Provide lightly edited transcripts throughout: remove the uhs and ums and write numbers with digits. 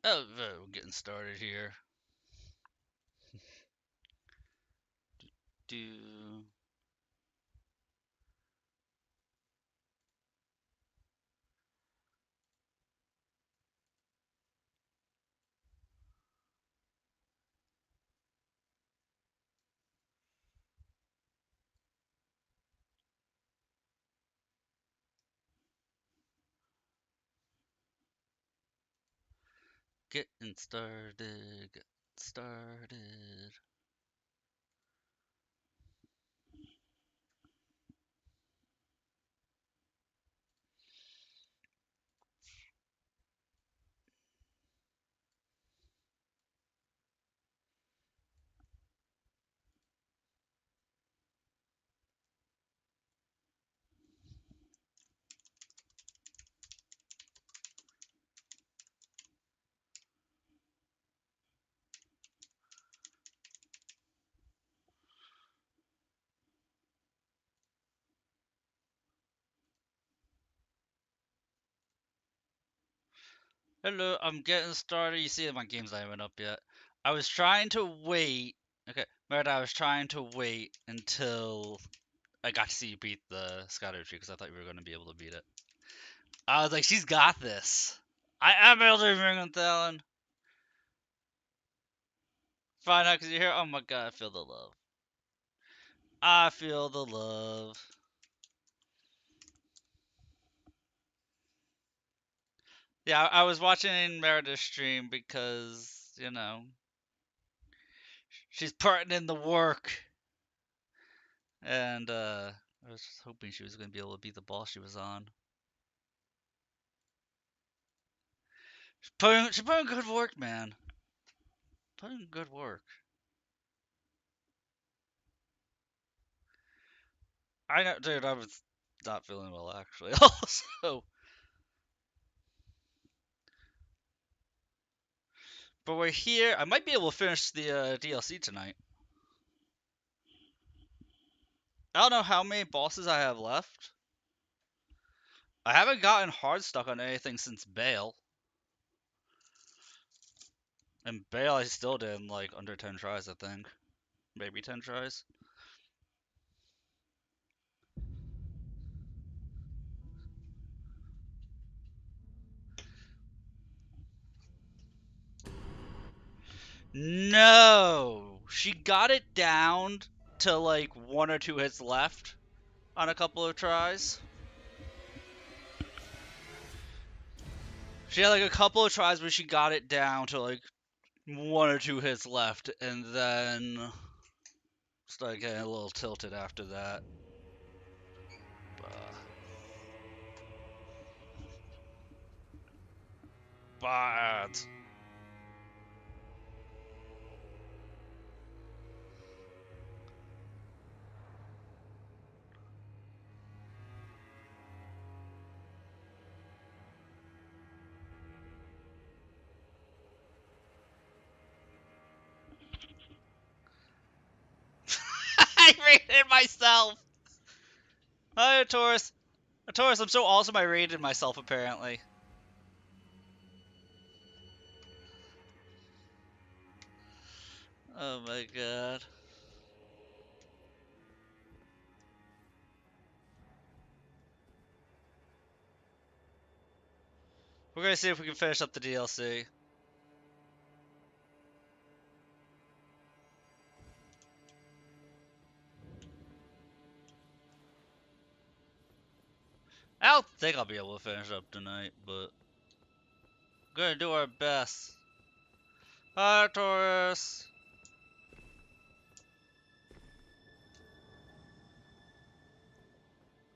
Oh, we're getting started here. Do getting started. Get started. Hello, I'm getting started. You see my game's not even up yet. I was trying to wait. Okay, Meredith, I was trying to wait until I got to see you beat the Scatter Tree because I thought you were going to be able to beat it. I was like, she's got this. I am Elden Ring on Talon. Find out because you're here. Oh my god, I feel the love. I feel the love. Yeah, I was watching Meredith's stream because, she's putting in the work. And I was just hoping she was going to be able to beat the boss she was on. She's putting good work, man. Putting good work. I know, dude, I was not feeling well, actually, also. But we're here. I might be able to finish the DLC tonight. I don't know how many bosses I have left. I haven't gotten hard stuck on anything since Bale. And Bale I still did in like under 10 tries, I think. Maybe 10 tries. No! She got it down to like one or two hits left on a couple of tries. She had like a couple of tries where she got it down to like one or two hits left, and then started getting a little tilted after that. Bad. I rated myself. Hi, Taurus. Taurus, I'm so awesome. I rated myself apparently. Oh my god. We're gonna see if we can finish up the DLC. I don't think I'll be able to finish up tonight, but we're gonna do our best. Hi, Taurus.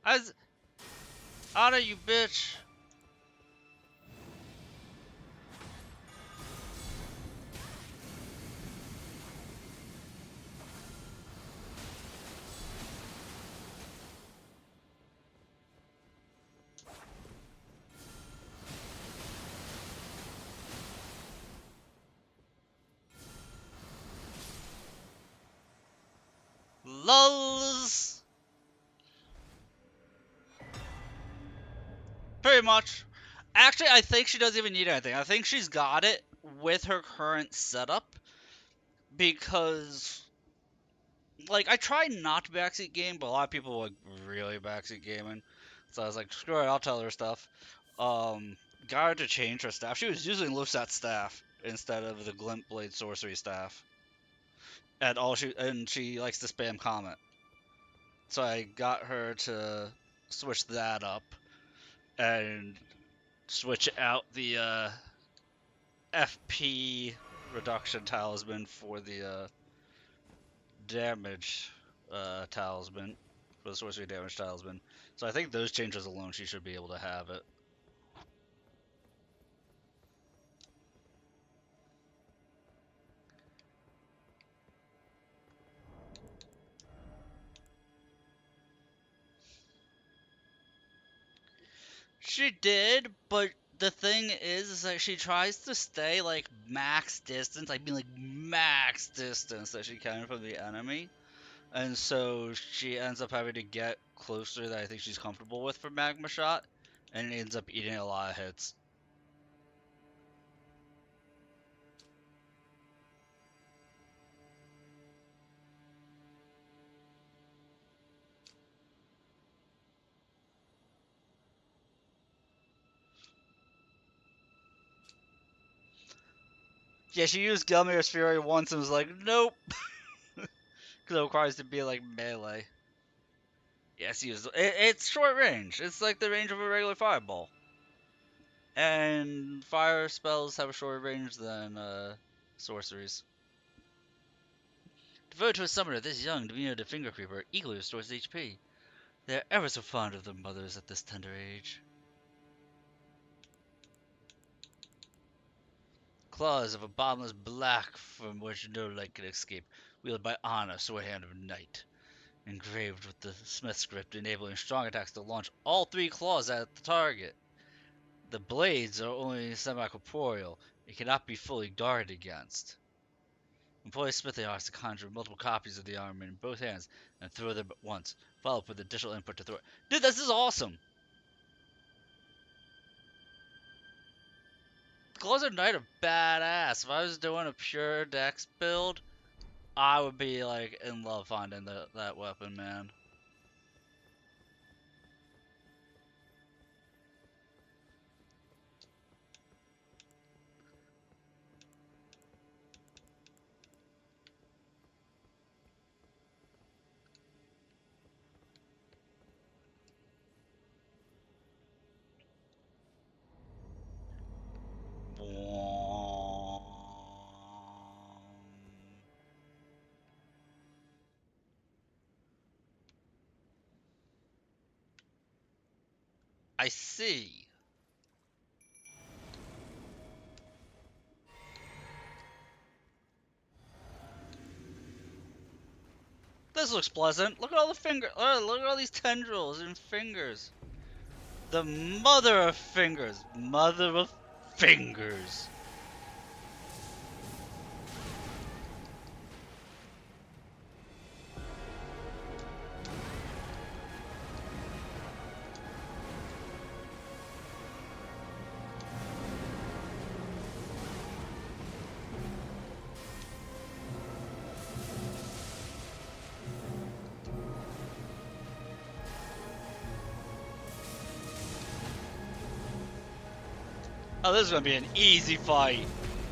I honor you, bitch. Lulz. Pretty much. Actually, I think she doesn't even need anything. I think she's got it with her current setup because, like, I try not to backseat game, but a lot of people like really backseat gaming. So I was like, screw it, I'll tell her stuff. Um, got her to change her staff. She was using Lusat staff instead of the Glint Blade sorcery staff. And she likes to spam comment. So I got her to switch that up and switch out the FP reduction talisman for the damage talisman, for the sorcery damage talisman. So I think those changes alone, she should be able to have it. She did, but the thing is that she tries to stay like max distance. I mean, like max distance that she can from the enemy. And so she ends up having to get closer than I think she's comfortable with for Magma Shot, and it ends up eating a lot of hits. Yeah, she used Gelmir's Fury once and was like, nope, because it requires to be like melee. Yes, it's short range. It's like the range of a regular fireball. And fire spells have a shorter range than sorceries. Devoted to a summoner this young, Divino the Finger Creeper equally restores HP. They are ever so fond of their mothers at this tender age. Claws of a bottomless black from which no light can escape, wielded by Anna, sword hand of night. Engraved with the smith script, enabling strong attacks to launch all three claws at the target. The blades are only semi-corporeal and cannot be fully guarded against. Employ smithing arts to conjure multiple copies of the armor in both hands and throw them at once, followed with additional input to throw it. Dude, this is awesome! The claws of night are badass. If I was doing a pure dex build, I would be like in love finding that weapon, man. I see. This looks pleasant. Look at all the finger. Look at all these tendrils and fingers. The mother of fingers. Mother of fingers. Oh, this is gonna be an easy fight.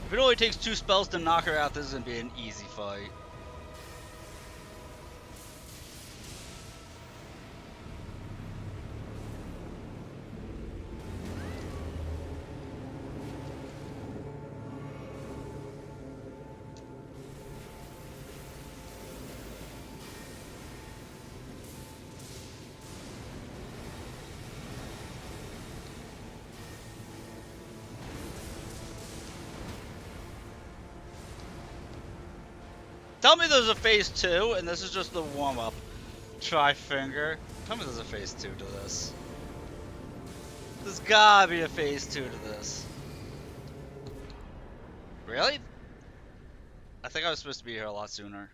If it only takes 2 spells to knock her out, this is gonna be an easy fight. Tell me there's a phase 2, and this is just the warm-up. Tri-finger. Tell me there's a phase 2 to this. There's gotta be a phase 2 to this. Really? I think I was supposed to be here a lot sooner.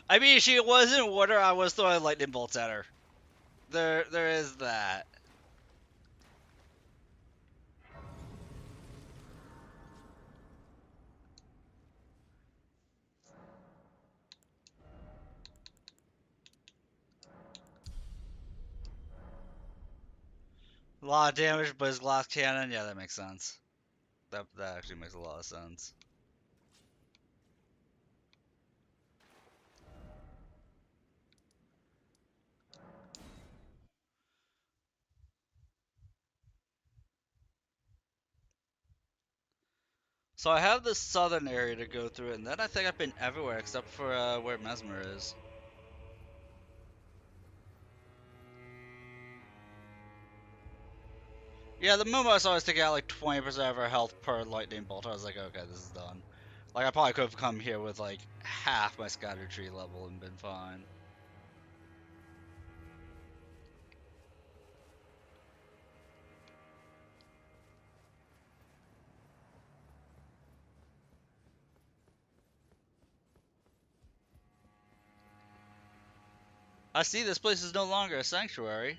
I mean, she was in water, I was throwing lightning bolts at her. there is that. A lot of damage, but his glass cannon, yeah, that makes sense. That actually makes a lot of sense. So I have the southern area to go through, and then I think I've been everywhere except for where Mesmer is. Yeah, the Mumos always take out like 20% of her health per lightning bolt. I was like, okay, this is done. Like, I probably could have come here with like half my scatter tree level and been fine. I see this place is no longer a sanctuary.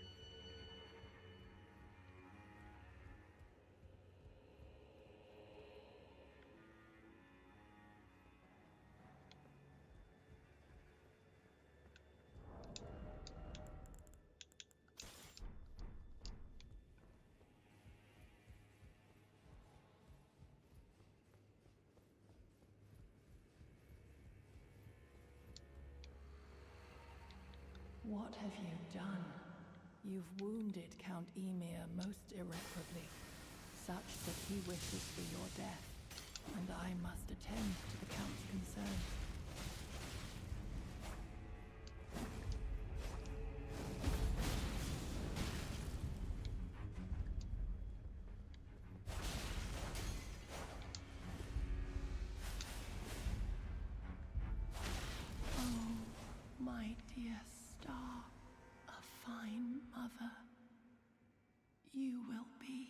What have you done? You've wounded Count Emir most irreparably, such that he wishes for your death, and I must attend to the Count's concerns. Oh, my dear star, a fine mother. You will be.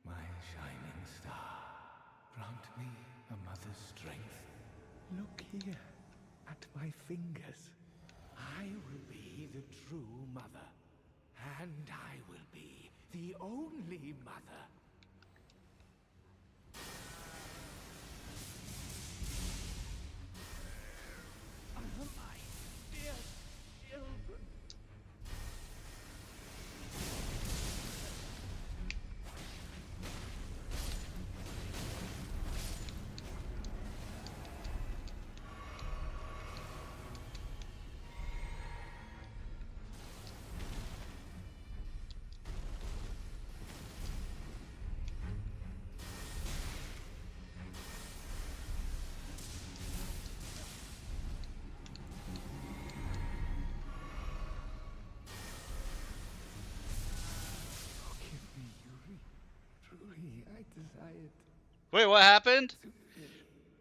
My shining star, grant me a mother's strength. Look here, at my fingers. I will be the true mother, and I will be the only mother. My dear children. Forgive me, Yuri. Truly, I desired Wait, what happened?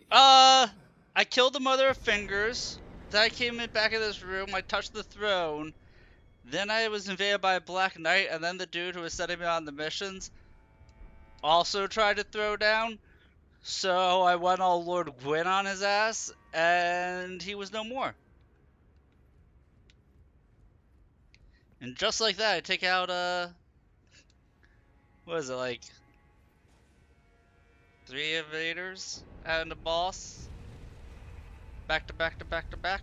to... I killed the Mother of Fingers. Then I came in back in this room. I touched the throne. Then I was invaded by a Black Knight, and then the dude who was setting me on the missions also tried to throw down. So I went all Lord Gwyn on his ass, and he was no more. And just like that, I take out, what is it, like, 3 invaders and a boss? Back to back to back to back.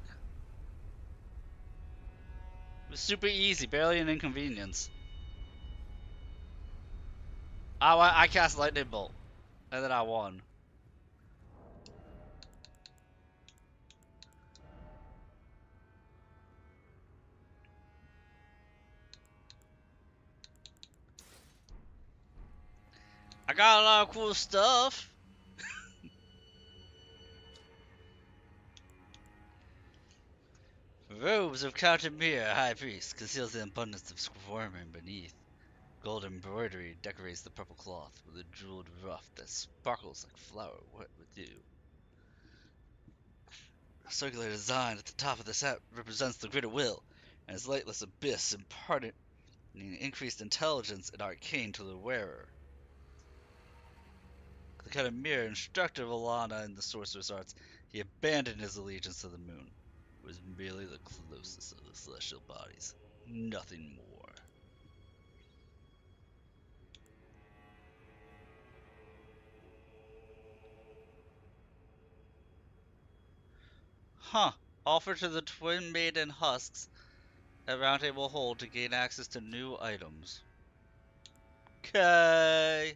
It was super easy, barely an inconvenience. I cast Lightning Bolt, and then I won. I got a lot of cool stuff. Robes of Count Emir, High Priest, conceals the abundance of swarming beneath. Gold embroidery decorates the purple cloth with a jeweled ruff that sparkles like flower wet with dew. A circular design at the top of the set represents the greater will, and its lightless abyss imparting increased intelligence and arcane to the wearer. The kind of mirror instructed Alana in the sorcerer's arts, he abandoned his allegiance to the moon. It was merely the closest of the celestial bodies. Nothing more. Huh. Offer to the Twin Maiden Husks at Roundtable Hold to gain access to new items. Okay.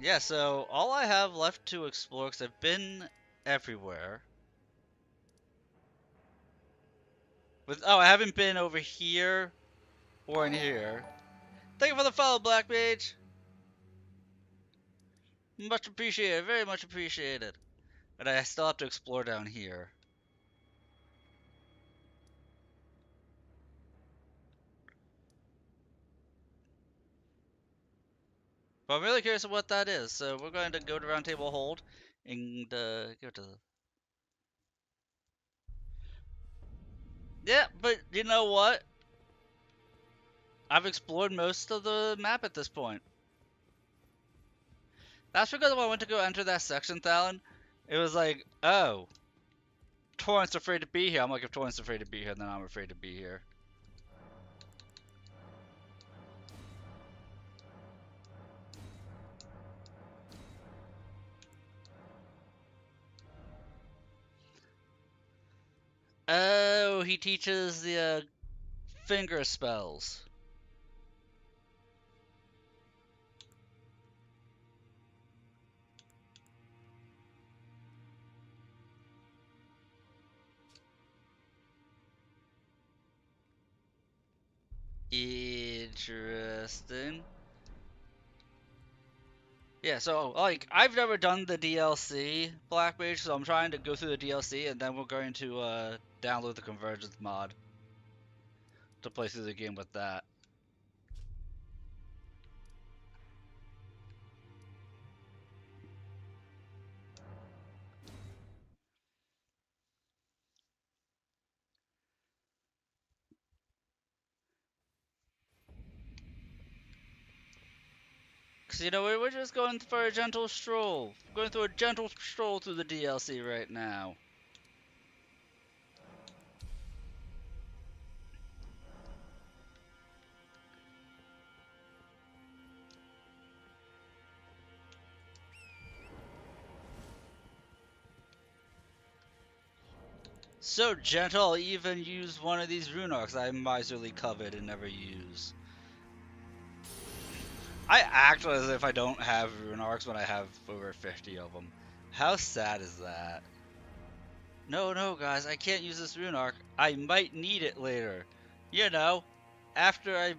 Yeah, so all I have left to explore, because I've been everywhere. I haven't been over here or in here. Thank you for the follow, Black Mage. Much appreciated, very much appreciated. But I still have to explore down here. But I'm really curious of what that is, so we're going to go to Roundtable Hold and go to the... Yeah, but you know what? I've explored most of the map at this point. That's because when I went to go enter that section, Thalen, it was like, oh, Torrent's afraid to be here. I'm like, if Torrent's afraid to be here, then I'm afraid to be here. Oh, he teaches the finger spells. Interesting. Yeah, so like I've never done the DLC Black Mage, so I'm trying to go through the DLC and then we're going to download the Convergence mod to play through the game with that. Cause you know we're just going for a gentle stroll. We're going through a gentle stroll through the DLC right now. So gentle, I'll even use one of these rune arcs I miserly covet and never use. I act as if I don't have rune arcs when I have over 50 of them. How sad is that? No, guys, I can't use this rune arc. I might need it later. You know, after I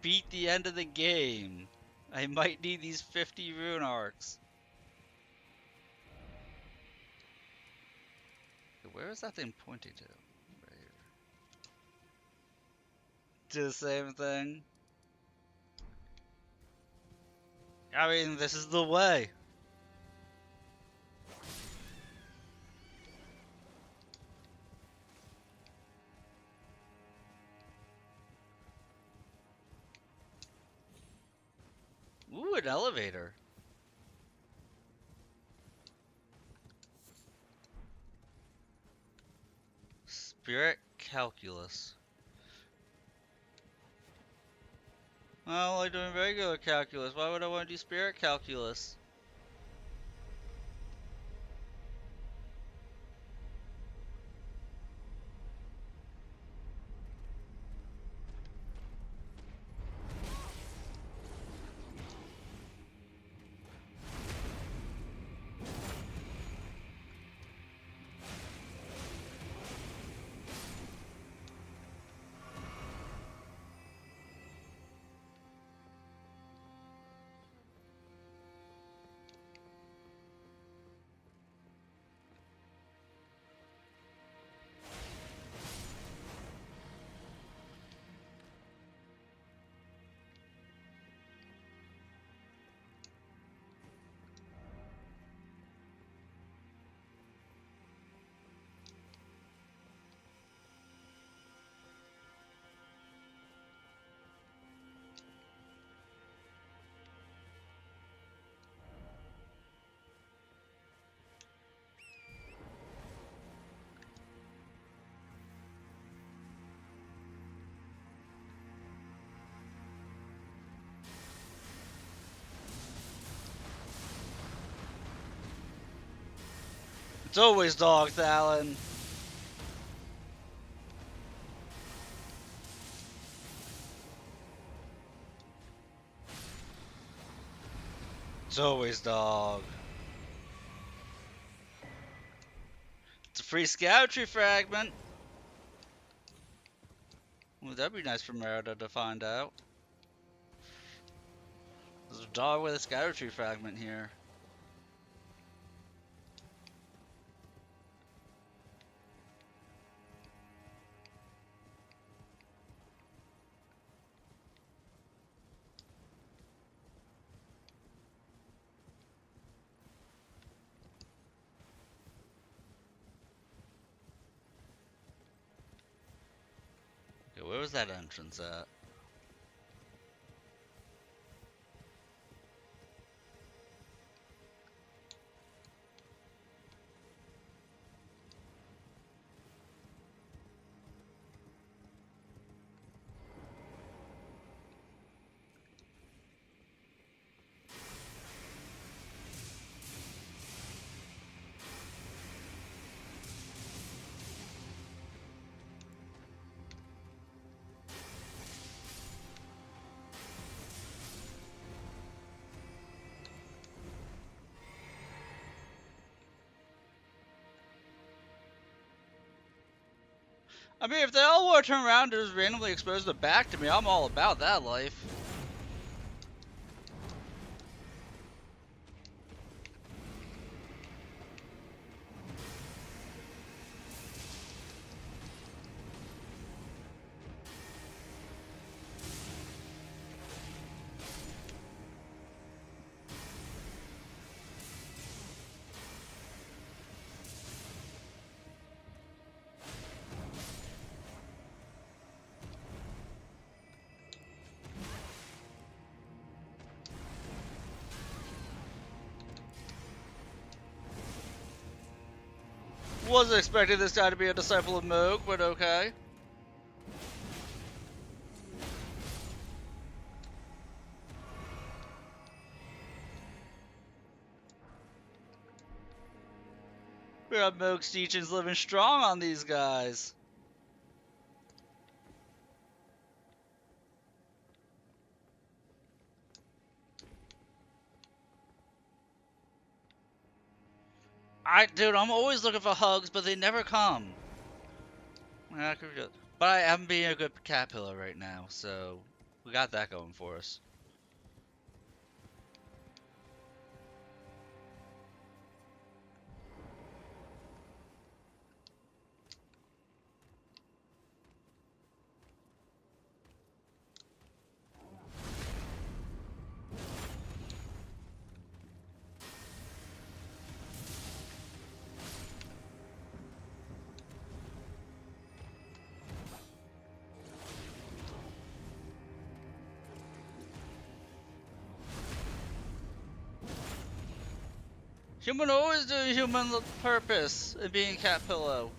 beat the end of the game. I might need these 50 rune arcs. Where is that thing pointing to? Right here. To the same thing? I mean, this is the way. Ooh, an elevator. Spirit calculus. Well, I'm doing regular calculus. Why would I want to do spirit calculus? It's always dog, Thalen. It's always dog. It's a free scoutry fragment. Well, that'd be nice for Merida to find out. There's a dog with a scoutry fragment here. Okay, where was that entrance at? I mean, if they all were to turn around and just randomly expose the back to me, I'm all about that life. Wasn't expecting this guy to be a disciple of Moog, but okay. We got Moog's teachings living strong on these guys. Dude, I'm always looking for hugs, but they never come. But I am being a good cat pillow right now, so we got that going for us. Human always doing human purpose and being cat pillow.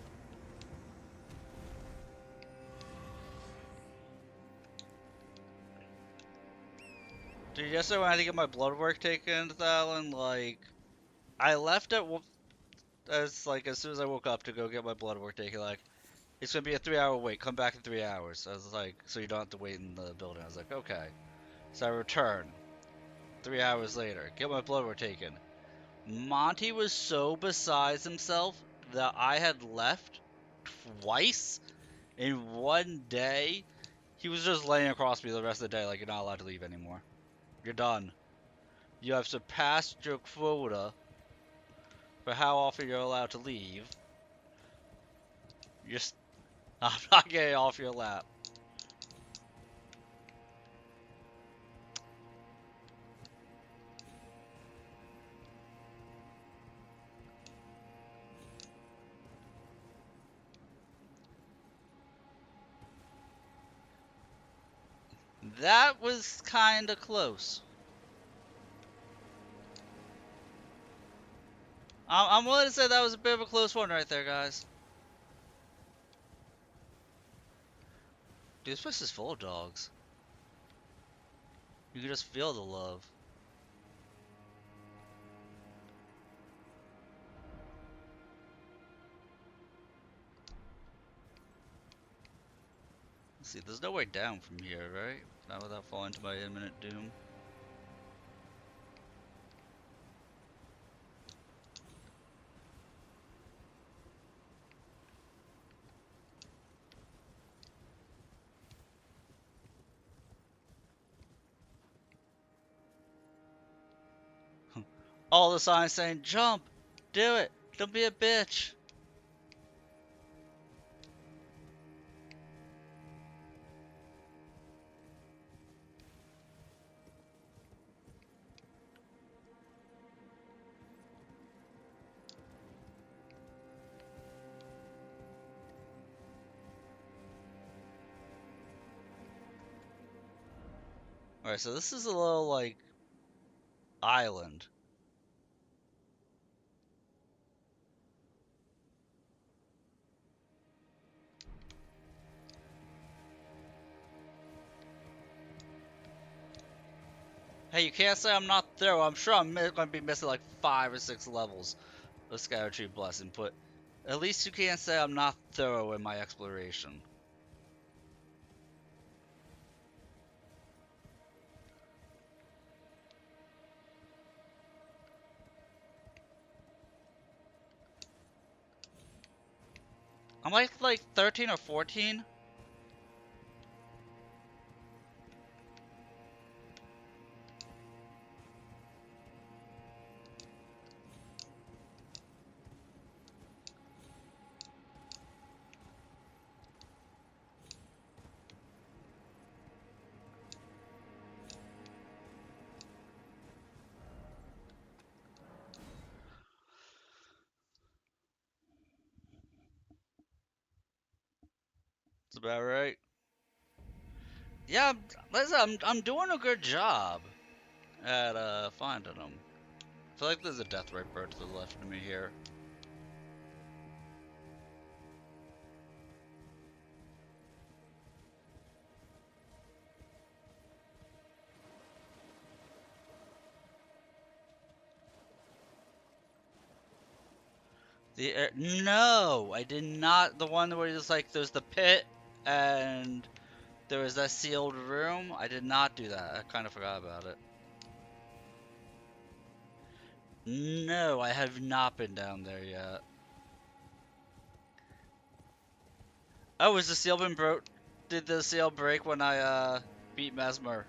Dude, yesterday when I had to get my blood work taken, Thalen, like, I left as soon as I woke up to go get my blood work taken, like, it's gonna be a 3-hour wait, come back in 3 hours. I was like, so you don't have to wait in the building. I was like, okay. So I return, 3 hours later, get my blood work taken. Monty was so besides himself that I had left twice in one day. He was just laying across me the rest of the day like, you're not allowed to leave anymore. You're done. You have surpassed your quota for how often you're allowed to leave. I'm not getting off your lap. That was kinda close. I'm willing to say that was a bit of a close one right there, guys. Dude, this place is full of dogs. You can just feel the love. see, there's no way down from here, right? Not without falling to my imminent doom. All the signs saying, jump! Do it! Don't be a bitch! Alright, so this is a little, like, island. Hey, you can't say I'm not thorough. I'm sure I'm going to be missing like 5 or 6 levels of Scadutree Blessing, but at least you can't say I'm not thorough in my exploration. I'm like 13 or 14. That's about right. Yeah, listen, I'm doing a good job at finding them. I feel like there's a Deathrite bird to the left of me here. No, I did not. The one where it's like there's the pit and there was that sealed room. I did not do that. I kind of forgot about it. No, I have not been down there yet. Oh, was the seal been broke? Did the seal break when I beat Mesmer?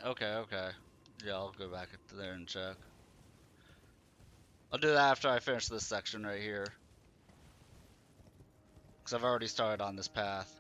Okay, okay. Yeah, I'll go back there and check. I'll do that after I finish this section right here. Because I've already started on this path.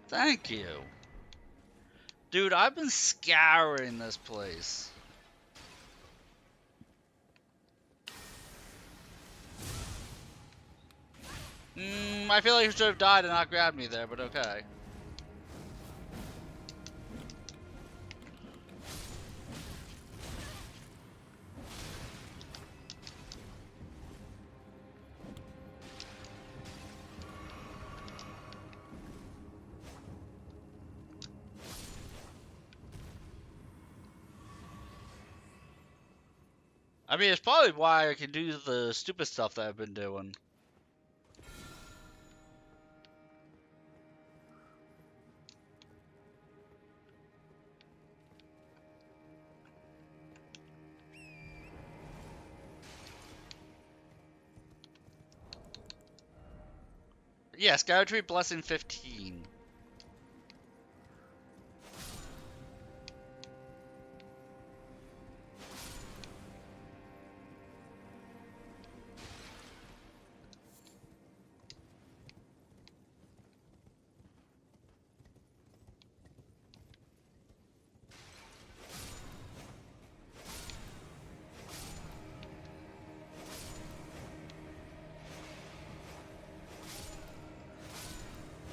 Thank you. Dude, I've been scouring this place. I feel like you should have died and not grabbed me there, but okay. I mean, it's probably why I can do the stupid stuff that I've been doing. Yeah, Scoutry Blessing 15.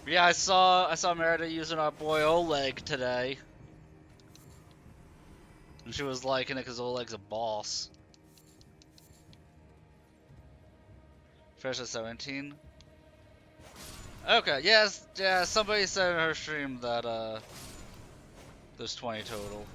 Yeah, I saw Merida using our boy Oleg today. And she was liking it because Oleg's a boss. Fresh at 17? Okay, yes, yeah, somebody said in her stream that, there's 20 total.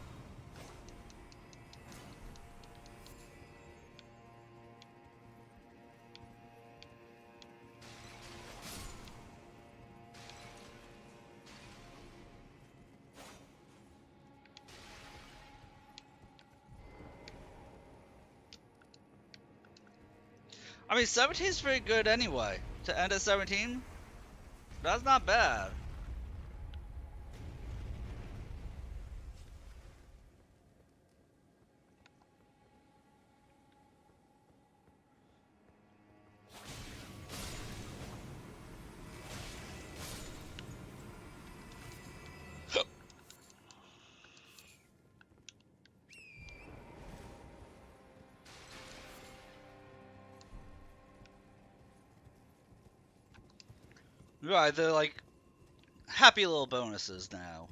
I mean, 17's pretty good anyway. To end at 17, that's not bad. Right, they're like happy little bonuses now.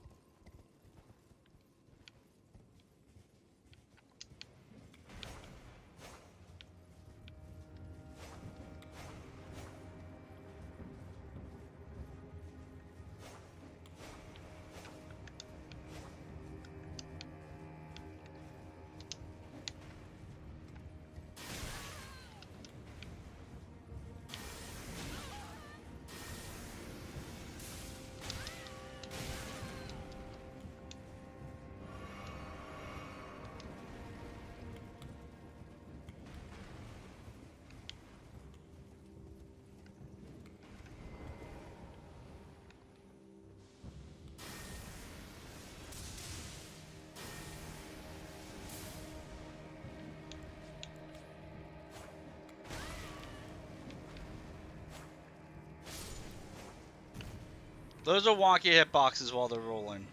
Those are wonky hitboxes while they're rolling.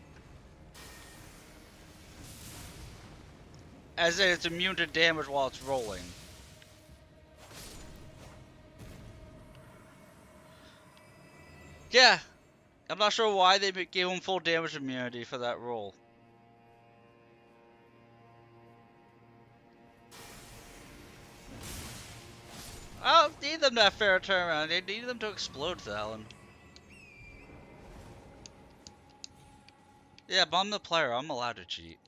As in, it's immune to damage while it's rolling. Yeah, I'm not sure why they gave him full damage immunity for that roll. I don't need them that fair turnaround. They need them to explode, Talon. Yeah, but I'm the player. I'm allowed to cheat.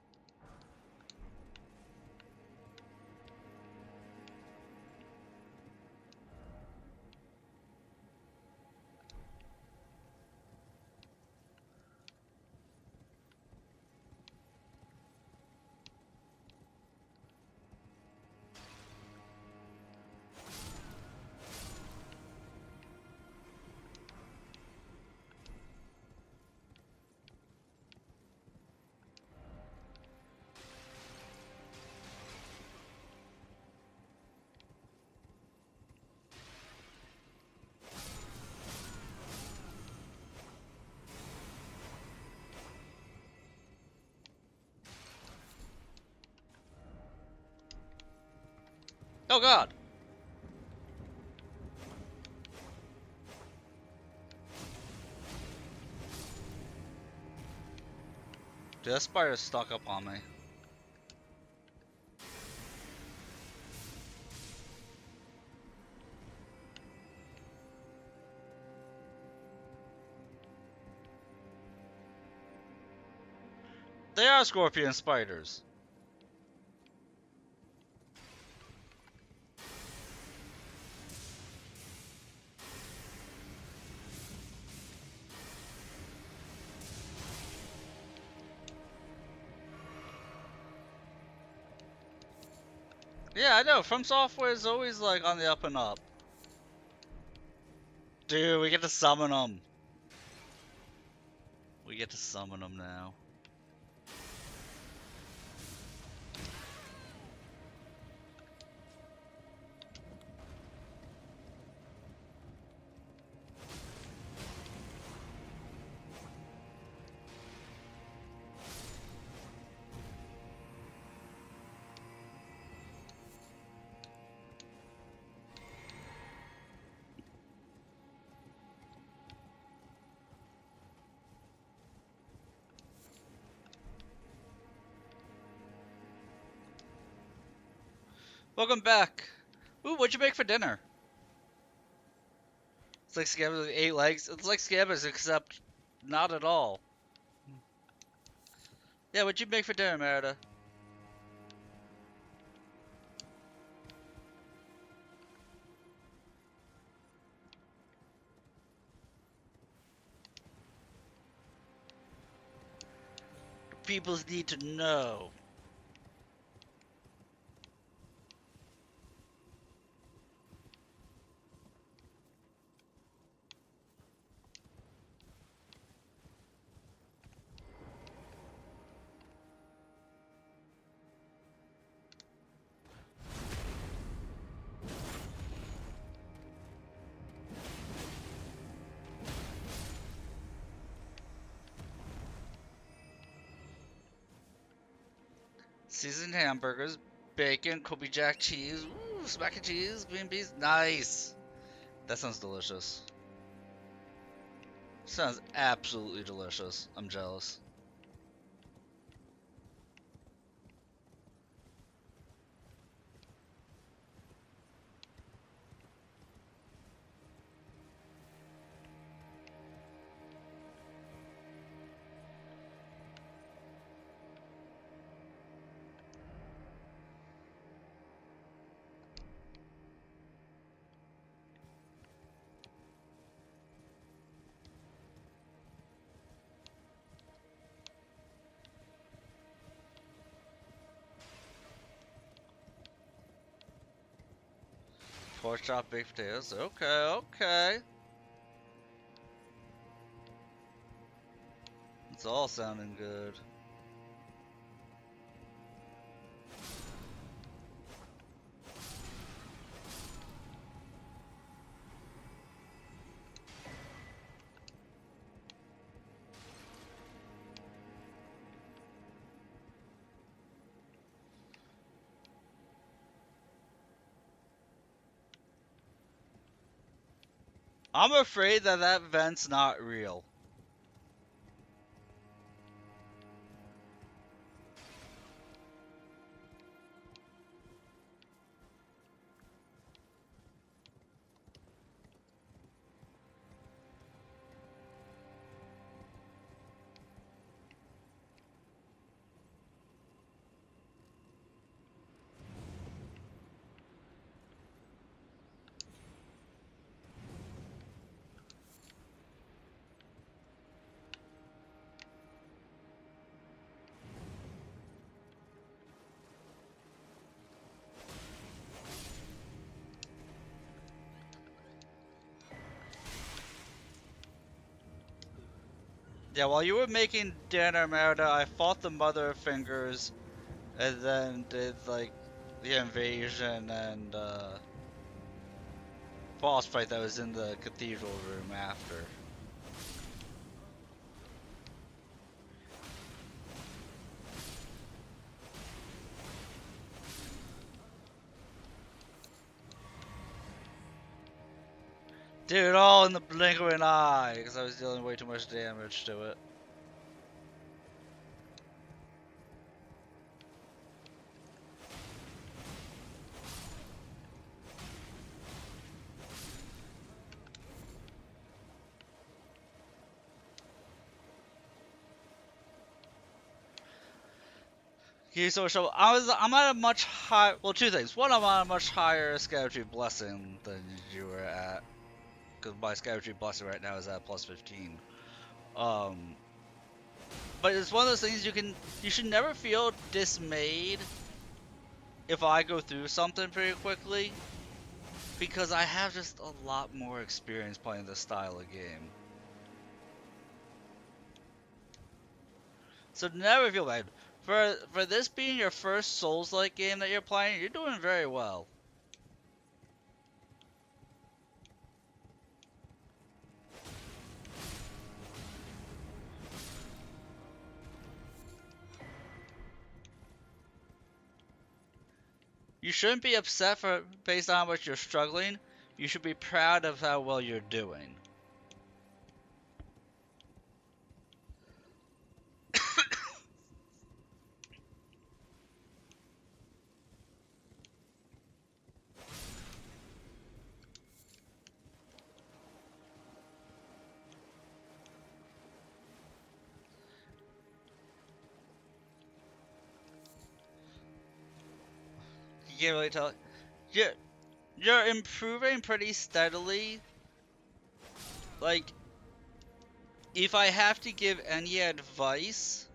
Oh god! Dude, that spider stuck up on me. They are scorpion spiders. Yeah, I know. From Software is always like on the up and up. Dude, we get to summon them. We get to summon them now. Welcome back. Ooh, what'd you make for dinner? It's like Scabbers with 8 legs. It's like Scabbers, except not at all. Yeah, what'd you make for dinner, Merida? Peoples need to know. Seasoned hamburgers, bacon, Kobe Jack cheese, ooh, mac and cheese, green beans. Nice. That sounds delicious. Sounds absolutely delicious. I'm jealous. Pork chop, baked potatoes. Okay, okay. It's all sounding good. I'm afraid that that vent's not real. Yeah, while you were making dinner, Merida, I fought the Mother of Fingers, and then did, like, the invasion and, boss fight that was in the cathedral room after. Did it all in the blink of an eye, because I was dealing way too much damage to it. So I'm at a much high. Well, two things. One, I'm on a much higher Scoutry Blessing than you were at, because my Scoutry Blessing right now is at plus 15. Um, but it's one of those things you should never feel dismayed if I go through something pretty quickly, because I have just a lot more experience playing this style of game. So never feel bad. For this being your first Souls-like game that you're playing, you're doing very well. You shouldn't be upset based on how much you're struggling. You should be proud of how well you're doing. You can't really tell. You're, you're improving pretty steadily. Like, if I have to give any advice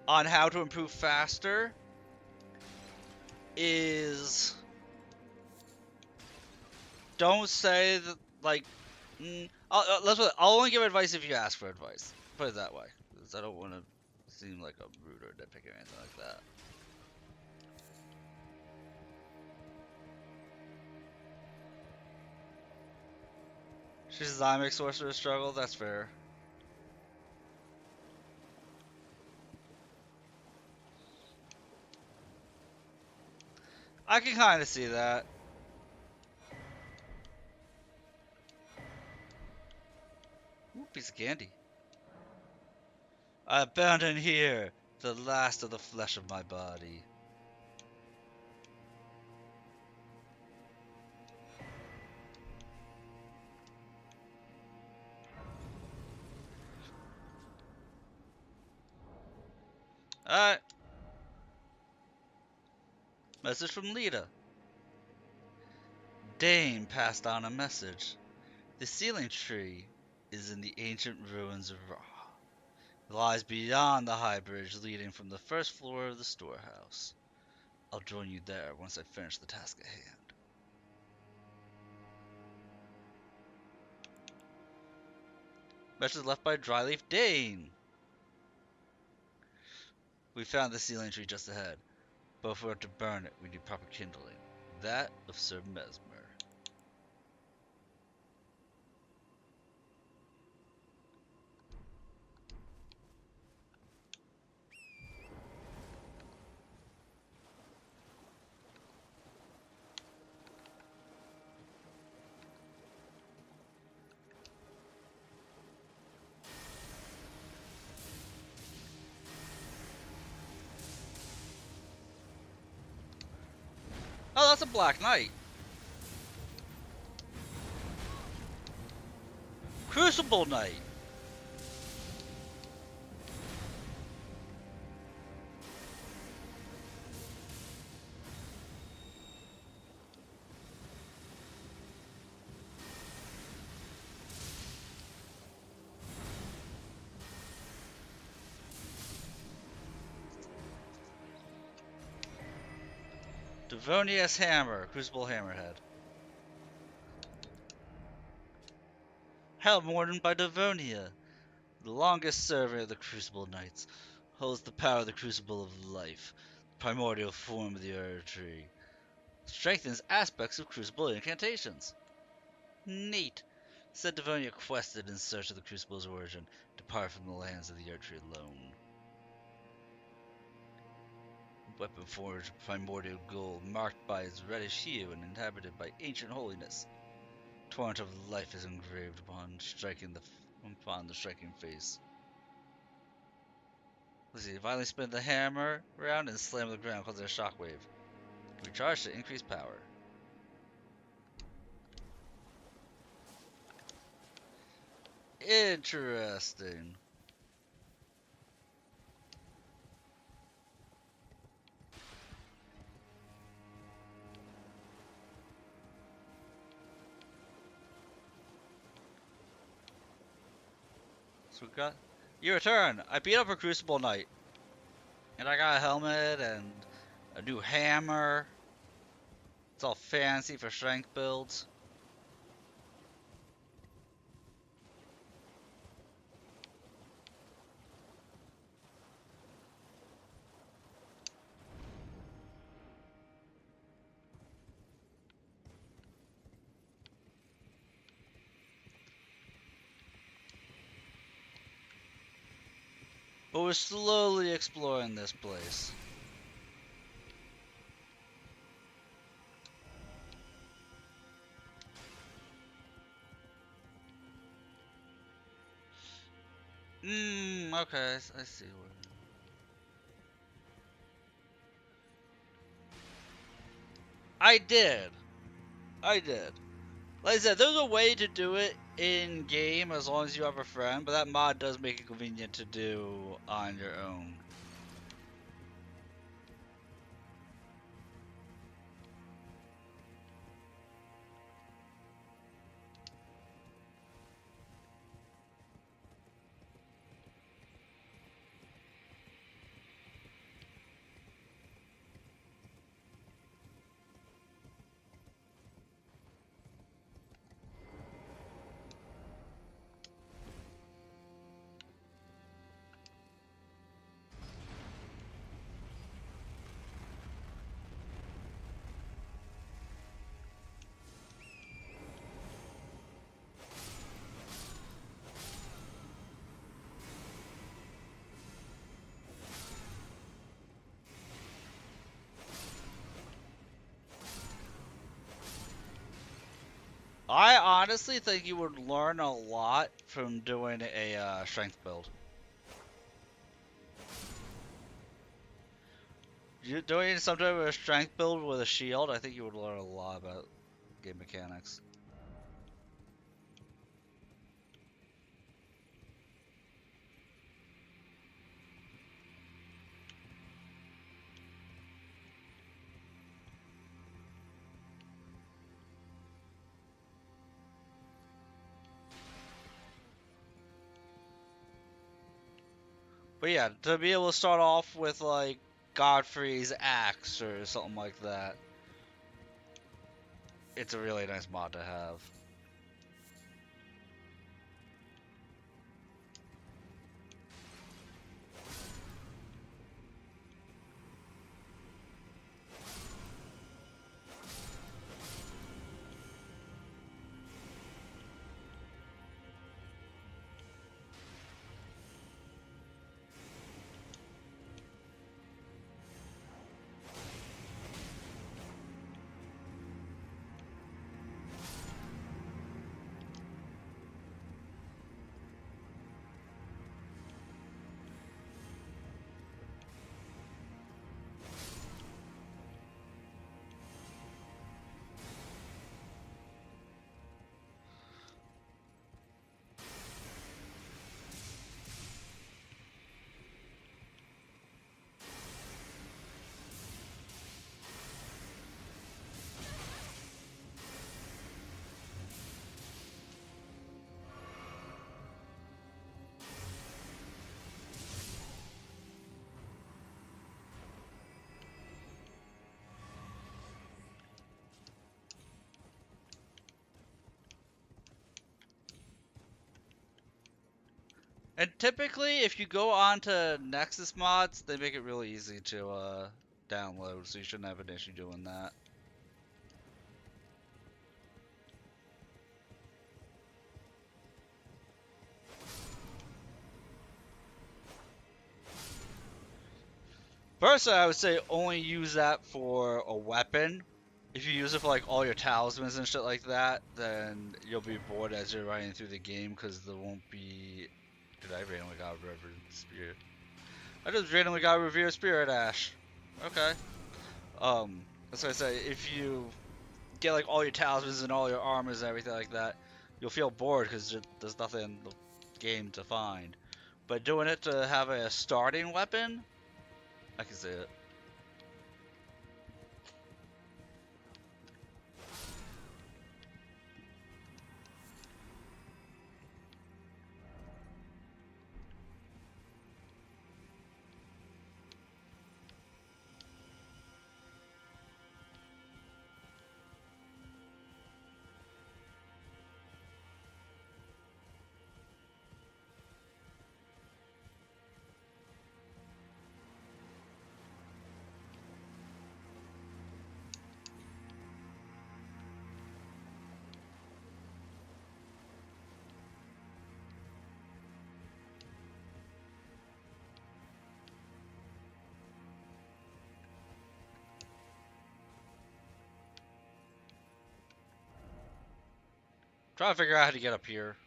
on how to improve faster, is don't say that, like, I'll only give advice if you ask for advice. Put it that way, because I don't want to seem like I'm rude or nitpicky or anything like that. She's a Zymic Sorcerer struggle, that's fair. I can kind of see that. Ooh, piece of candy. I abandon here the last of the flesh of my body. Alright. Message from Lita. Dane passed on a message. The sealing tree is in the ancient ruins of Ra. It lies beyond the high bridge leading from the first floor of the storehouse. I'll join you there once I finish the task at hand. Message left by Dryleaf Dane. We found the sealing tree just ahead, but if we are to burn it, we need proper kindling. That of Sir Mesmer. Oh, that's a Black Knight. Crucible Knight. Devonia's Hammer. Crucible Hammerhead. Helmwarden by Devonia, the longest serving of the Crucible Knights, holds the power of the Crucible of Life, the primordial form of the Erd Tree. Strengthens aspects of Crucible incantations. Neat. Said Devonia quested in search of the Crucible's origin, depart from the lands of the Erd Tree alone. Weapon forged of primordial gold, marked by its reddish hue and inhabited by ancient holiness. Torrent of life is engraved upon the striking face. Let's see, finally spin the hammer around and slam the ground, causing a shockwave. Recharge to increase power. Interesting. So we got your turn. I beat up a Crucible Knight. And I got a helmet and a new hammer. It's all fancy for strength builds. But we're slowly exploring this place. Okay, I see where. I did. I did. Like I said, there's a way to do it in game as long as you have a friend, but that mod does make it convenient to do on your own. I honestly think you would learn a lot from doing a strength build. Doing some type of a strength build with a shield, I think you would learn a lot about game mechanics. But yeah, to be able to start off with like Godfrey's axe or something like that, it's a really nice mod to have. And typically, if you go on to Nexus mods, they make it really easy to download, so you shouldn't have an issue doing that. Personally, I would say only use that for a weapon, if you use it for like all your talismans and shit like that, then you'll be bored as you're running through the game because there won't be. Dude, I randomly got a Reverend Spirit. I just randomly got a Revere Spirit Ash. Okay. That's what I say. If you get like all your talismans and all your armors and everything like that, you'll feel bored because there's nothing in the game to find. But doing it to have a starting weapon, I can see it. Trying to figure out how to get up here.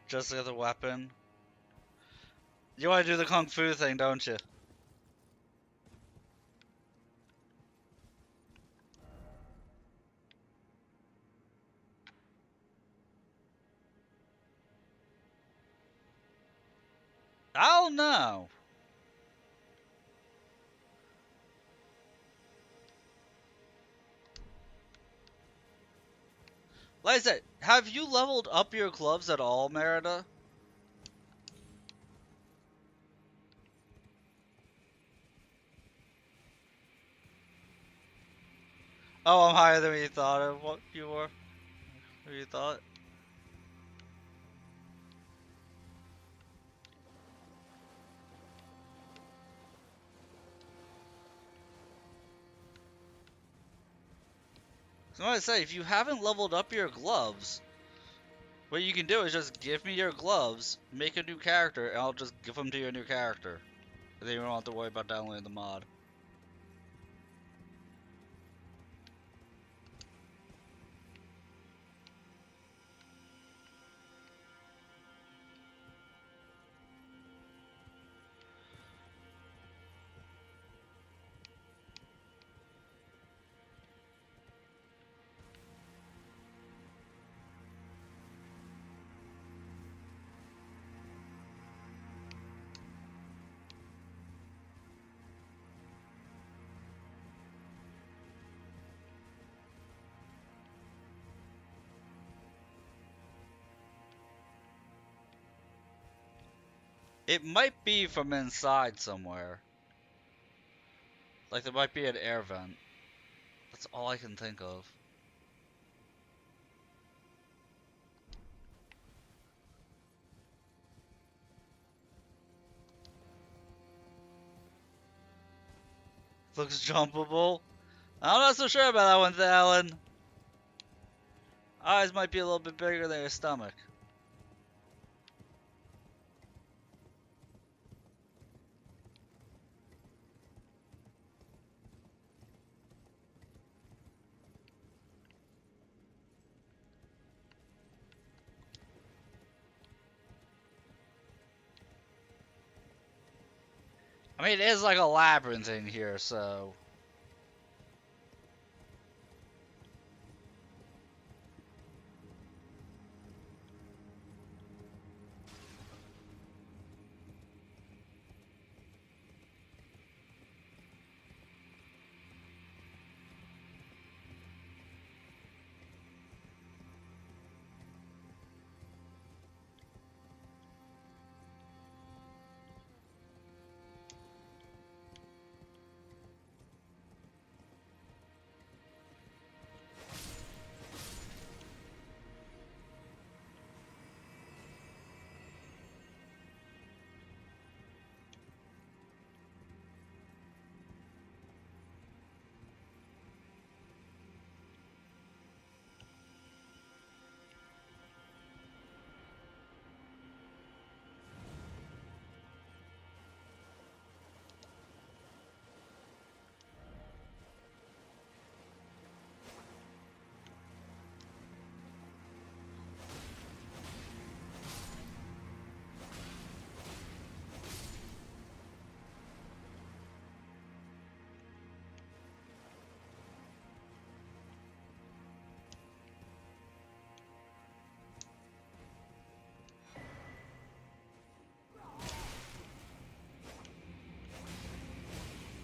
Just the other weapon. You want to do the kung fu thing, don't you? I don't know. Like I said, have you leveled up your gloves at all, Merida? Oh, I'm higher than you thought of what you were. What you thought? So I want to say, if you haven't leveled up your gloves, what you can do is just give me your gloves, make a new character, and I'll just give them to your new character. And then you don't have to worry about downloading the mod. It might be from inside somewhere. Like there might be an air vent. That's all I can think of. Looks jumpable. I'm not so sure about that one, Alan. Eyes might be a little bit bigger than your stomach. I mean, it is like a labyrinth in here, so...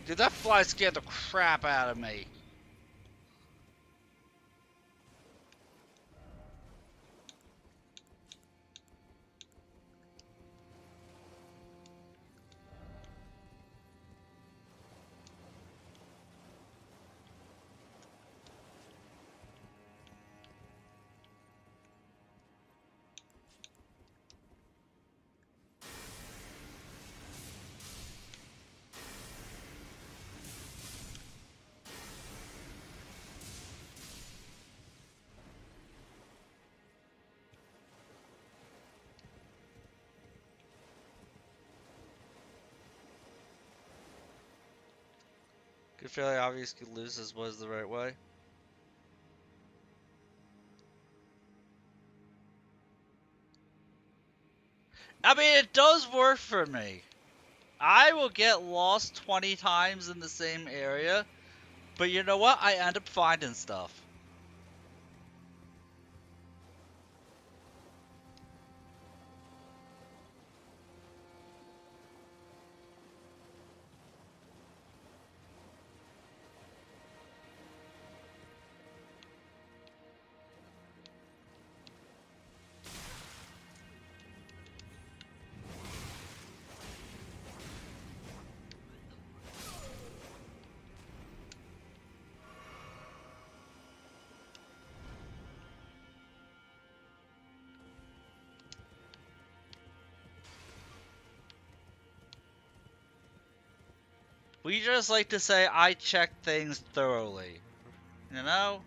Dude, that fly scared the crap out of me. Good feeling obviously loses was the right way. I mean, it does work for me. I will get lost 20 times in the same area, but you know what? I end up finding stuff. We just like to say I check things thoroughly. You know?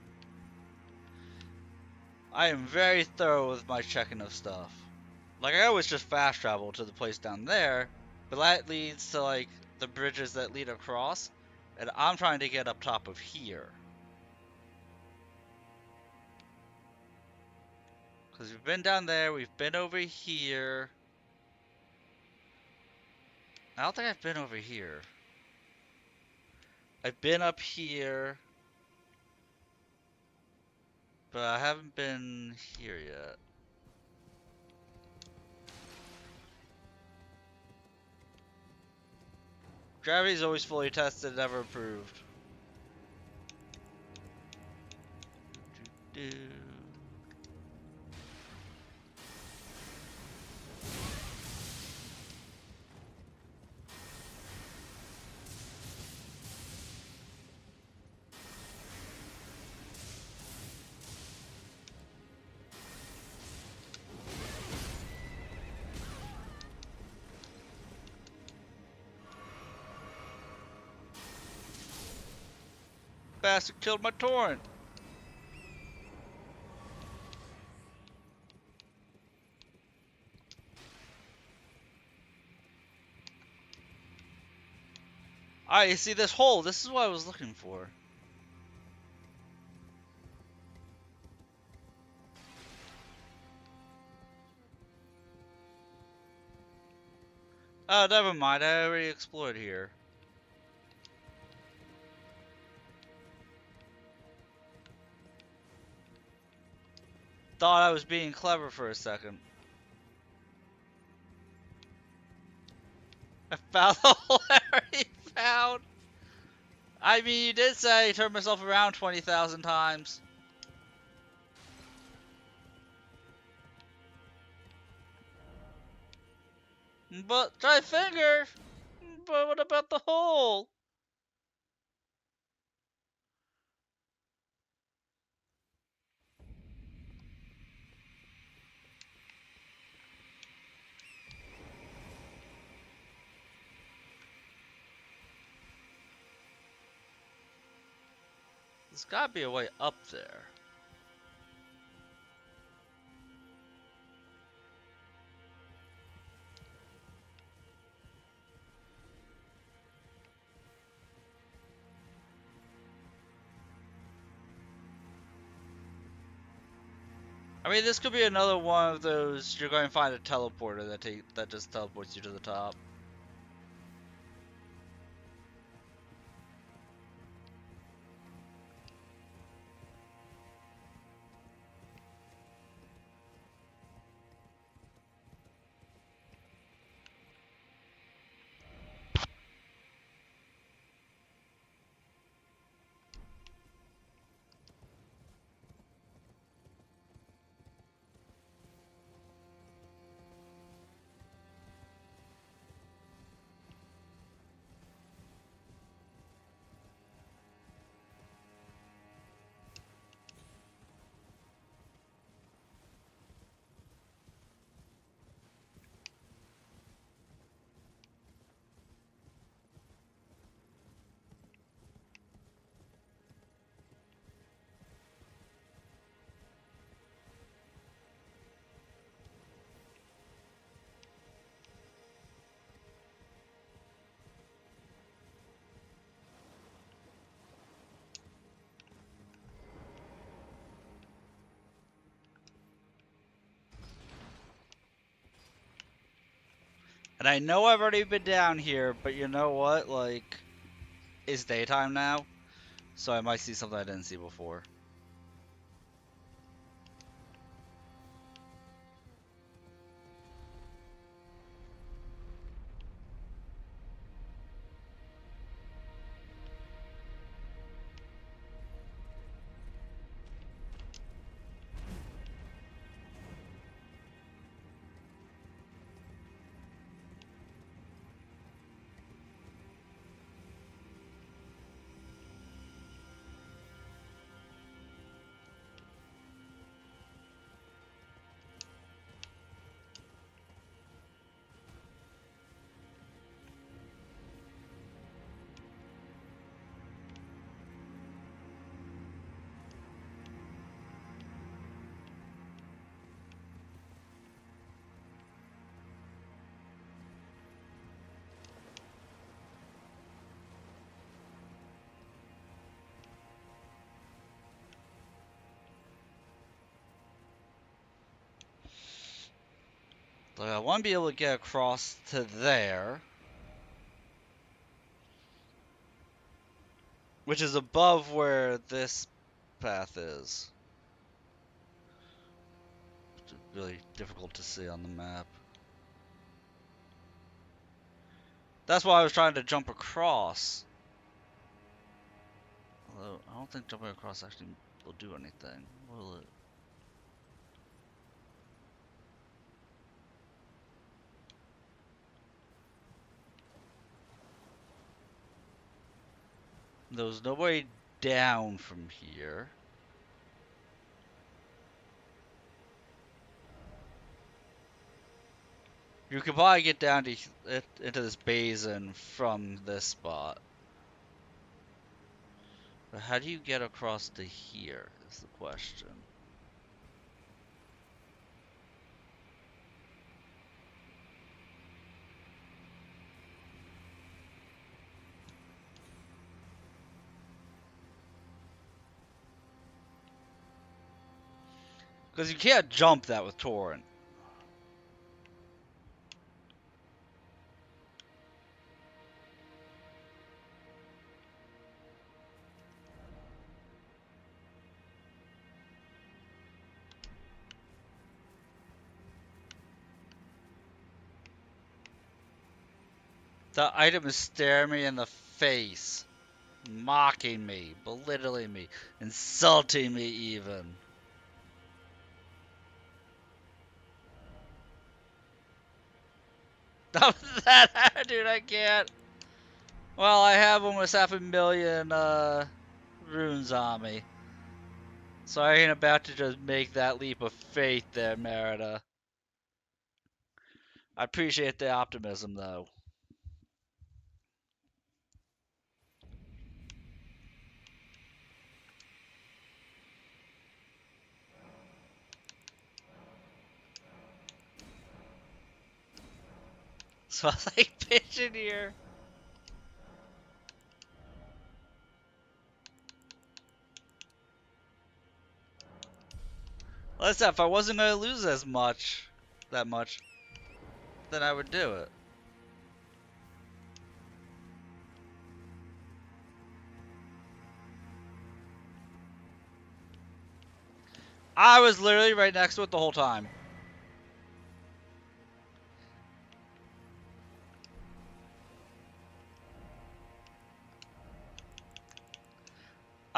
I am very thorough with my checking of stuff. Like, I always just fast travel to the place down there, but that leads to, like, the bridges that lead across, and I'm trying to get up top of here. Because we've been down there, we've been over here. I don't think I've been over here. I've been up here, but I haven't been here yet. Gravity's always fully tested, never approved. Do, do. Bastard killed my torrent. Alright, you see this hole? This is what I was looking for. Oh, never mind. I already explored here. Thought I was being clever for a second. I found the hole I already found. I mean, you did say turn myself around 20,000 times. But try finger. But what about the hole? There's gotta be a way up there. I mean, this could be another one of those. You're going to find a teleporter that just teleports you to the top. And I know I've already been down here, but you know what? Like, it's daytime now, so I might see something I didn't see before. Like, I want to be able to get across to there, which is above where this path is. It's really difficult to see on the map. That's why I was trying to jump across. Although, I don't think jumping across actually will do anything, will it? There's no way down from here. You could probably get down to into this basin from this spot. But how do you get across to here is the question. Because you can't jump that with Torrent. The item is staring me in the face, mocking me, belittling me, insulting me even. That dude, I can't. Well, I have almost 500,000 runes on me. So I ain't about to just make that leap of faith there, Merida. I appreciate the optimism, though. So I was like pitching here. Listen, if I wasn't gonna lose that much, then I would do it. I was literally right next to it the whole time.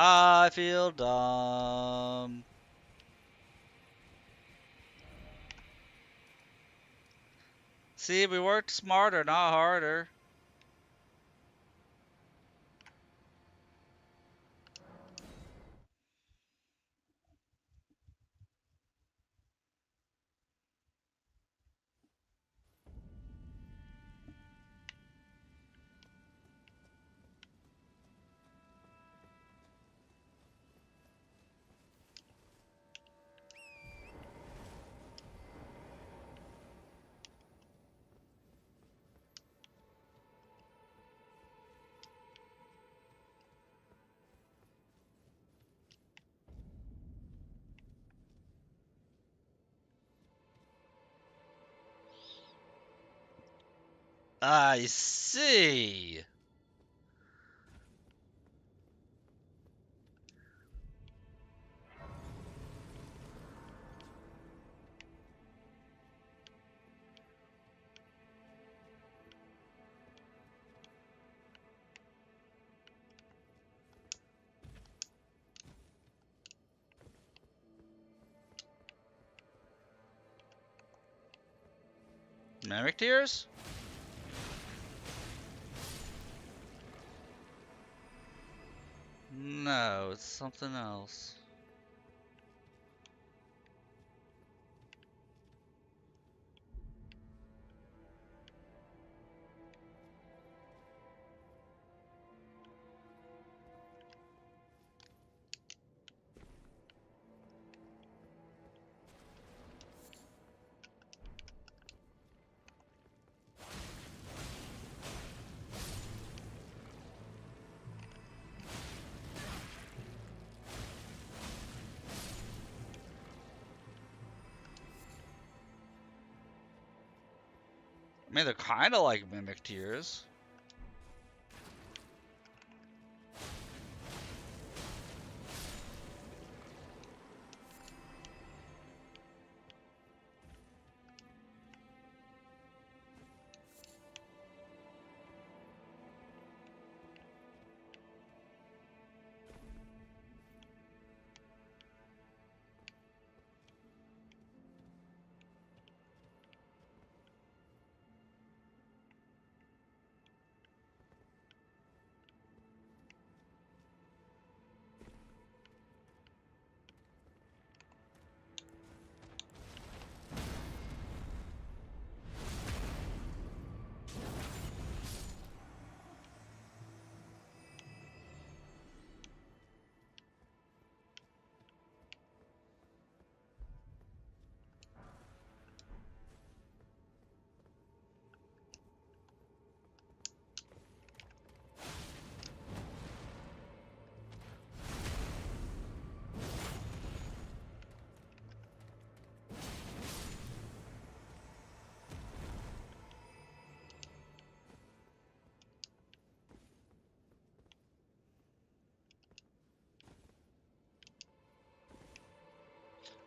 I feel dumb. See, we worked smarter, not harder. I see. Mimic tears? No, it's something else. I mean, they're kind of like mimic tears.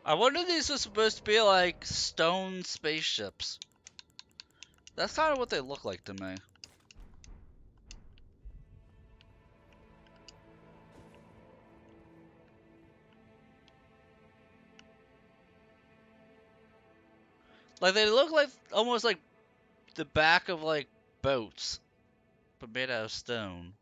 I wonder if these are supposed to be like stone spaceships. That's kind of what they look like to me. Like they look like almost like the back of like boats, but made out of stone.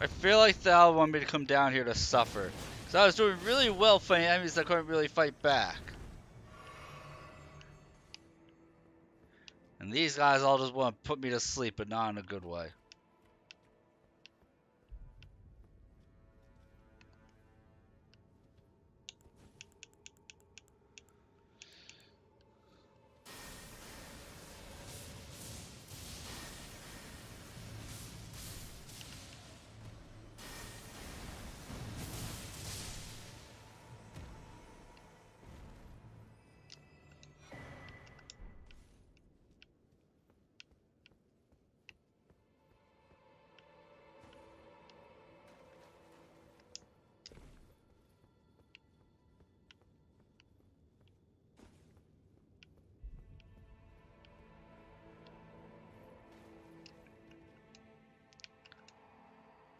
I feel like Thal wanted me to come down here to suffer. Because I was doing really well fighting enemies that couldn't really fight back. And these guys all just want to put me to sleep, but not in a good way.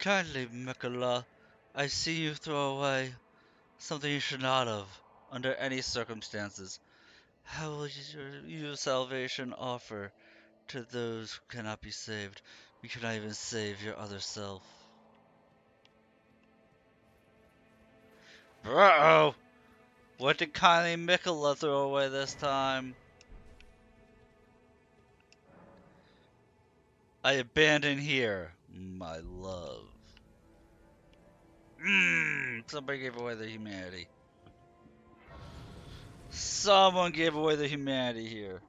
kindly, Mikola. I see you throw away something you should not have, under any circumstances. How will you salvation offer to those who cannot be saved? You cannot even save your other self. Bro! What did kindly Mikola throw away this time? I abandon here, my love. Somebody gave away their humanity. Someone gave away their humanity here.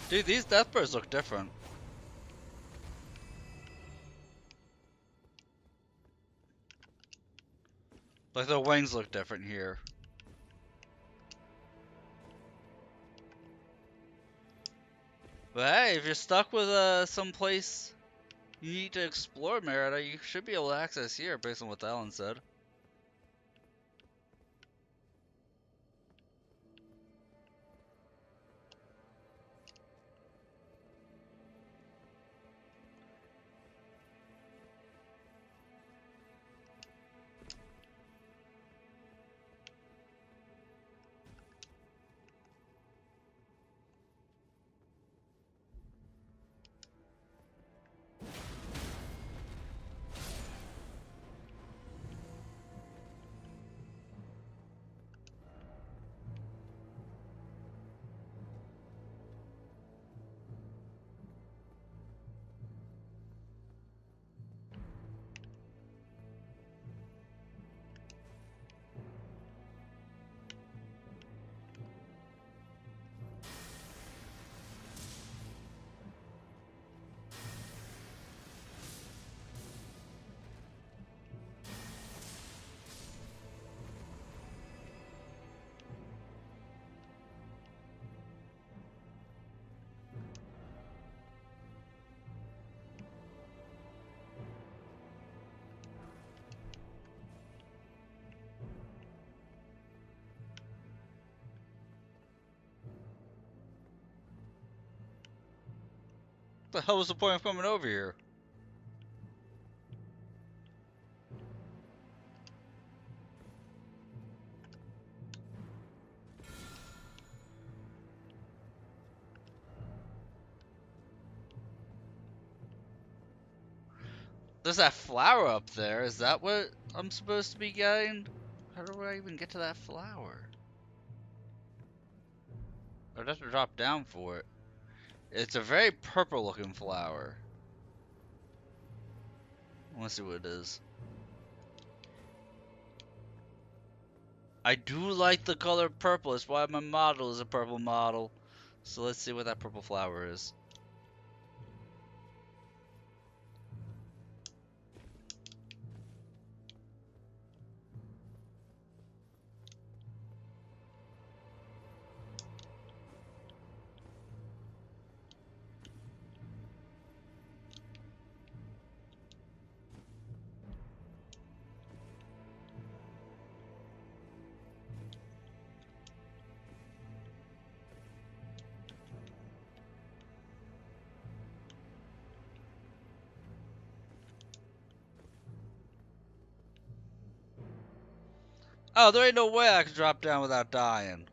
Dude, these death birds look different. Like their wings look different here. But hey, if you're stuck with some place you need to explore, Merida, you should be able to access here based on what Alan said. What the hell was the point of coming over here? There's that flower up there. Is that what I'm supposed to be getting? How do I even get to that flower? I'd have to drop down for it. It's a very purple looking flower. Let's see what it is. I do like the color purple. It's why my model is a purple model. So let's see what that purple flower is. Oh, there ain't no way I can drop down without dying.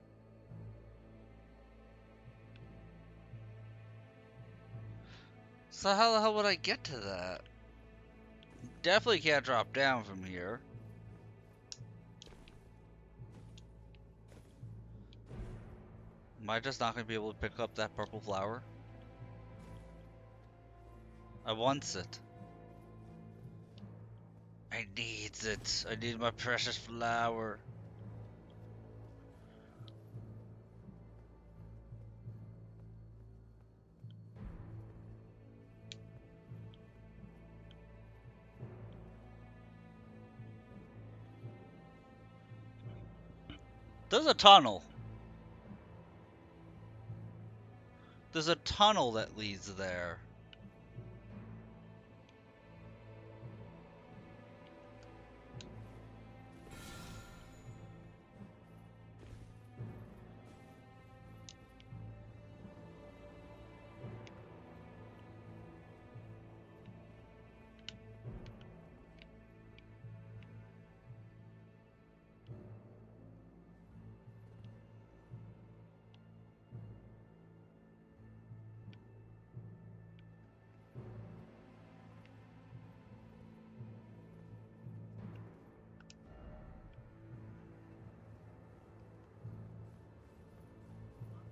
So how the hell would I get to that? Definitely can't drop down from here. Am I just not gonna be able to pick up that purple flower? I wants it. I needs it. I need my precious flower. There's a tunnel. There's a tunnel that leads there.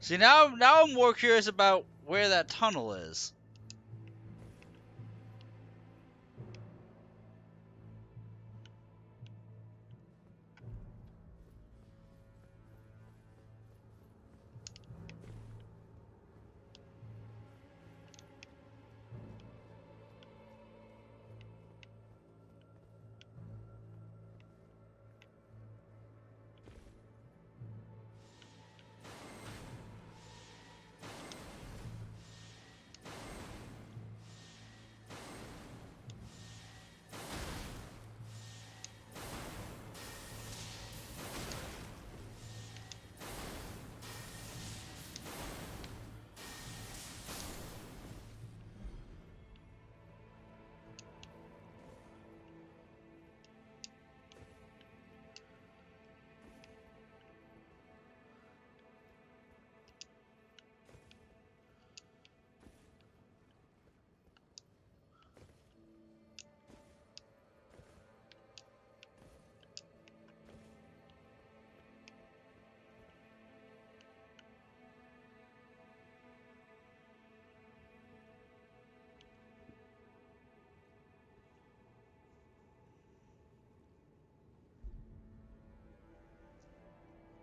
See, now I'm more curious about where that tunnel is.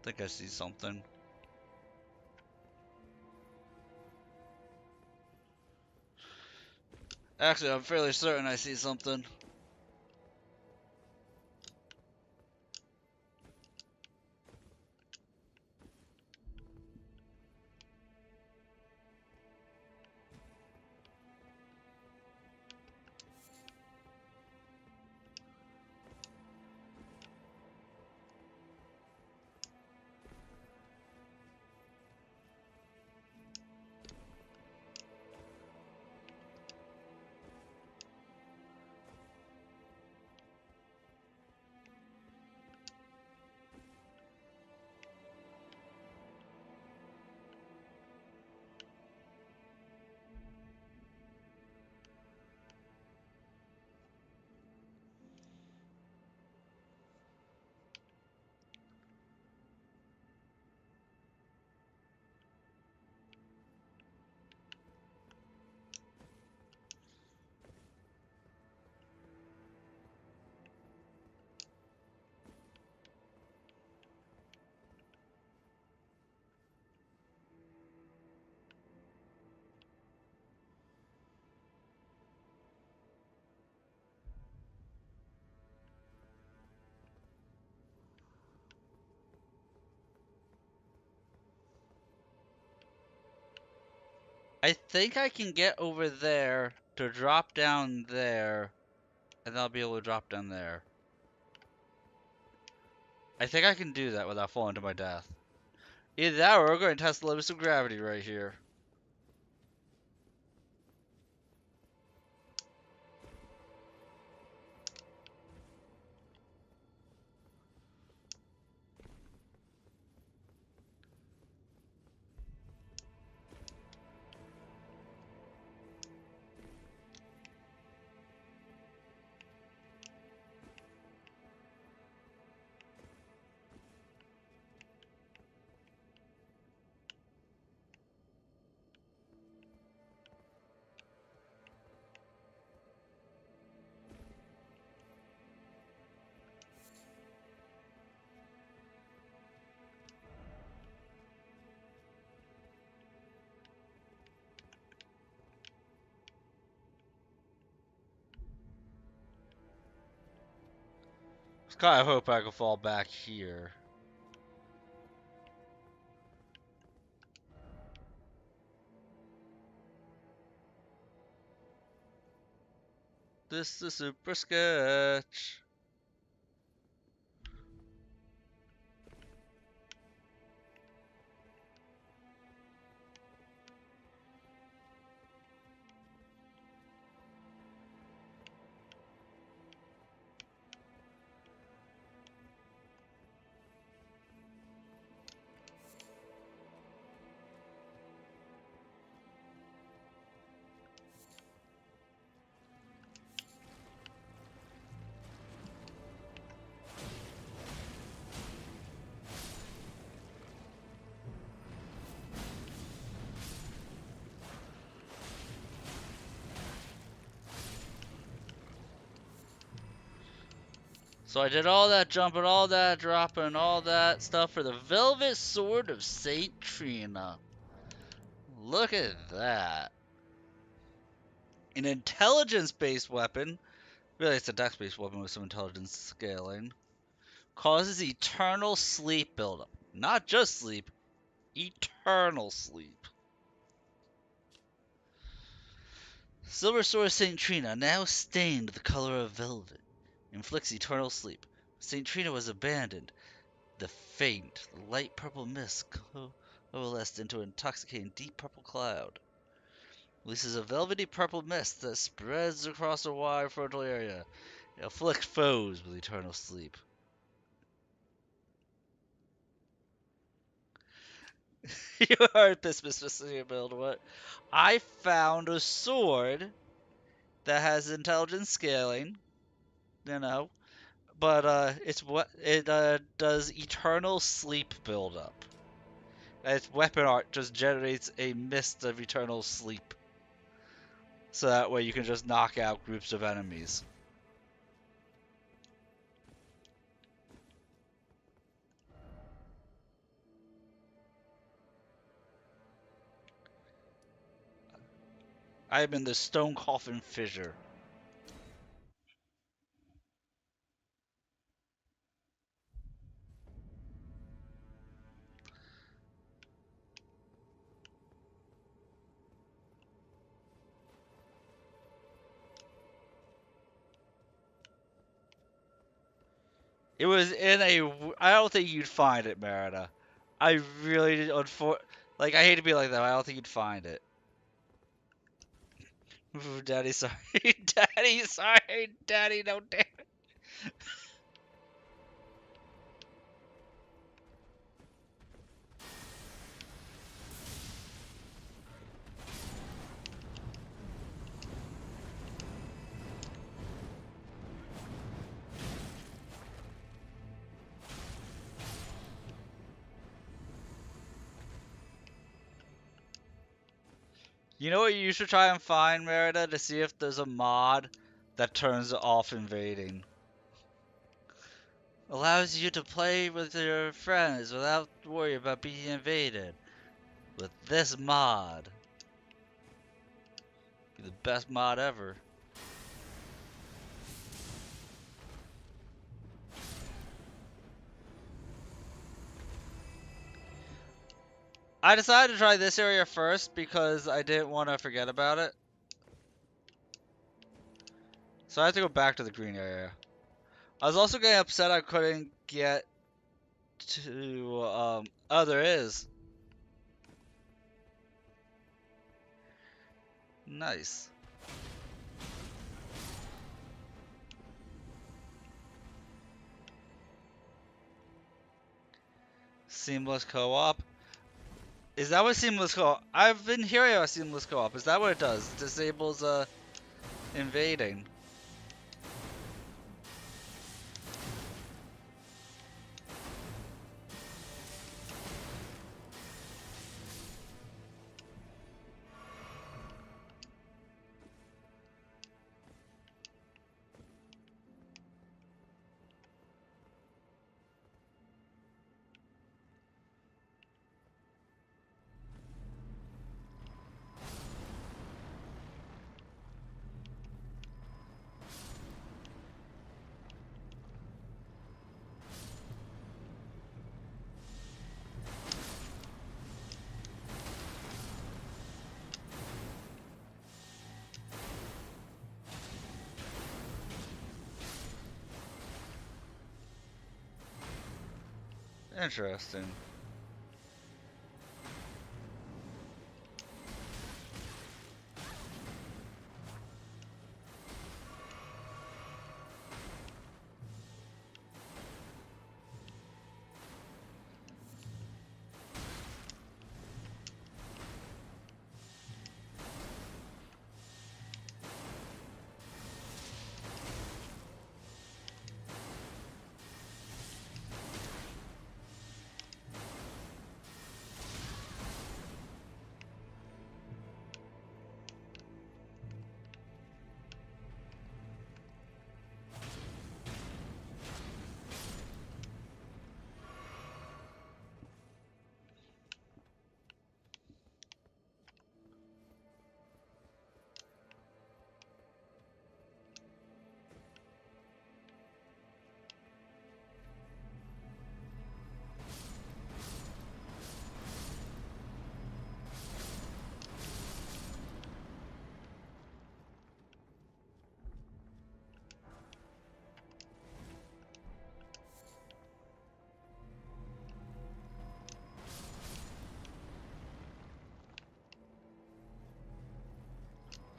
I think I see something. Actually, I'm fairly certain I see something. I think I can get over there to drop down there, and then I'll be able to drop down there. I think I can do that without falling to my death. Either that or we're going to test the limits of gravity right here. Kinda hope I can fall back here. This is super sketch. So I did all that jumping, all that dropping, all that stuff for the Velvet Sword of Saint Trina. Look at that. An intelligence-based weapon. Really, it's a dex-based weapon with some intelligence scaling. Causes eternal sleep buildup. Not just sleep, eternal sleep. Silver Sword of Saint Trina, now stained the color of velvet, inflicts eternal sleep. Saint Trina was abandoned. The faint, light purple mist coalesced into an intoxicating deep purple cloud. Releases a velvety purple mist that spreads across a wide frontal area. It afflicts foes with eternal sleep. You heard this, Mr. Build. What? I found a sword that has intelligence scaling, you know, but it's what it does eternal sleep buildup. Its weapon art just generates a mist of eternal sleep. So that way you can just knock out groups of enemies. I am in the Stone Coffin Fissure. It was in a. I don't think you'd find it, Merida. I really did. Like, I hate to be like that, but I don't think you'd find it. Ooh, Daddy, sorry. Daddy, sorry. Daddy, no, damn. You know what you should try and find, Merida, to see if there's a mod that turns off invading. Allows you to play with your friends without worry about being invaded. With this mod. Be the best mod ever. I decided to try this area first because I didn't want to forget about it. So I have to go back to the green area. I was also getting upset I couldn't get to, oh, there is. Nice. Seamless co-op. Is that what seamless co-op? I've been hearing about seamless co-op. Is that what it does? It disables, invading. Interesting.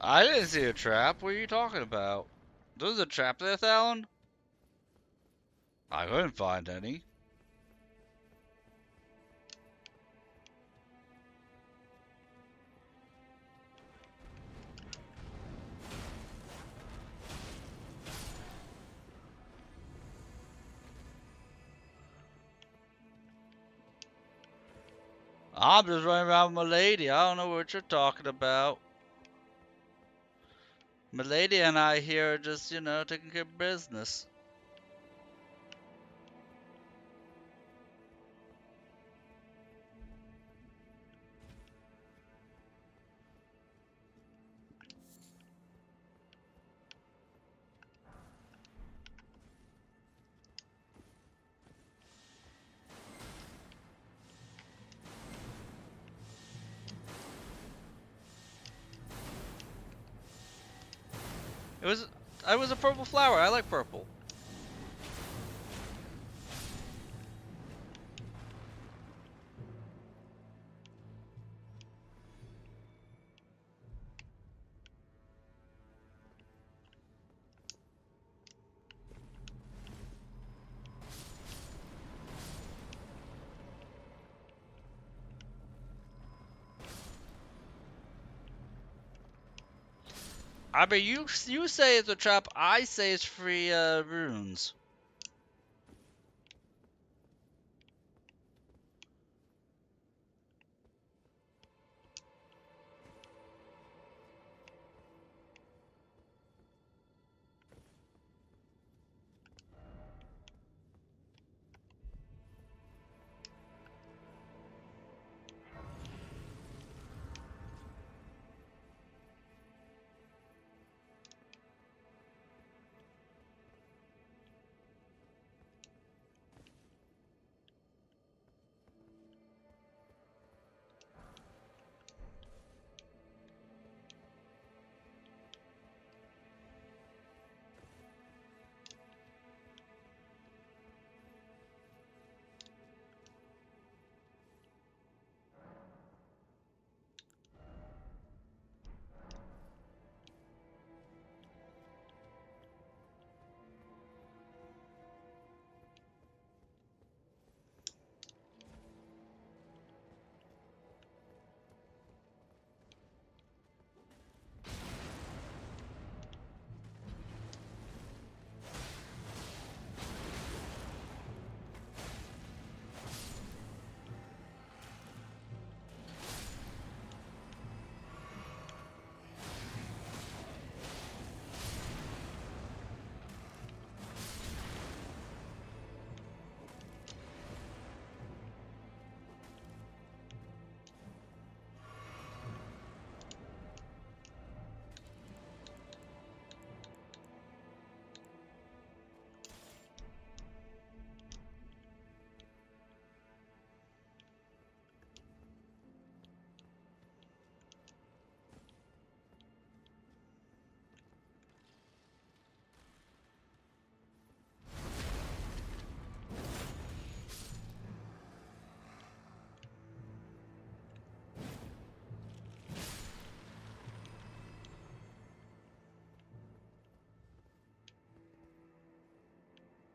I didn't see a trap. What are you talking about? There's a trap there, Talon? I couldn't find any. I'm just running around with my lady. I don't know what you're talking about. My lady and I here are just, you know, taking care of business. It was, I was a purple flower. I like purple. I mean, you say it's a trap. I say it's free runes.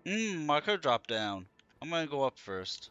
I could drop down. I'm gonna go up first.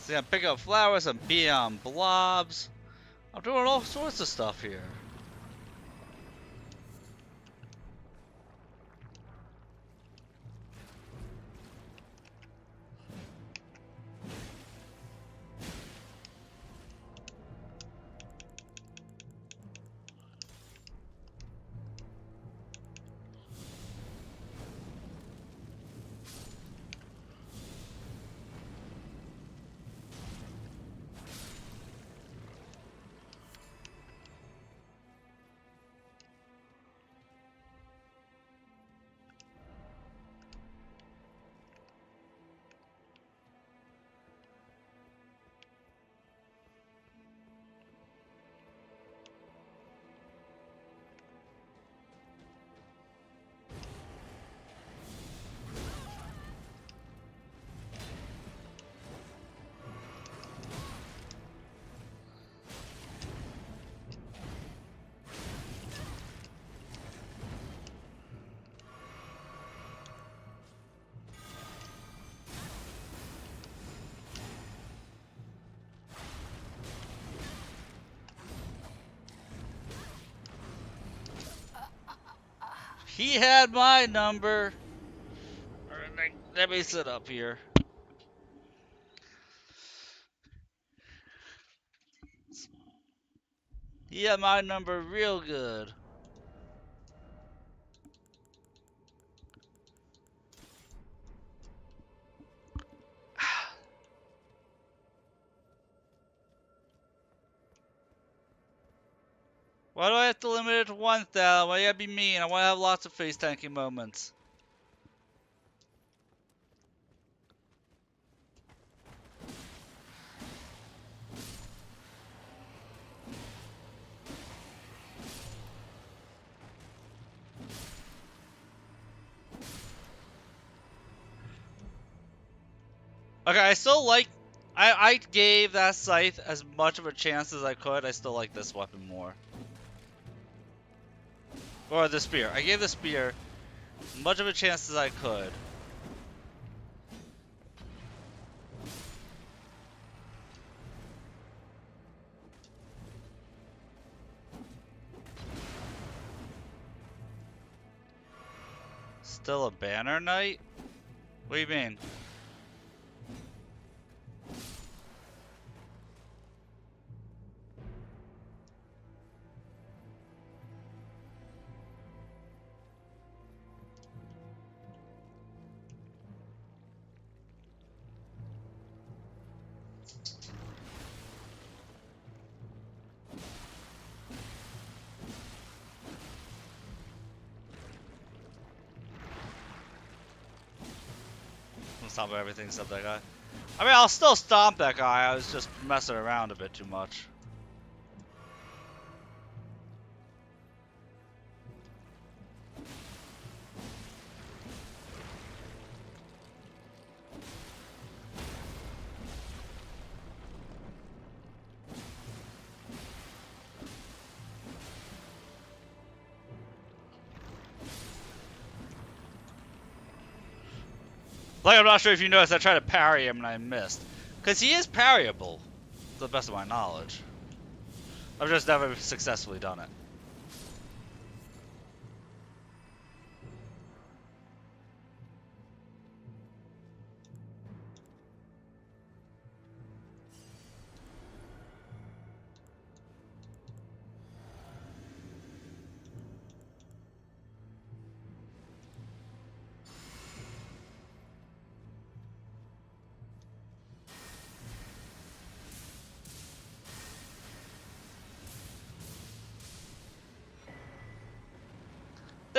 See, I'm picking up flowers, I'm being on blobs. I'm doing all sorts of stuff here. He had my number. Let me sit up here. He had my number real good. Why do I have to limit it to 1,000? Why you gotta be mean? I wanna have lots of face tanking moments. Okay, I still like. I gave that scythe as much of a chance as I could. I still like this weapon more. Or the spear. I gave the spear as much of a chance as I could. Still a banner knight? What do you mean? I'm stomping everything except that guy. I mean, I'll still stomp that guy. I was just messing around a bit too much. Like, I'm not sure if you noticed, I tried to parry him and I missed. Because he is parryable, to the best of my knowledge. I've just never successfully done it.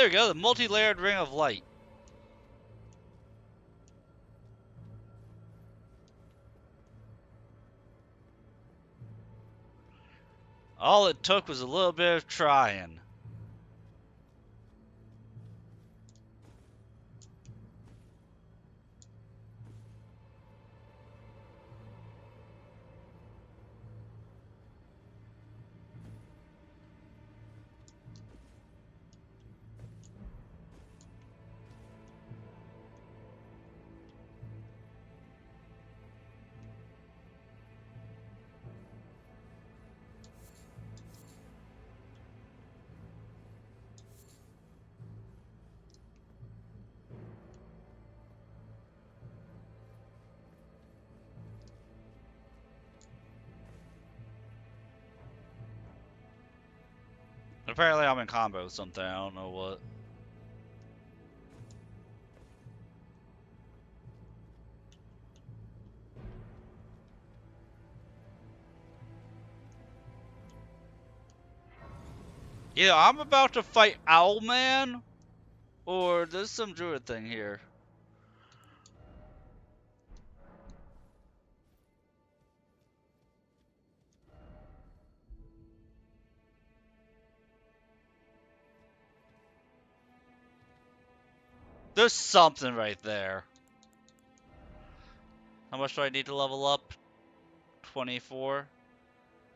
There we go, the multi-layered ring of light. All it took was a little bit of trying. Apparently I'm in combo with something, I don't know what. Either I'm about to fight Owlman, or there's some druid thing here. There's something right there. How much do I need to level up? 24?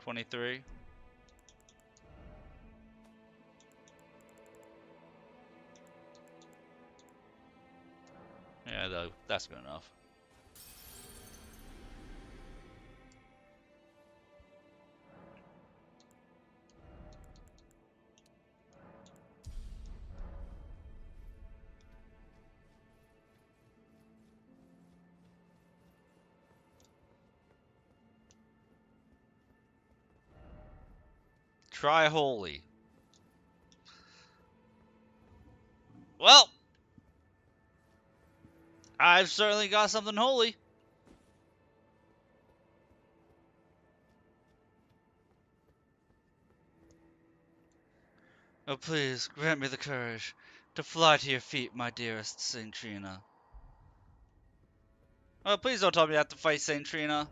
23? Yeah, that's good enough. Try holy. Well, I've certainly got something holy. Oh, please, grant me the courage to fly to your feet, my dearest Saint Trina. Oh, please don't tell me I have to fight Saint Trina.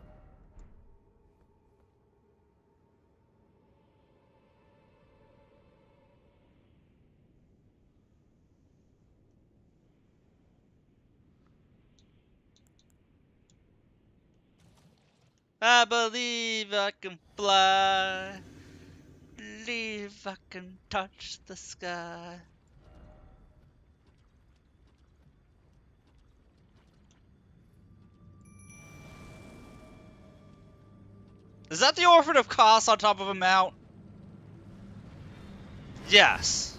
I believe I can fly. Believe I can touch the sky. Is that the Orphan of Kos on top of a mount? Yes.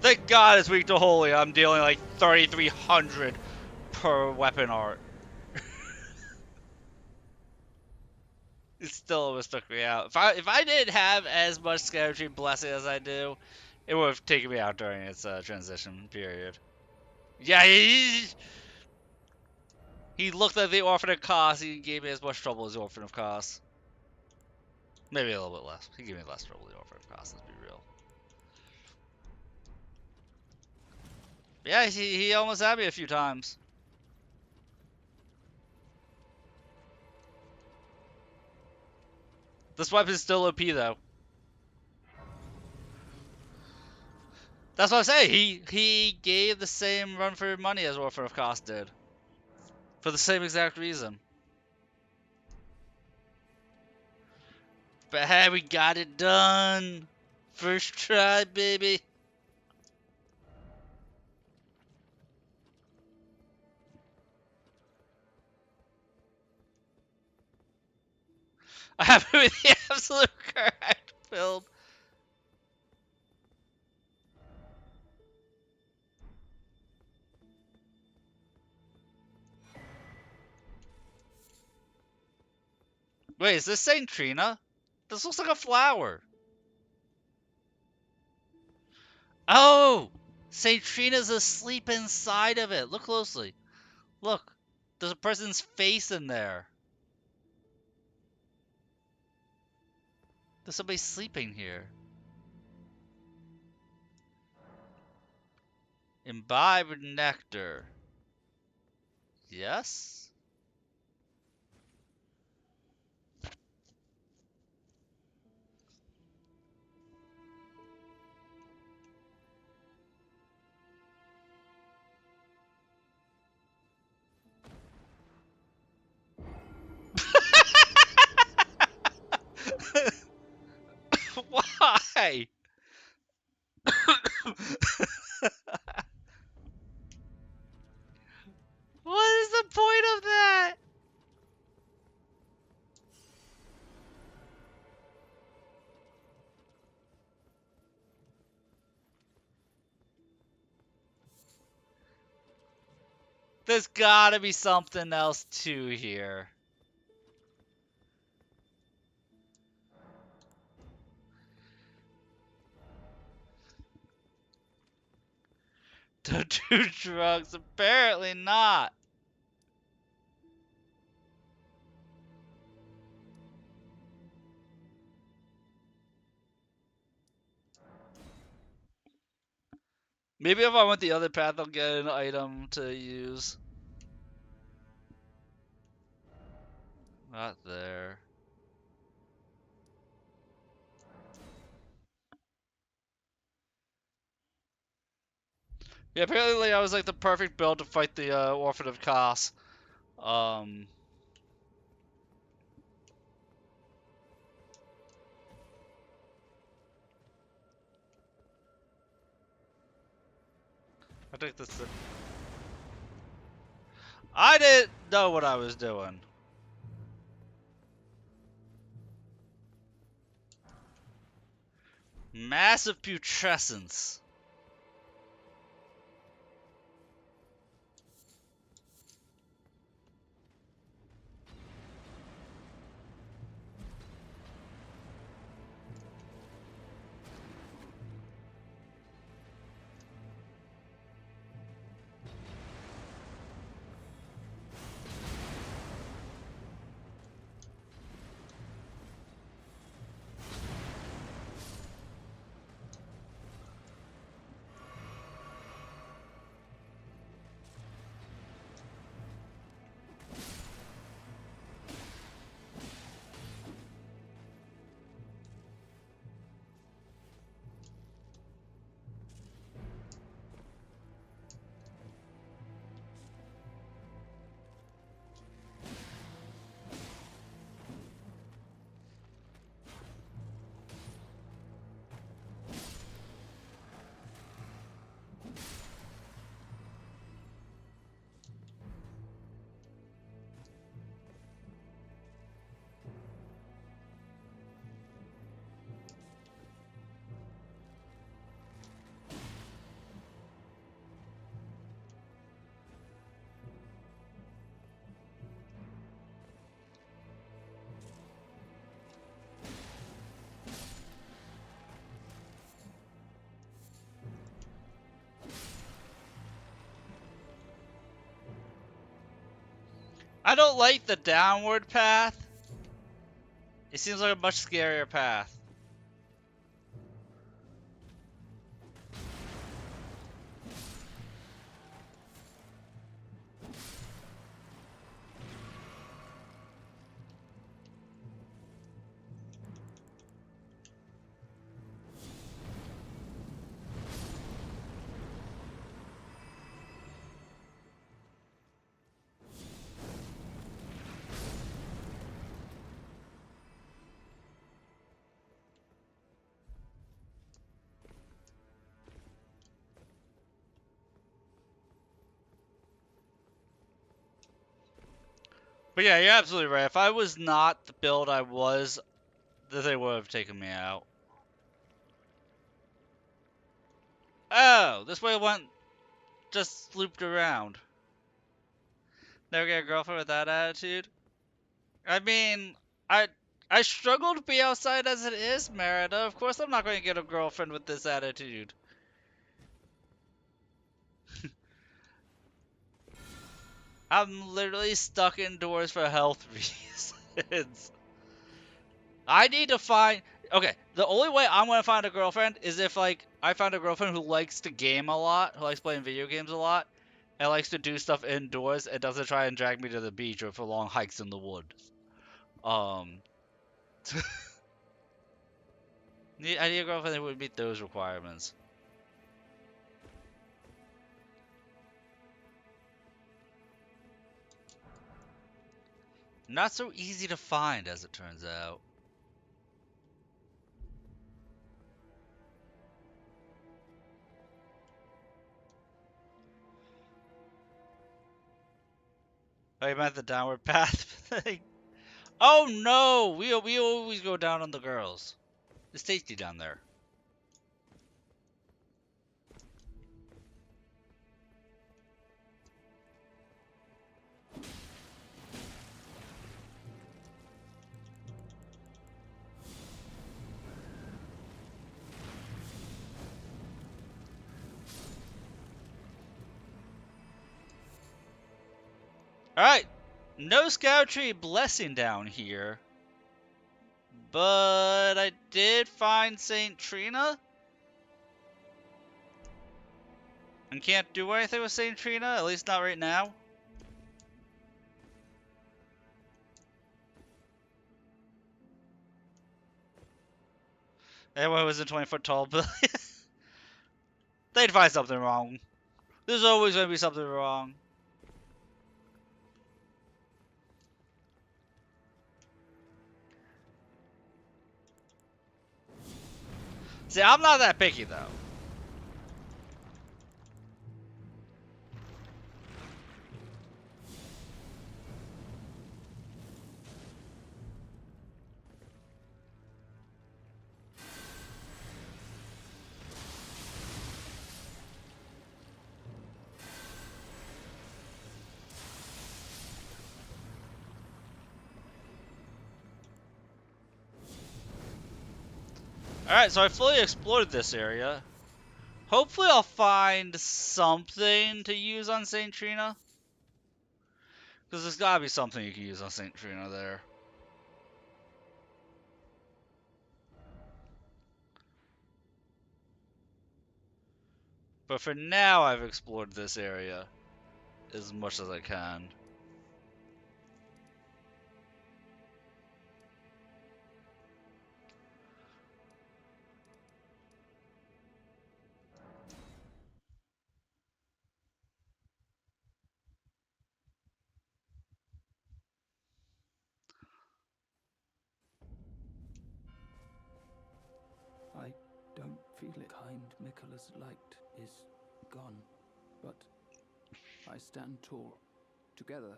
Thank God it's weak to holy. I'm dealing like 3,300 per weapon art. It still almost took me out. If I didn't have as much Scattering Blessing as I do, it would have taken me out during its transition period. Yeah, he looked at the Orphan of Kos. He gave me as much trouble as the Orphan of Kos. Maybe a little bit less. He gave me less trouble than the Orphan of Kos. Let's be real. Yeah, he almost had me a few times. This weapon's still OP though. That's what I'm saying. He gave the same run for money as Orphan of Kos did. For the same exact reason. But hey, we got it done! First try, baby! I'm happy with the absolute correct build. Wait, is this Saint Trina? This looks like a flower. Oh! Saint Trina's asleep inside of it. Look closely. Look. There's a person's face in there. There's somebody sleeping here. Imbibe nectar. Yes? Why? What is the point of that? There's gotta be something else too here. Don't do drugs. Apparently not. Maybe if I went the other path, I'll get an item to use. Not there. Yeah, apparently I was like the perfect build to fight the Orphan of Kos. I think that's it. I didn't know what I was doing. Massive putrescence. I don't like the downward path. It seems like a much scarier path. But yeah, you're absolutely right. If I was not the build I was, they would have taken me out. Oh, this way went just looped around. Never get a girlfriend with that attitude. I mean, I I struggle to be outside as it is, Merida. Of course I'm not going to get a girlfriend with this attitude. I'm literally stuck indoors for health reasons. I need to find... Okay, the only way I'm going to find a girlfriend is if, like, I found a girlfriend who likes to game a lot, who likes playing video games a lot, and likes to do stuff indoors, and doesn't try and drag me to the beach or for long hikes in the woods. I need a girlfriend that would meet those requirements. Not so easy to find, as it turns out. Oh, you meant the downward path thing? Oh no! We always go down on the girls. It's tasty down there. Alright, no Scout Tree blessing down here. But I did find St. Trina. And can't do anything with St. Trina, at least not right now. Anyone who's a 20-foot tall building, they'd find something wrong. There's always going to be something wrong. See, I'm not that picky, though. Alright, so I fully explored this area. Hopefully I'll find something to use on St. Trina. Because there's gotta be something you can use on St. Trina there. But for now, I've explored this area as much as I can. I don't feel it. Kind Miquella's light is gone, but I stand tall. Together,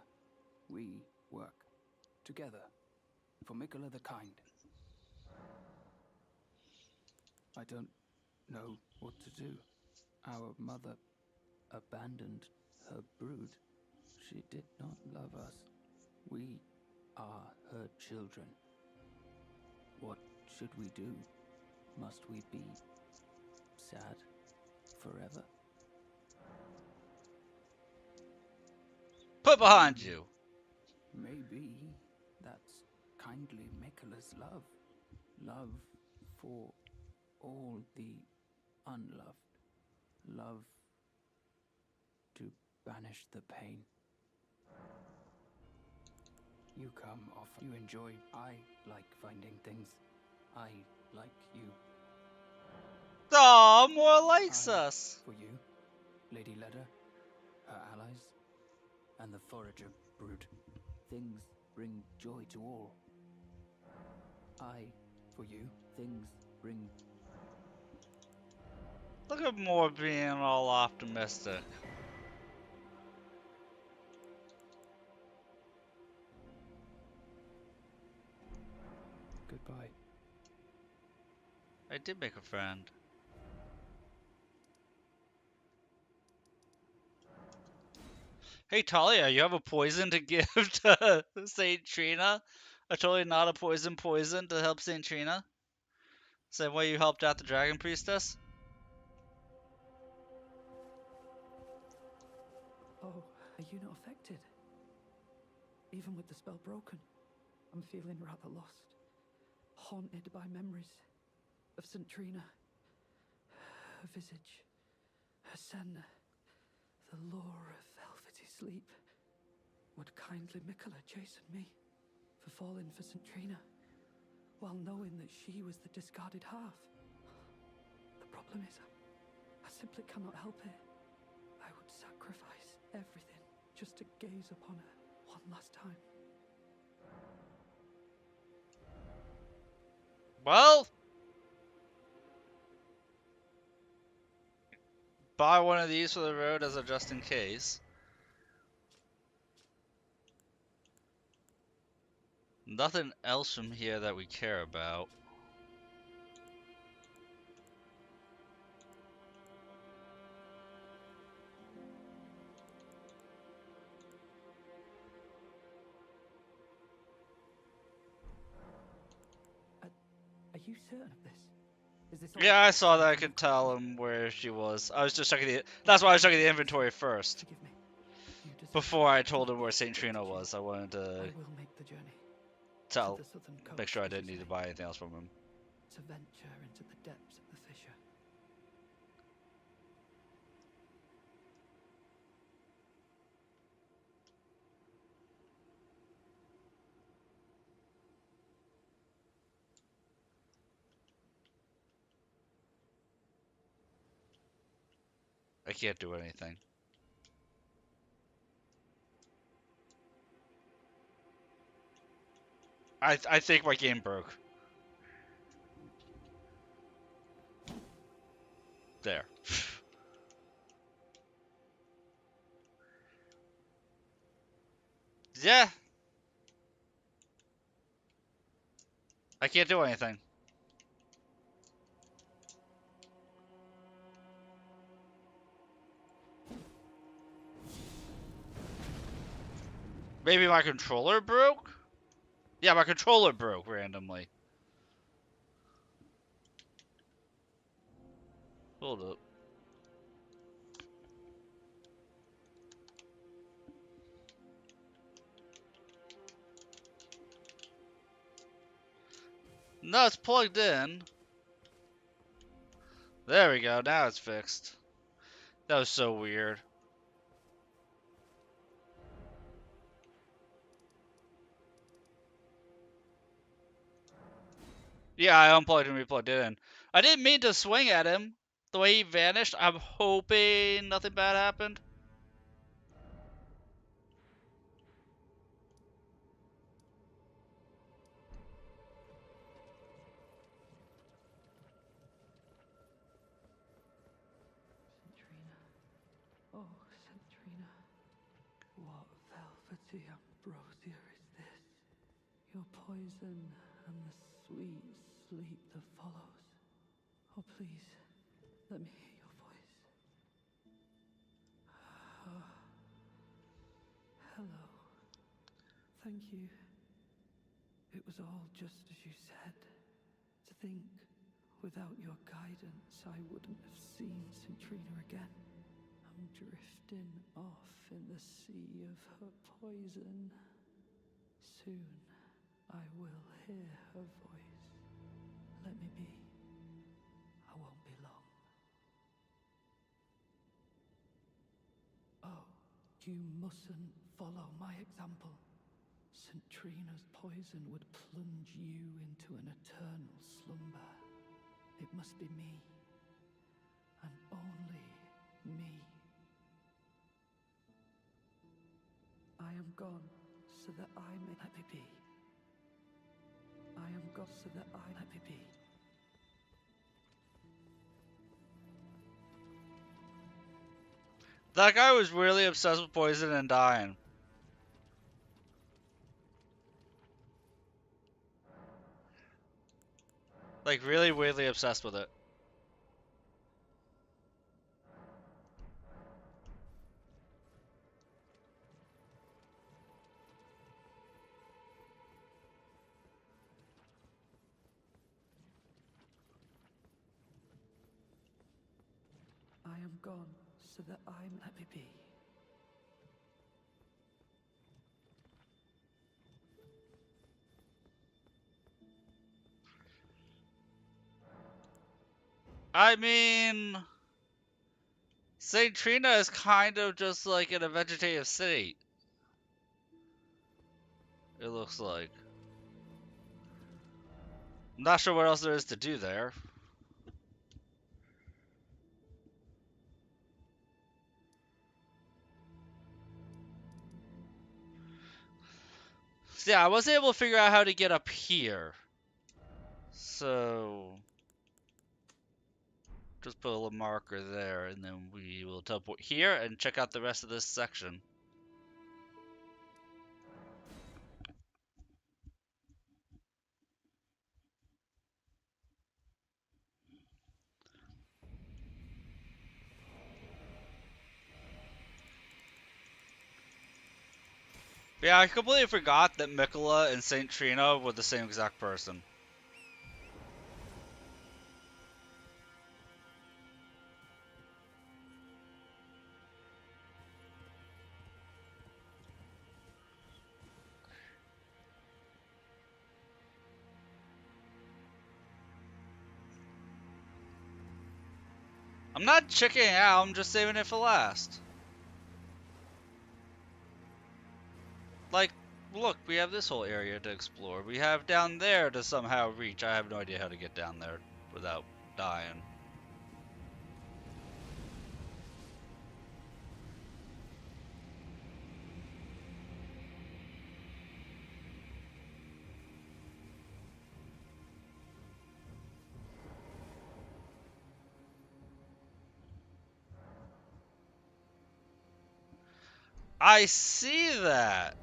we work. Together, for Miquella the Kind. I don't know what to do. Our mother abandoned her brood. She did not love us. We are her children. What should we do? Must we be sad forever? Put behind you! Maybe that's kindly Miquella's love. Love for all the unloved. Love to banish the pain. You come often. You enjoy. I like finding things. I like you. Aw, more likes I, us! For you, Lady Leda, her allies, and the Forager brood. Things bring joy to all. I, for you, things bring... Look at Moore being all optimistic. goodbye. I did make a friend. Hey Talia, you have a poison to give to Saint Trina? A totally not a poison to help Saint Trina? Same way you helped out the Dragon Priestess? Oh, are you not affected? Even with the spell broken, I'm feeling rather lost. Haunted by memories of St. Trina. Her visage, her senna, the lure of velvety sleep. Would kindly Mikola chasten me for falling for St. Trina, while knowing that she was the discarded half? The problem is, I simply cannot help it. I would sacrifice everything just to gaze upon her one last time. Well, buy one of these for the road as a just in case. Nothing else from here that we care about. Are you certain of this? Is this all Yeah, I saw that. I you could can tell him where she was. I was just checking the. That's why I was checking the inventory first. Forgive me. You deserve Before I it. told him where Saint Trina was, I wanted to I will make the journey tell, to the southern coast, make sure I as you didn't need to say, buy anything else from him. to venture into the depths of the fissure. I can't do anything. I think my game broke. There. Yeah. I can't do anything. Maybe my controller broke? Yeah, my controller broke randomly. Hold up. No, it's plugged in. There we go, now it's fixed. That was so weird. Yeah, I unplugged and replugged it in. I didn't mean to swing at him. The way he vanished, I'm hoping nothing bad happened. St. Trina. Oh, St. Trina. What velvety ambrosia is this? Your poison and the sweet sleep that follows. Oh, please, let me hear your voice. Hello. Thank you. It was all just as you said. To think, without your guidance, I wouldn't have seen St. Trina again. I'm drifting off in the sea of her poison. Soon, I will hear her voice. Let me be. I won't be long. Oh, you mustn't follow my example. St. Trina's poison would plunge you into an eternal slumber. It must be me, and only me. I am gone so that I may let me be. I am gone so that I let me be. That guy was really obsessed with poison and dying. Like, really weirdly obsessed with it. I am gone so that I let me be. I mean, St. Trina is kind of just like in a vegetative state. It looks like. I'm not sure what else there is to do there. So yeah, I was able to figure out how to get up here. So just put a little marker there, and then we will teleport here and check out the rest of this section. But yeah, I completely forgot that Miquella and St. Trina were the same exact person. I'm not checking it out, I'm just saving it for last. Like, look, we have this whole area to explore. We have down there to somehow reach. I have no idea how to get down there without dying. I see that.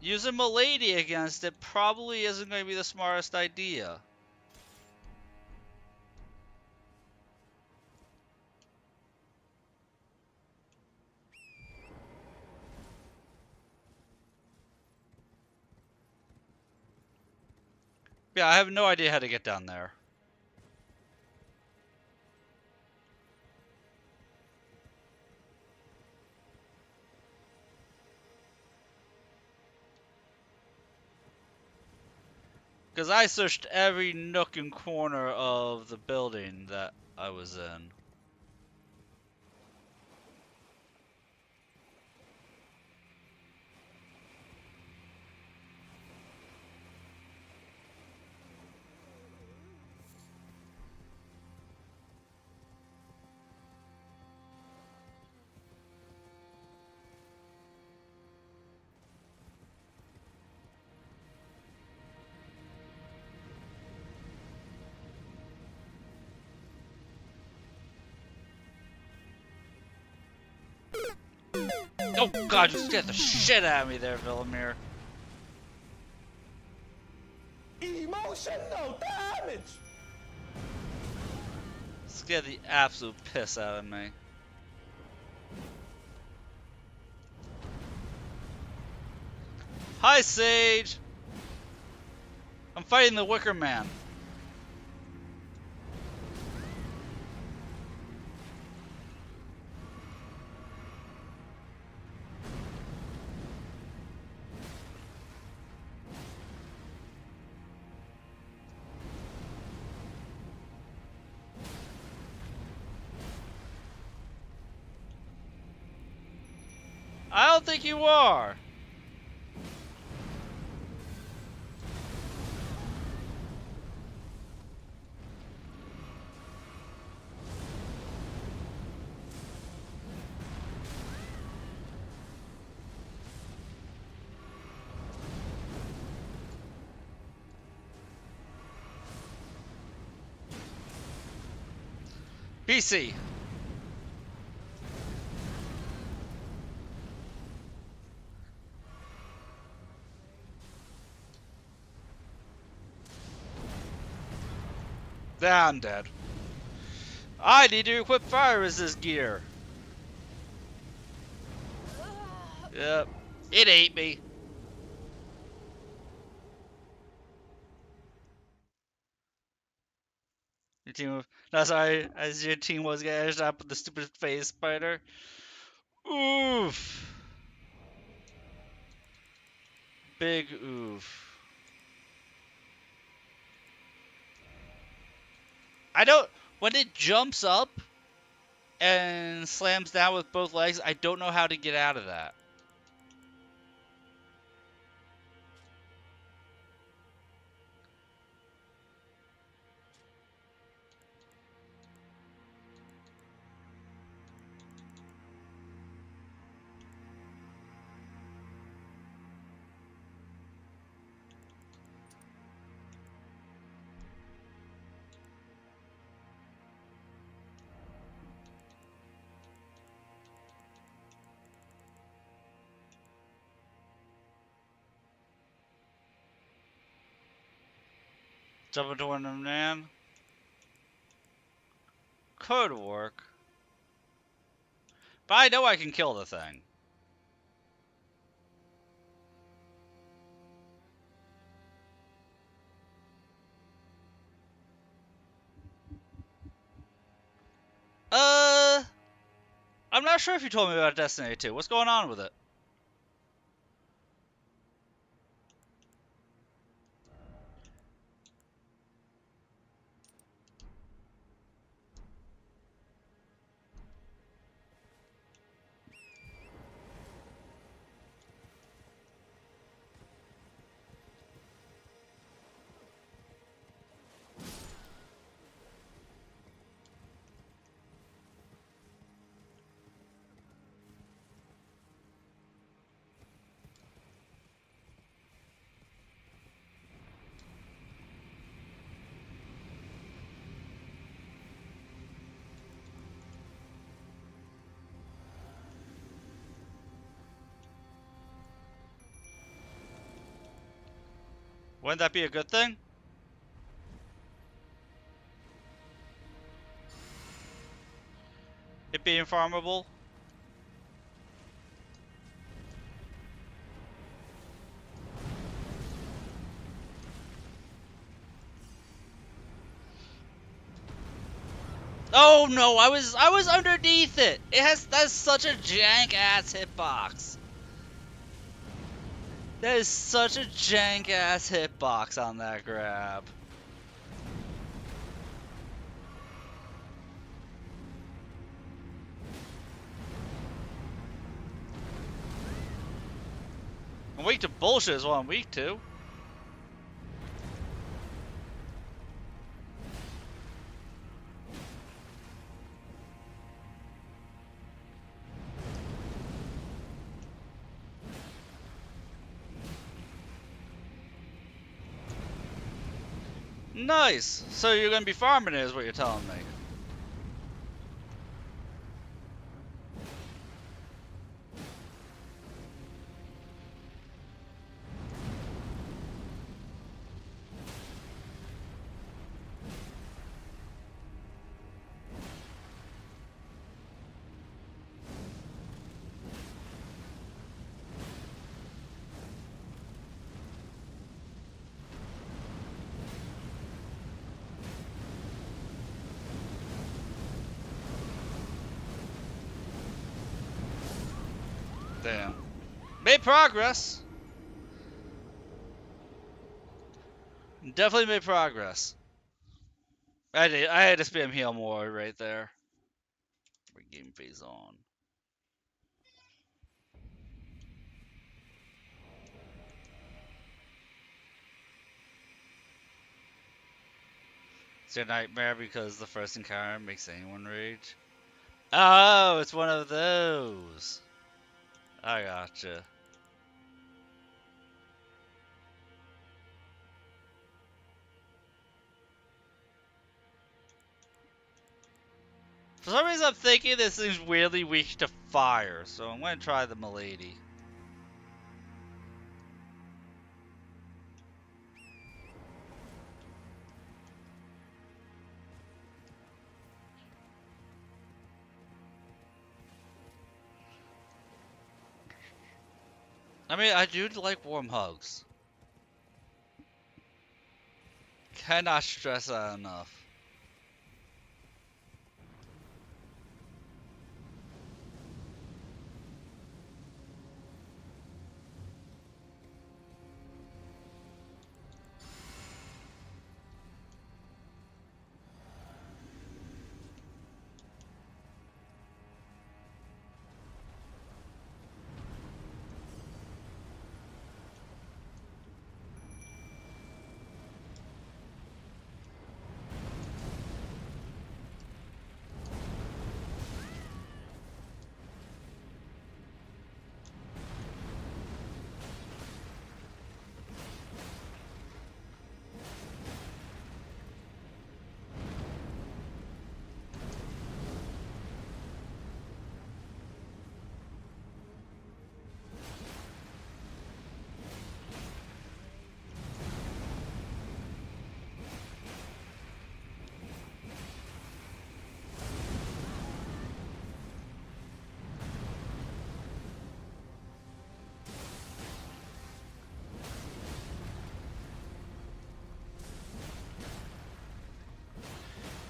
Using Milady against it probably isn't going to be the smartest idea. Yeah, I have no idea how to get down there. Because I searched every nook and corner of the building that I was in. Oh god, you scared the shit out of me there, Villamir. Emotional damage! Scared the absolute piss out of me. Hi, Sage! I'm fighting the Wicker Man. I don't think you are. PC. Ah, I'm dead. I need to equip fire resist gear. Yep. It ate me. Your team, no, sorry, as your team was getting edged up with the stupid phase spider. Oof. Big oof. I don't, when it jumps up and slams down with both legs, I don't know how to get out of that. Jump into one of them, man. Could work. But I know I can kill the thing. I'm not sure if you told me about Destiny 2. What's going on with it? Wouldn't that be a good thing? It being farmable? Oh no, I was underneath it. That's such a jank ass hitbox. That is such a jank ass hitbox on that grab. I'm weak to bullshit is what I'm weak to. Nice. So you're gonna be farming it is what you're telling me. Damn. Made progress. Definitely made progress. I had to spam heal more right there. Bring game phase on. It's your nightmare because the first encounter makes anyone rage. Oh, it's one of those. I gotcha. For some reason, I'm thinking this thing's weirdly weak to fire, so I'm gonna try the Milady. I mean, I do like warm hugs. Cannot stress that enough.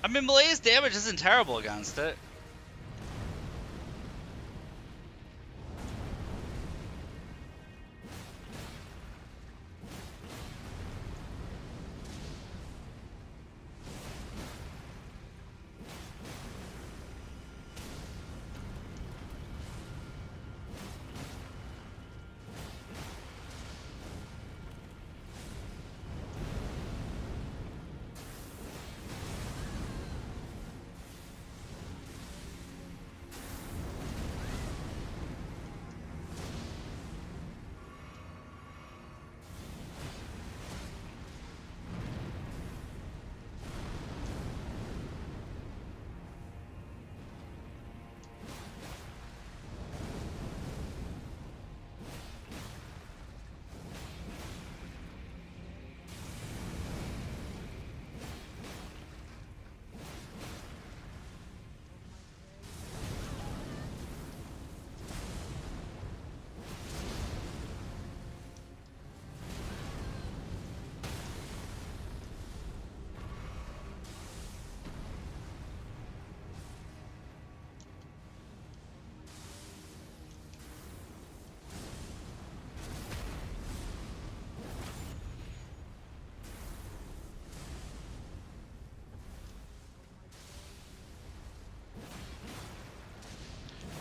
I mean, Melee's damage isn't terrible against it.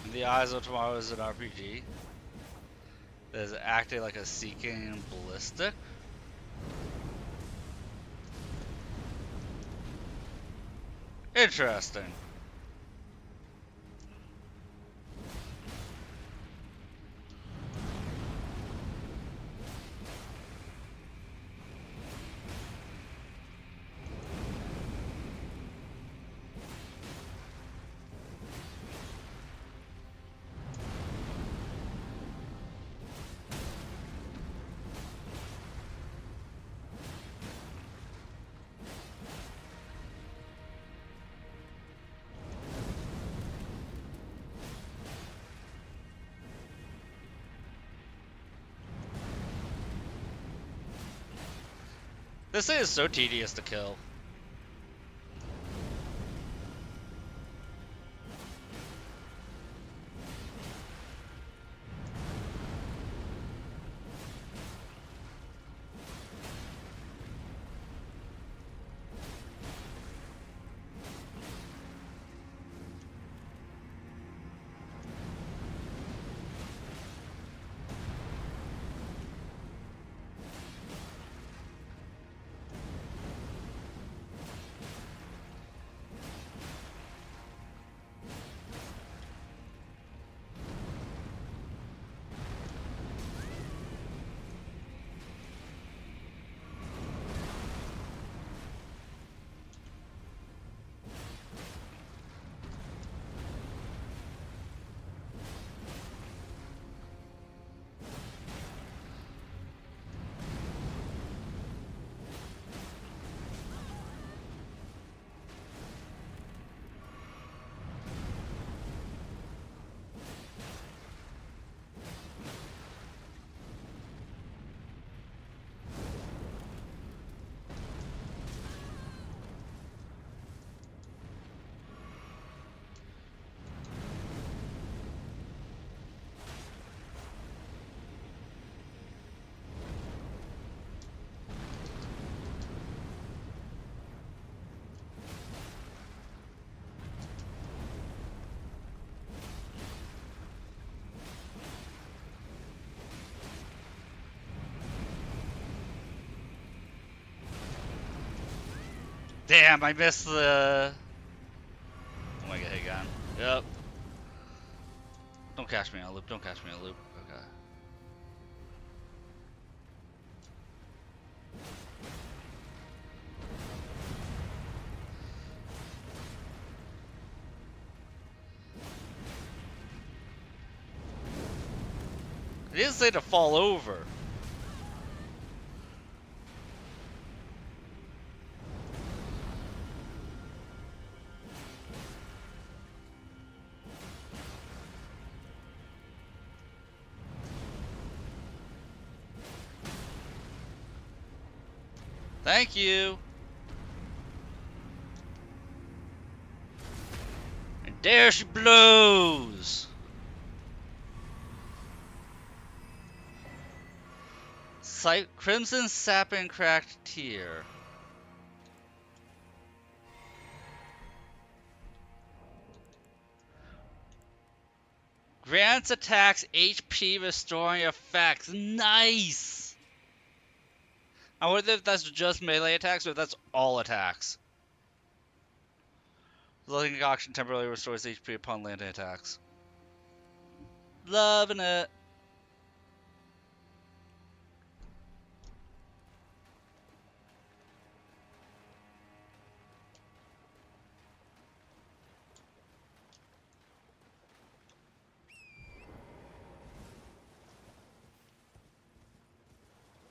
In the Eyes of Tomorrow is an RPG that is acting like a Seeking Ballistic. Interesting. This thing is so tedious to kill. Damn, I missed the... Oh my god, hit again. Yep. Don't catch me on a loop, don't catch me on a loop. Okay. It didn't say to fall over. Thank you. And there she blows. Crimson Sapling Cracked Tear. Grants attacks HP restoring effects. Nice! I wonder if that's just melee attacks or if that's all attacks. Looking auction temporarily restores HP upon landing attacks. Loving it.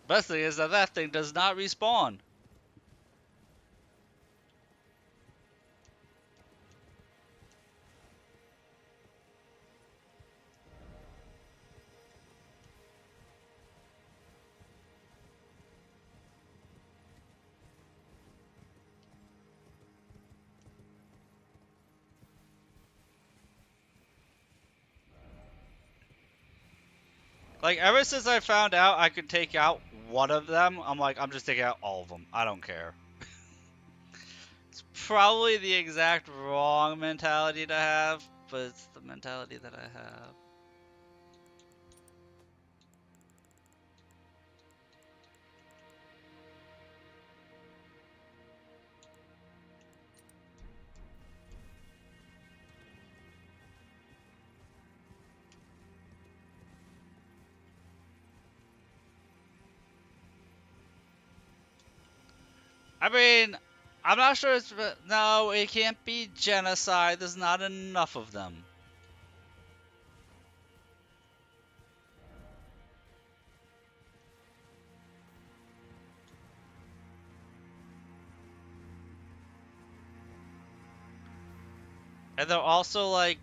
Best thing is that that thing does not respawn. Like, ever since I found out I could take out one of them, I'm like, I'm just taking out all of them. I don't care. It's probably the exact wrong mentality to have, but it's the mentality that I have. I mean, I'm not sure it's... No, it can't be genocide. There's not enough of them. And they're also like...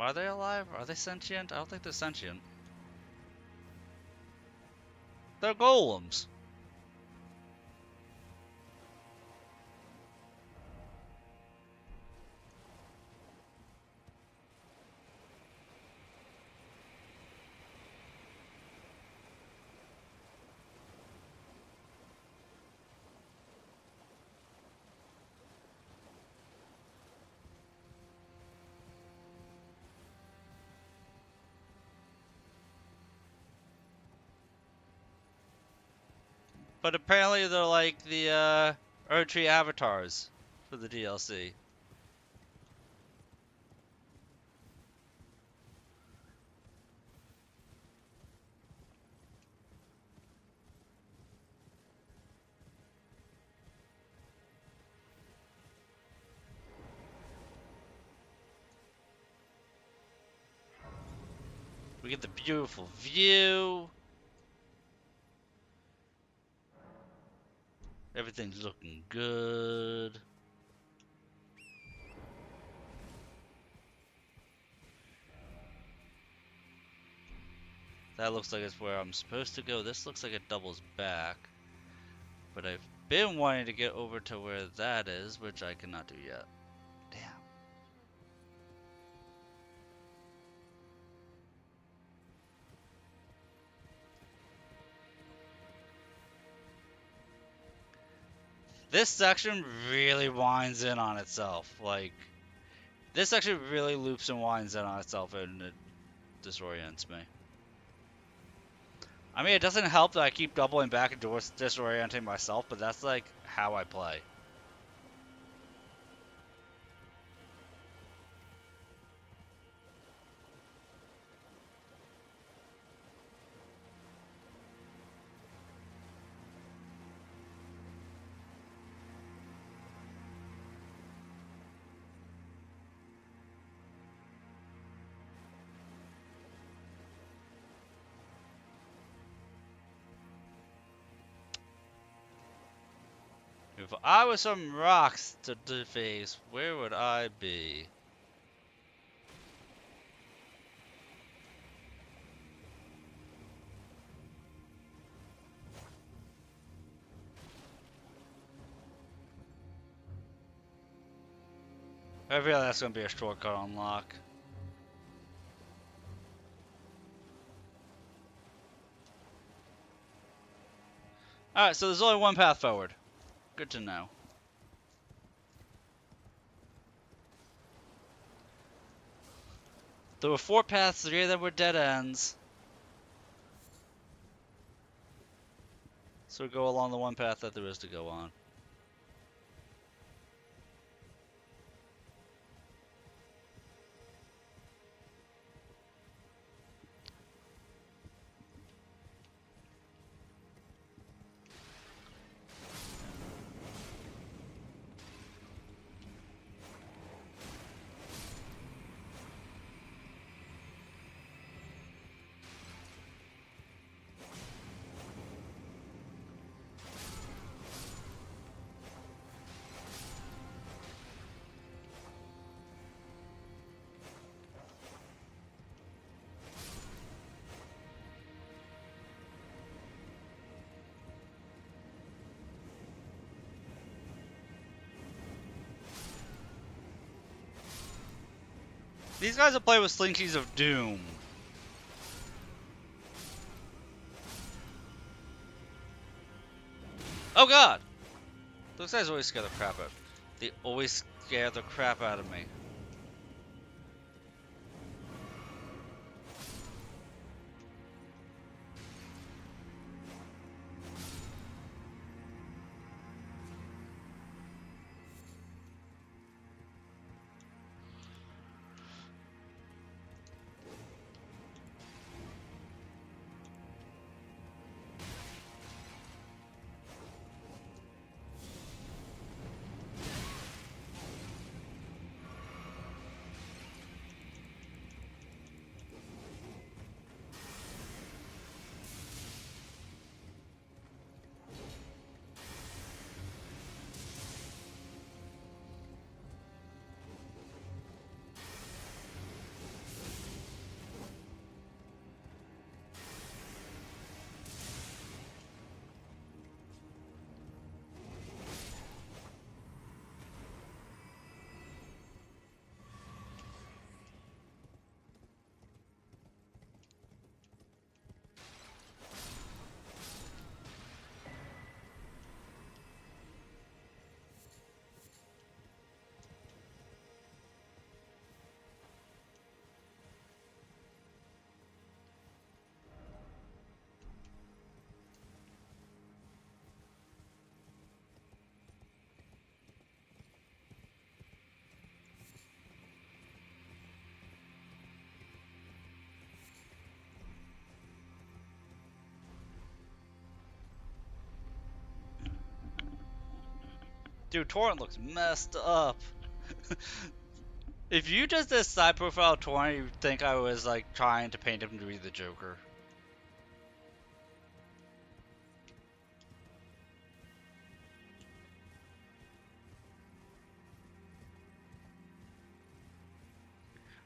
Are they alive? Are they sentient? I don't think they're sentient. They're golems. But apparently they're like the Erdtree avatars for the DLC. We get the beautiful view. Everything's looking good. That looks like it's where I'm supposed to go. This looks like it doubles back. But I've been wanting to get over to where that is, which I cannot do yet. Damn. This section really winds in on itself. Like, this section really loops and winds in on itself, and it disorients me. I mean, it doesn't help that I keep doubling back and disorienting myself, but that's like how I play. If I was some rocks to deface, where would I be? I feel that's gonna be a shortcut unlock. Alright, so there's only one path forward. Good to know. There were 4 paths, 3 of them were dead ends. So we go along the one path that there is to go on. These guys will play with Slinkies of Doom. Oh god! Those guys always scare the crap out. They always scare the crap out of me. Dude, Torrent looks messed up. If you just did side profile Torrent, you'd think I was like trying to paint him to be the Joker.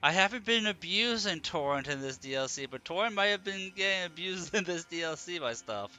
I haven't been abusing Torrent in this DLC, but Torrent might have been getting abused in this DLC by stuff.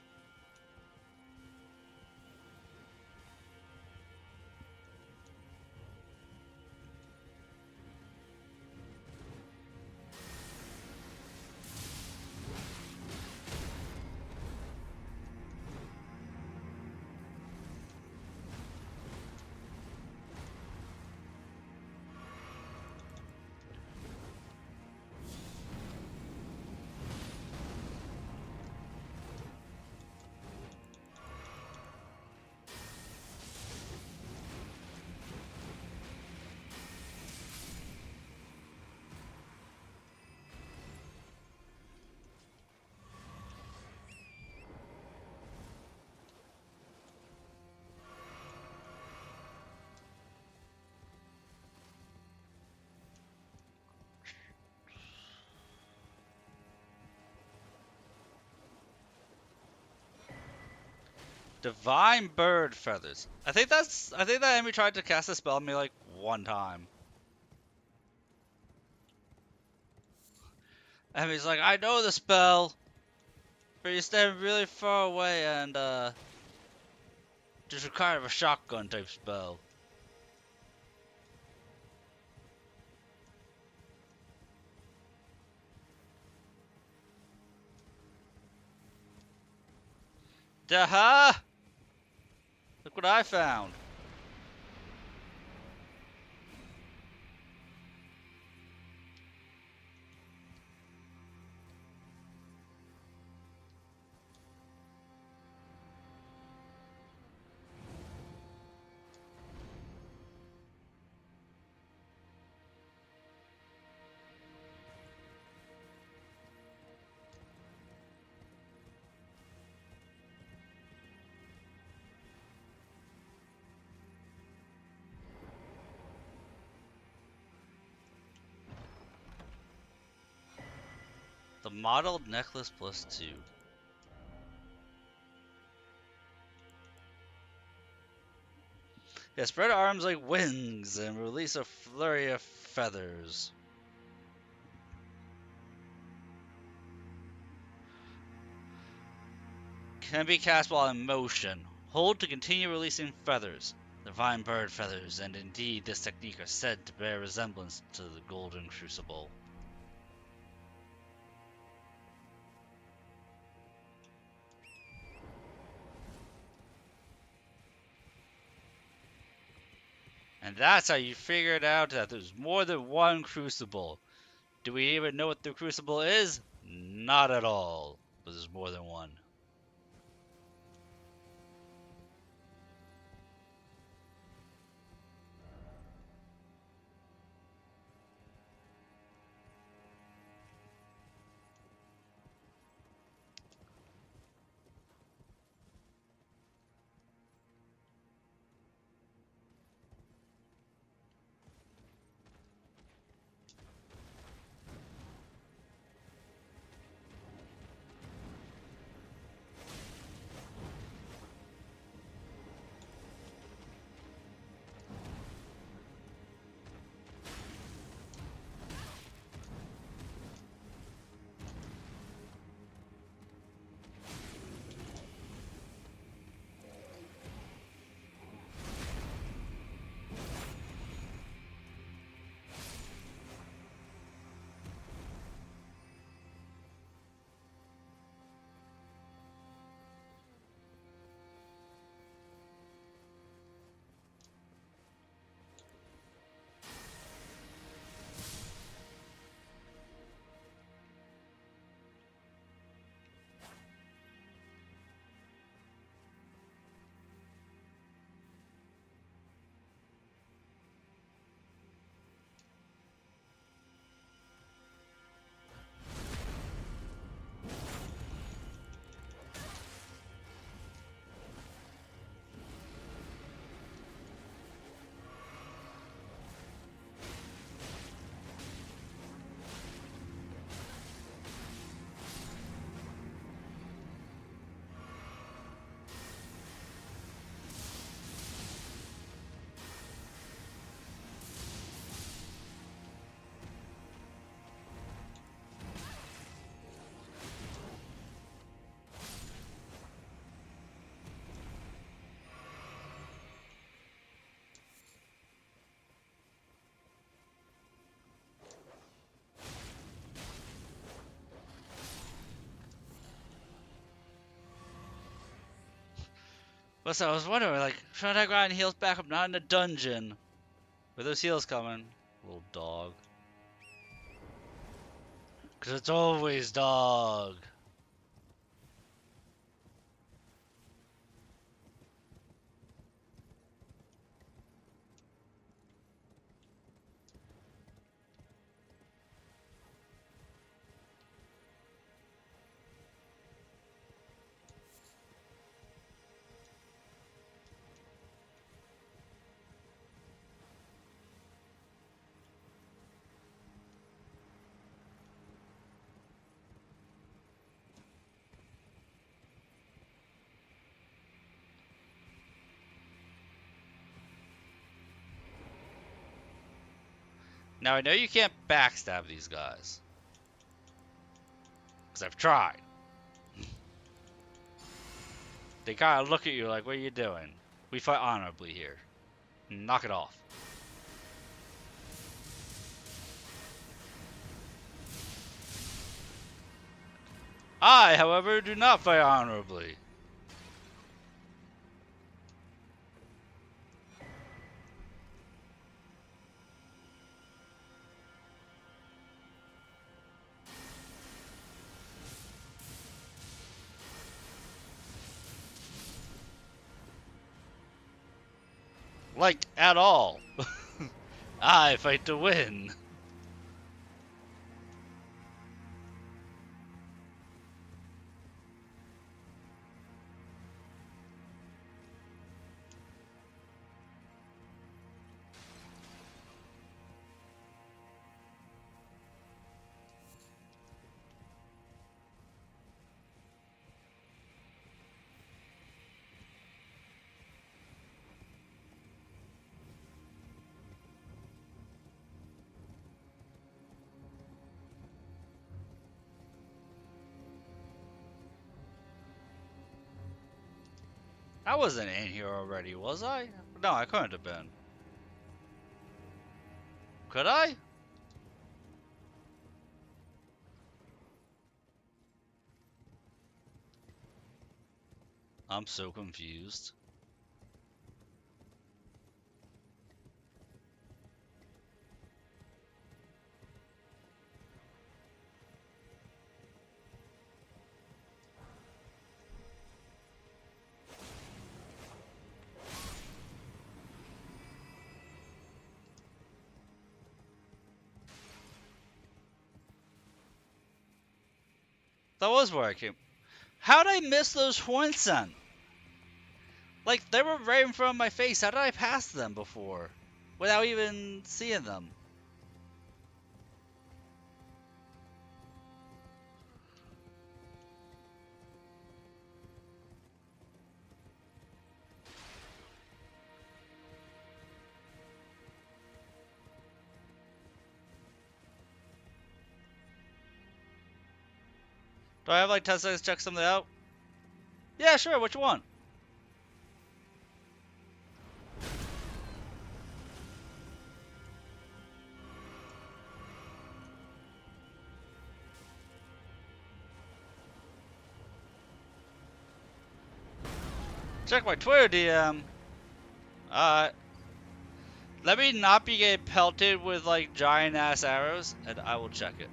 Divine bird feathers. I think that enemy tried to cast a spell on me like one time. And he's like, I know the spell, but you stand really far away and just kind of a shotgun type spell. Daha! Look what I found. The modeled necklace +2. Yeah, spread arms like wings and release a flurry of feathers. Can be cast while in motion. Hold to continue releasing feathers. Divine bird feathers, and indeed this technique are said to bear resemblance to the Golden Crucible. And that's how you figured out that there's more than one Crucible. Do we even know what the Crucible is? Not at all, but there's more than one. But so I was wondering, like, should I grind heals back up? Not in a dungeon. Where those heals coming? Little dog. Cause it's always dog. Now I know you can't backstab these guys. Because I've tried. They kind of look at you like, what are you doing? We fight honorably here. Knock it off. I, however, do not fight honorably. Like, at all. I fight to win. I wasn't in here already, was I? No, I couldn't have been. Could I? I'm so confused. That was where I came. How'd I miss those horns then? Like, they were right in front of my face. How did I pass them before? Without even seeing them? Do I have like 10 seconds to check something out? Yeah, sure. What you want? Check my Twitter DM. Let me not be getting pelted with like giant ass arrows, and I will check it.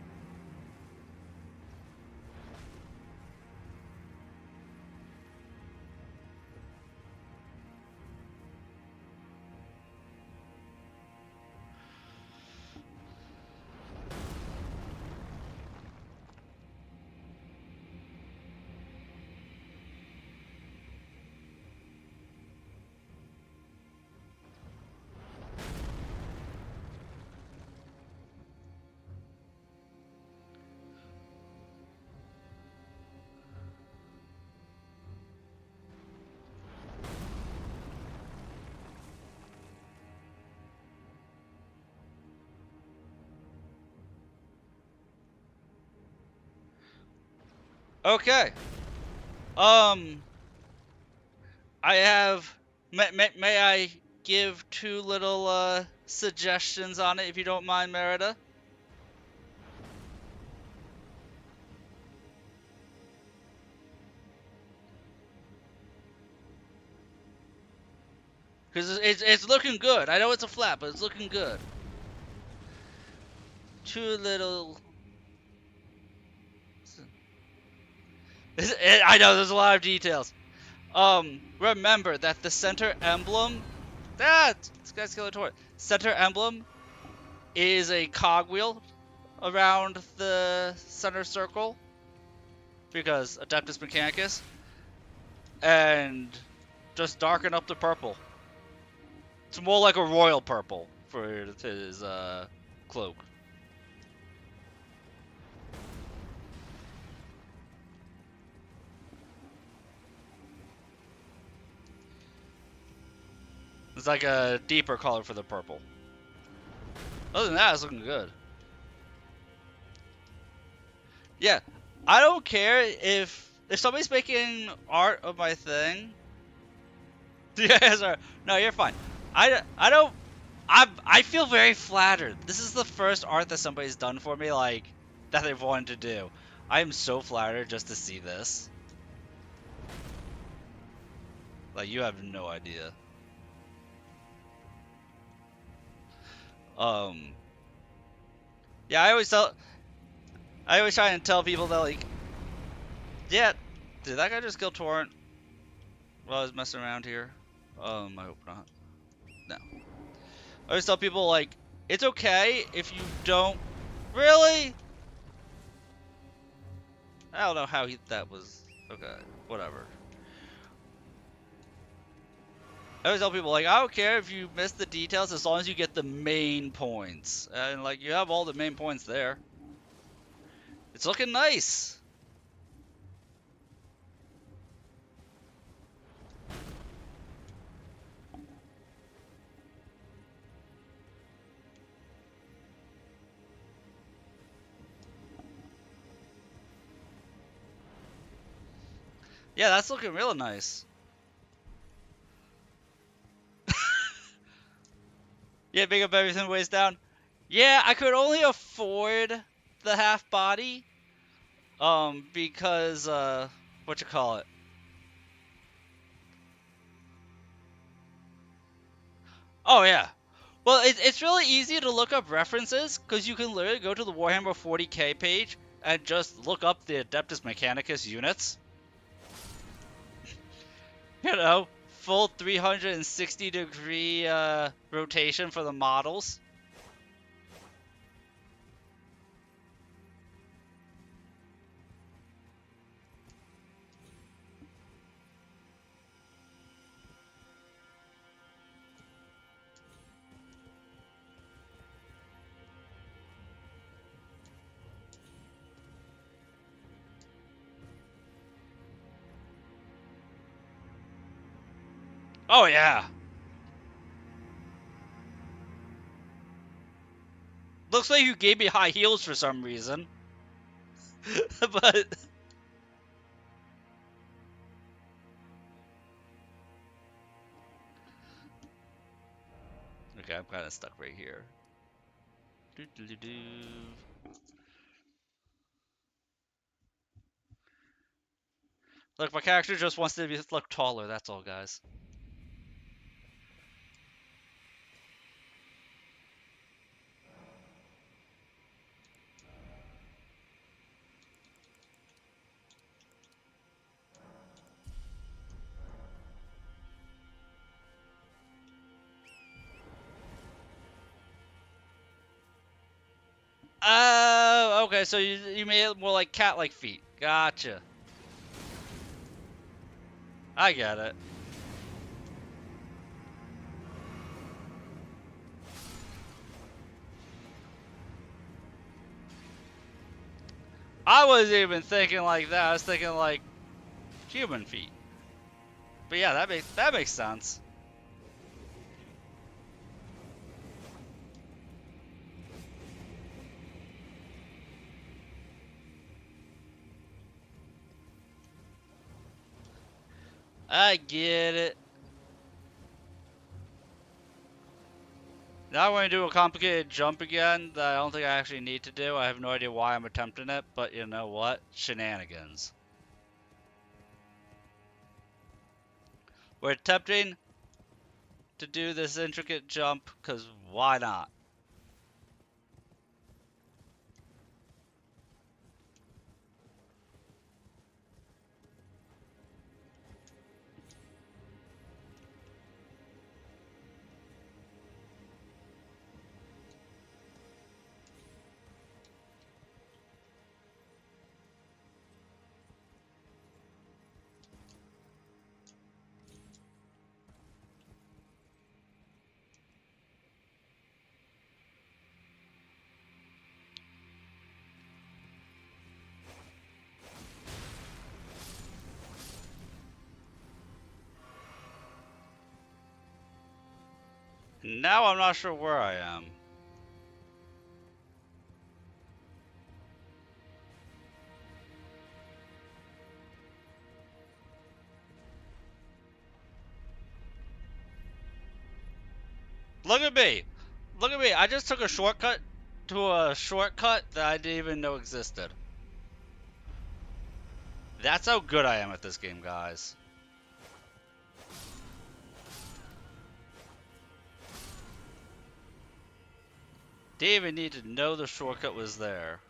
Okay. I have. May I give two little suggestions on it, if you don't mind, Merida? Because it's looking good. I know it's a flat, but it's looking good. Two little. I know there's a lot of details. Remember that the center emblem. This guy's Skeletor. Center emblem is a cogwheel around the center circle because Adeptus Mechanicus, and just darken up the purple. It's more like a royal purple for his cloak. It's like a deeper color for the purple. Other than that, it's looking good. Yeah, I don't care if somebody's making art of my thing. You guys are no, you're fine. I don't. I feel very flattered. This is the first art that somebody's done for me, like that they've wanted to do. I am so flattered just to see this. Like you have no idea. Yeah, I always try and tell people that like, yeah, did that guy just kill Torrent while I was messing around here? I hope not. No. I always tell people like, it's okay if you don't really. I don't know how that was. Okay, whatever. I always tell people like, I don't care if you miss the details as long as you get the main points, and like you have all the main points there. It's looking nice. Yeah, that's looking real nice. Yeah, big up everything weighs down. Yeah, I could only afford the half body. Because what you call it? Oh yeah. Well, it's really easy to look up references because you can literally go to the Warhammer 40k page and just look up the Adeptus Mechanicus units. You know, full 360-degree rotation for the models. Oh yeah. Looks like you gave me high heels for some reason. But okay, I'm kind of stuck right here. Look, my character just wants to look taller, that's all, guys. Oh, okay, so you made it more like cat-like feet. Gotcha. I get it. I wasn't even thinking like that. I was thinking like human feet. But yeah, that makes sense. I get it. Now we're gonna do a complicated jump again that I don't think I actually need to do. I have no idea why I'm attempting it, but you know what? Shenanigans. We're attempting to do this intricate jump, because why not? Now I'm not sure where I am. Look at me! Look at me! I just took a shortcut to a shortcut that I didn't even know existed. That's how good I am at this game, guys. Didn't even need to know the shortcut was there.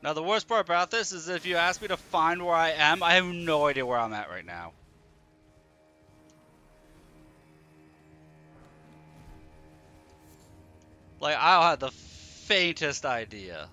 Now the worst part about this is if you ask me to find where I am, I have no idea where I'm at right now. Like, I don't have the faintest idea.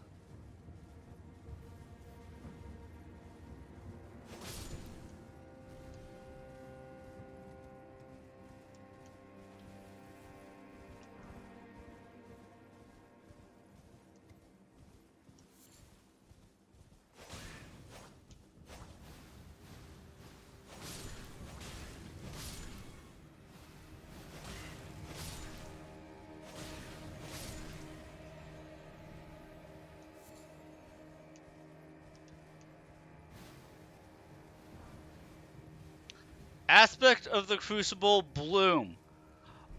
Aspect of the Crucible Bloom.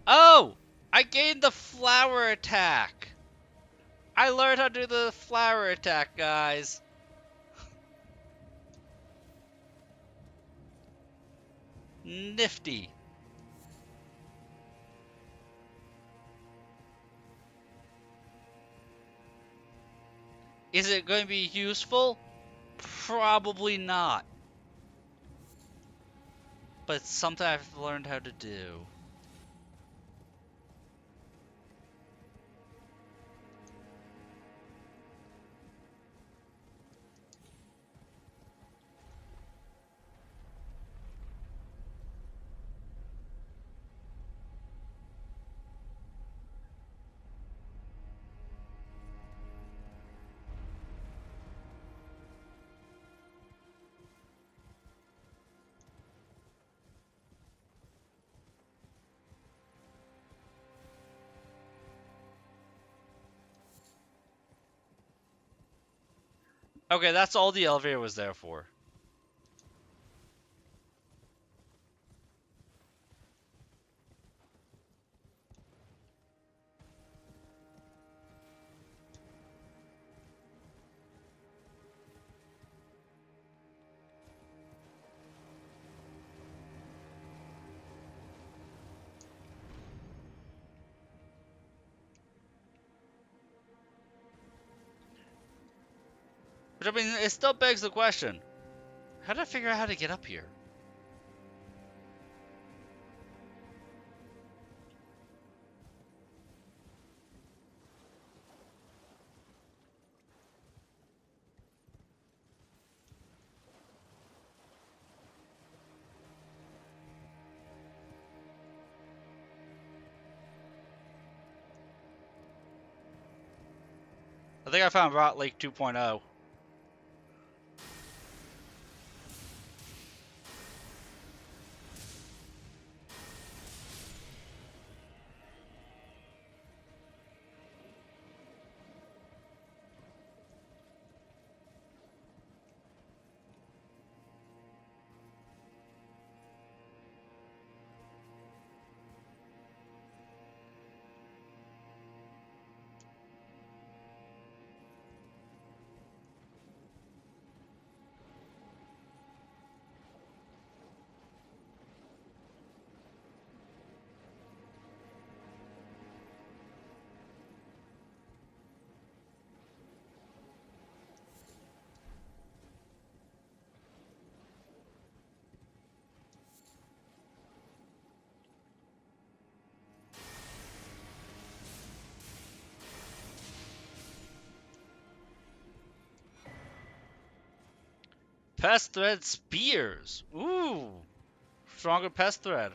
Oh! I gained the flower attack! I learned how to do the flower attack, guys. Nifty. Is it going to be useful? Probably not. But it's something I've learned how to do. Okay, that's all the elevator was there for. But I mean, it still begs the question. How did I figure out how to get up here? think I found Rot Lake 2.0. Pest Thread Spears. Ooh. Stronger Pest Thread.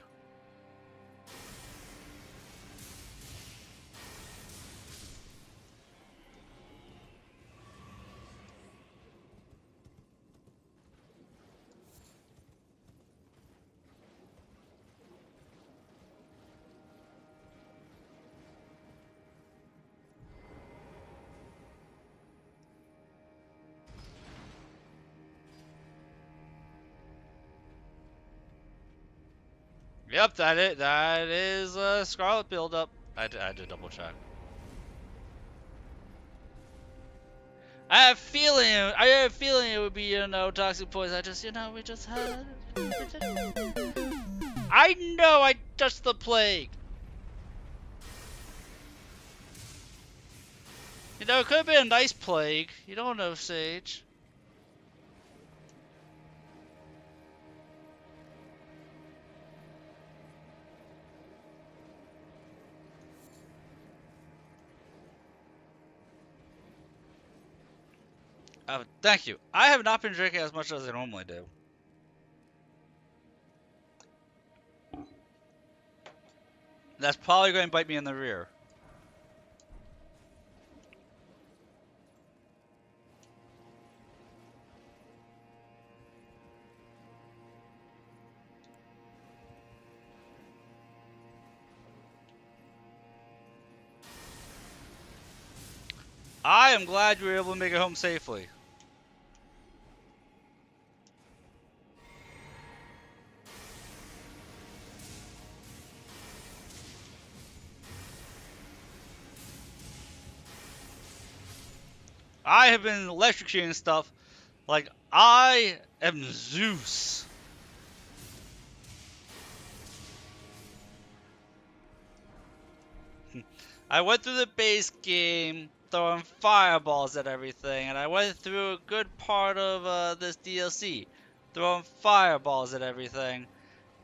Yep, that is a Scarlet buildup. I had to double check. I have a feeling it would be, toxic poison. I just, we just had. I know I touched the plague. It could have been a nice plague. You don't know, Sage. Thank you. I have not been drinking as much as I normally do. That's probably going to bite me in the rear. I am glad you were able to make it home safely. I have been electrocuting stuff like I am Zeus. I went through the base game throwing fireballs at everything, and I went through a good part of this DLC throwing fireballs at everything,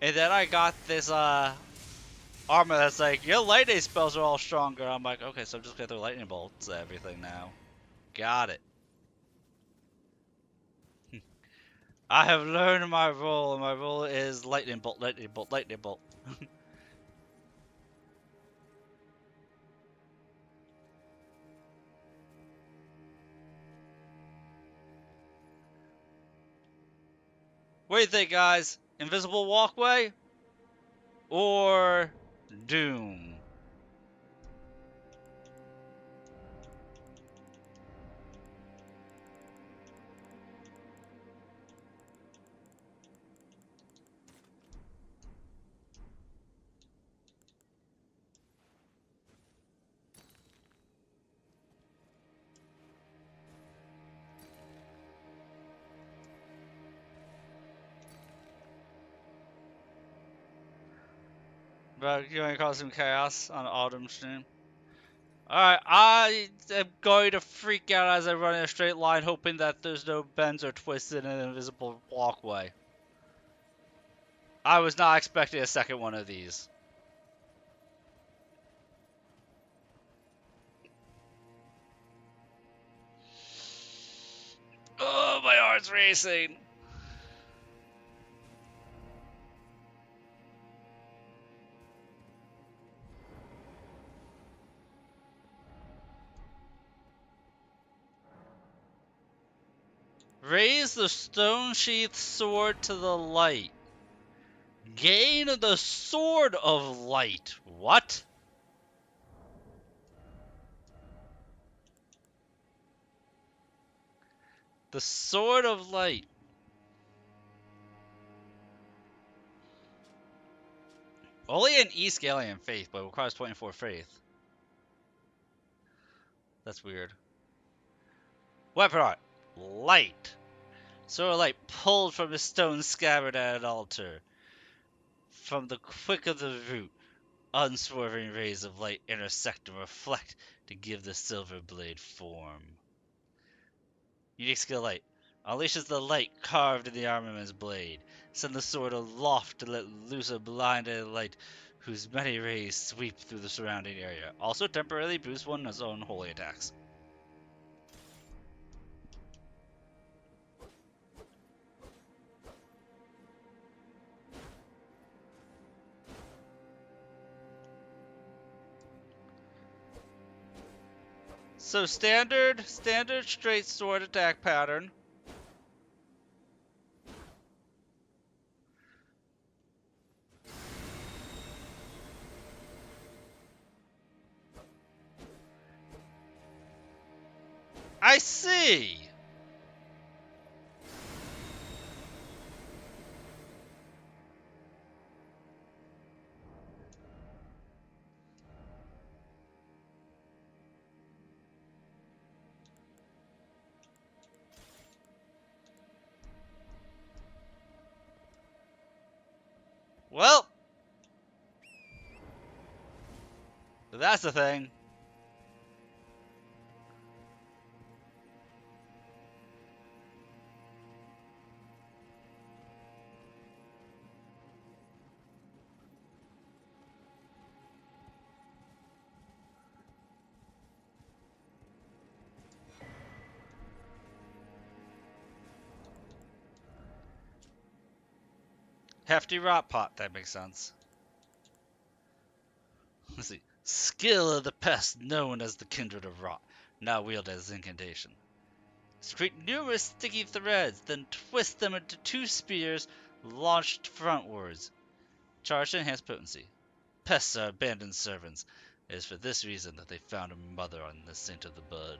and then I got this armor that's like, your lightning spells are all stronger. I'm like, okay, so I'm just gonna throw lightning bolts at everything now. Got it. I have learned my role, and my role is lightning bolt, lightning bolt, lightning bolt. What do you think, guys? Invisible walkway or Doom? But you're gonna cause some chaos on Autumn stream. Alright, I am going to freak out as I run in a straight line, hoping that there's no bends or twists in an invisible walkway. I was not expecting a second one of these. Oh, my heart's racing. Raise the stone sheath sword to the light. Gain the sword of light. What? The sword of light. Only an Eastgalian faith, but it requires 24 faith. That's weird. Weapon art. Light. Sword of light pulled from a stone scabbard at an altar. From the quick of the root, unswerving rays of light intersect and reflect to give the silver blade form. Unique skill light. Unleashes the light carved in the armament's blade. Send the sword aloft to let loose a blinded light whose many rays sweep through the surrounding area. Also temporarily boosts one's own holy attacks. So standard straight sword attack pattern. I see. Well, that's the thing. Hefty rot pot, that makes sense. Let's see. Skill of the pest known as the Kindred of Rot, now wielded as incantation. Secrete numerous sticky threads, then twist them into two spears launched frontwards. Charge to enhance potency. Pests are abandoned servants. It is for this reason that they found a mother on the Saint of the Bud.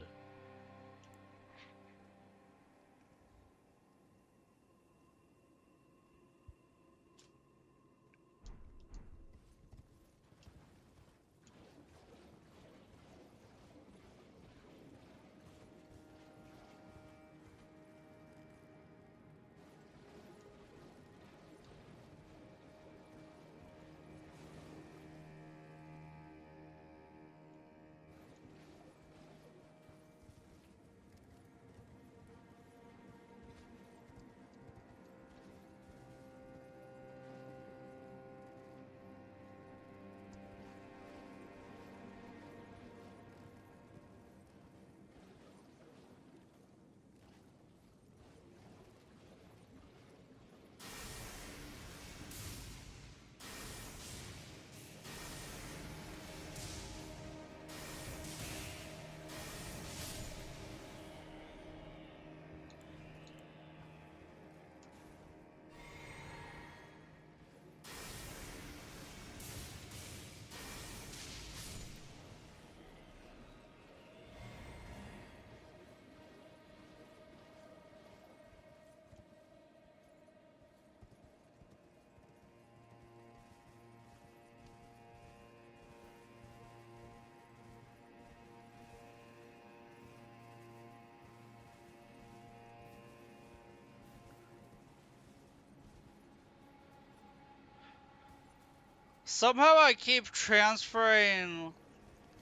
Somehow I keep transferring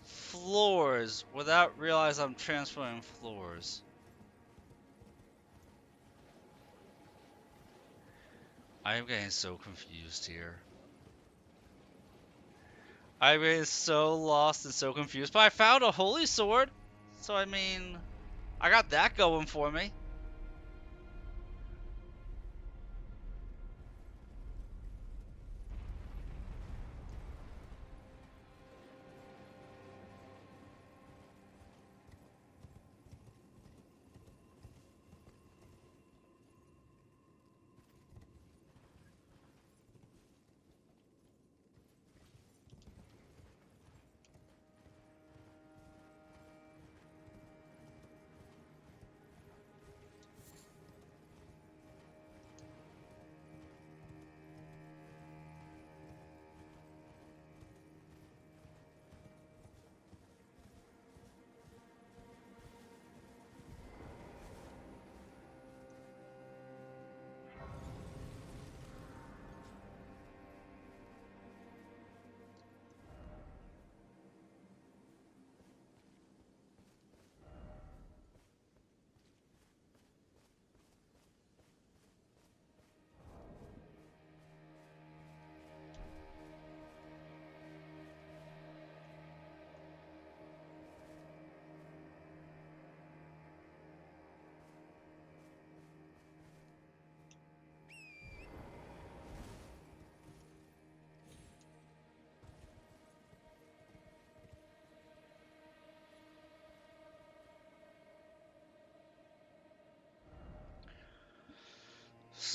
floors without realizing I'm transferring floors. I am getting so confused here. I'm getting so lost and so confused. But I found a holy sword. So I mean, I got that going for me.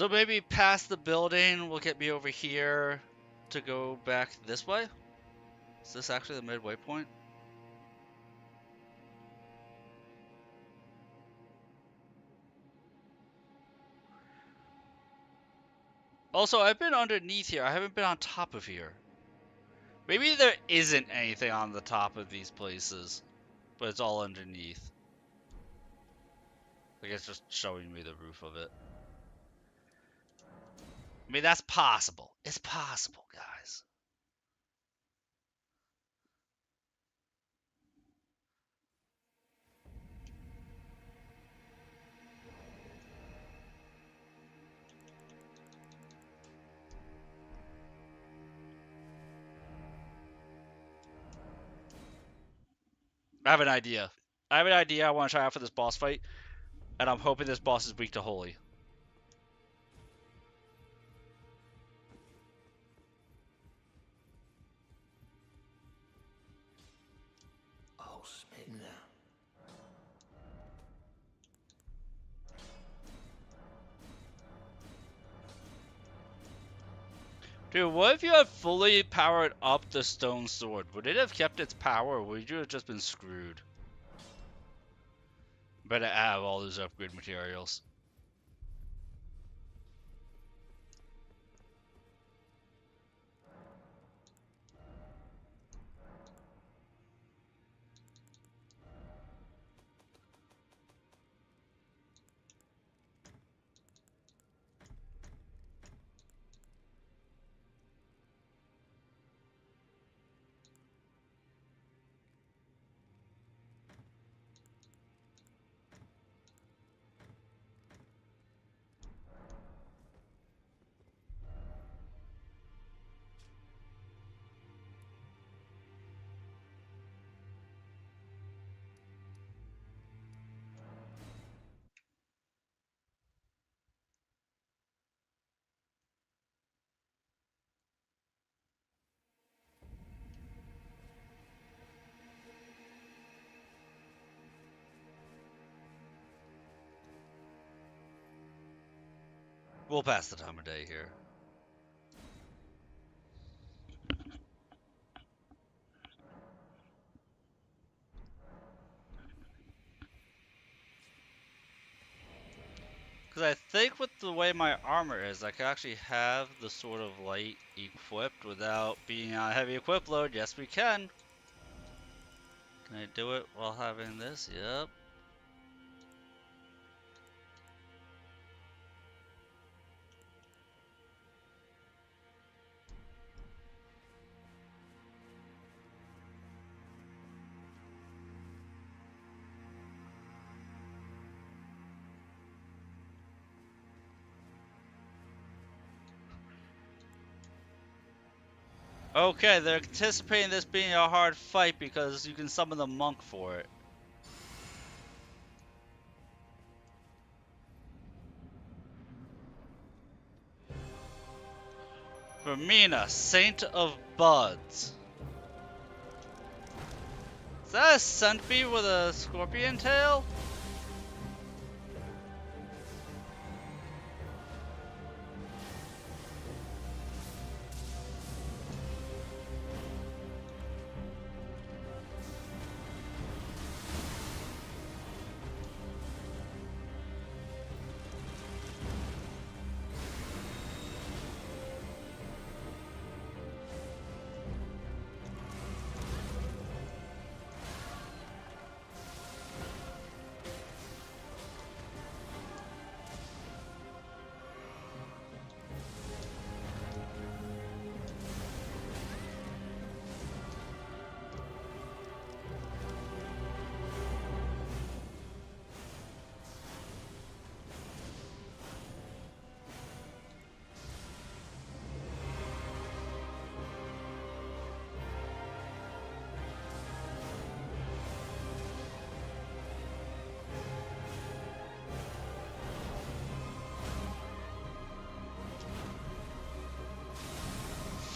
So maybe past the building will get me over here to go back this way? Is this actually the midway point? Also, I've been underneath here. I haven't been on top of here. Maybe there isn't anything on the top of these places, but it's all underneath. Like it's just showing me the roof of it. I mean, that's possible. It's possible, guys. I have an idea. I want to try out for this boss fight, and I'm hoping this boss is weak to holy. Oh, Smidna. Dude, what if you had fully powered up the stone sword? Would it have kept its power, or would you have just been screwed? Better have all those upgrade materials. We'll pass the time of day here. Because I think with the way my armor is, I can actually have the Sword of Light equipped without being on heavy equip load. Yes, we can. Can I do it while having this? Yep. Okay, they're anticipating this being a hard fight because you can summon the monk for it. Vermina, Saint of Buds. Is that a centipede with a scorpion tail?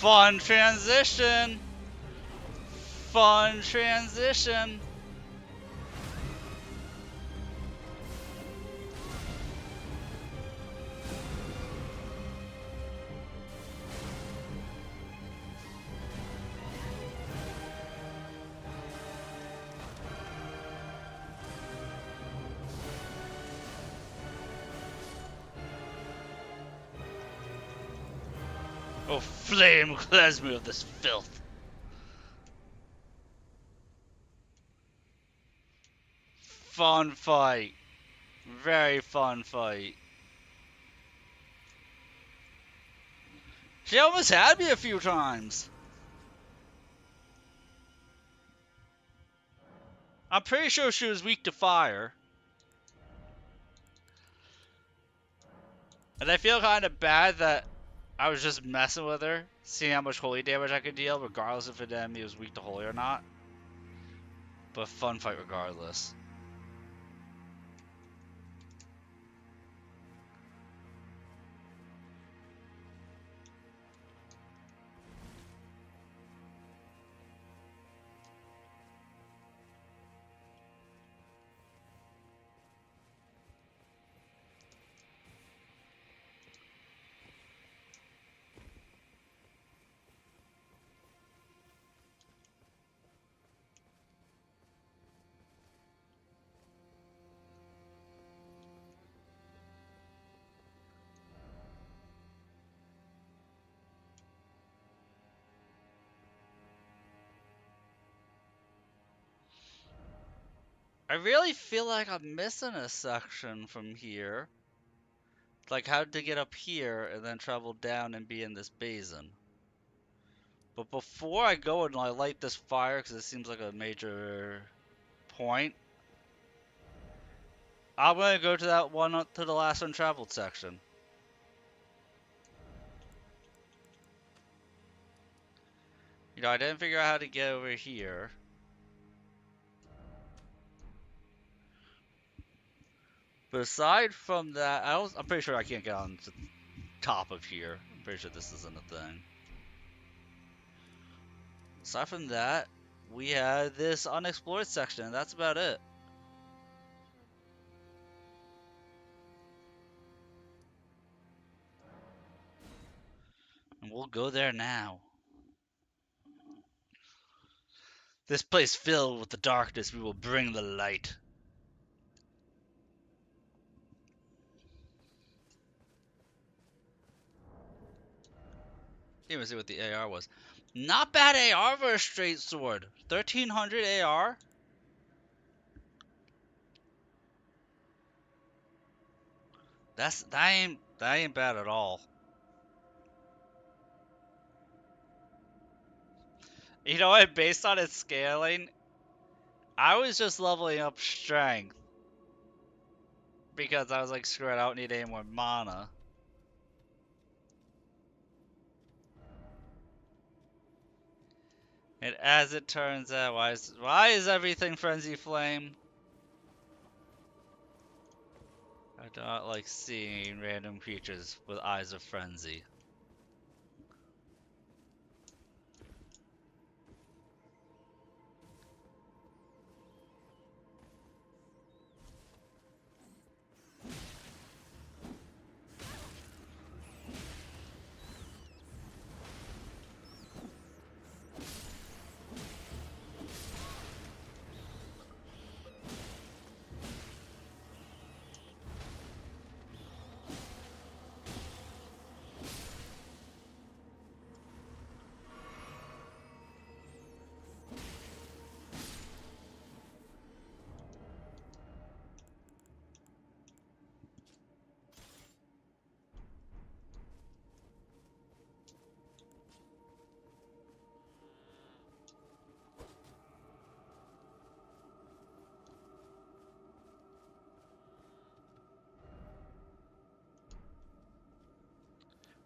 Fun transition. Fun transition. Oh, flame, cleanse me of this filth. Fun fight. Very fun fight. She almost had me a few times. I'm pretty sure she was weak to fire. And I feel kind of bad that I was just messing with her, seeing how much holy damage I could deal, regardless if an enemy was weak to holy or not. But fun fight regardless. I really feel like I'm missing a section from here. Like how to get up here and then travel down and be in this basin. But before I go and I light this fire, because it seems like a major point, I'm gonna go to that one to the last untraveled section. You know, I didn't figure out how to get over here. But aside from that, I'm pretty sure I can't get on to the top of here. I'm pretty sure this isn't a thing. Aside from that, we have this unexplored section, and that's about it. And we'll go there now. This place filled with the darkness, we will bring the light. Didn't even see what the AR was. Not bad AR for a straight sword. 1300 AR. That ain't bad at all. You know what? Based on its scaling, I was just leveling up strength because I was like, screw it, I don't need any more mana. And as it turns out, why is everything Frenzy Flame? I do not like seeing random creatures with eyes of frenzy.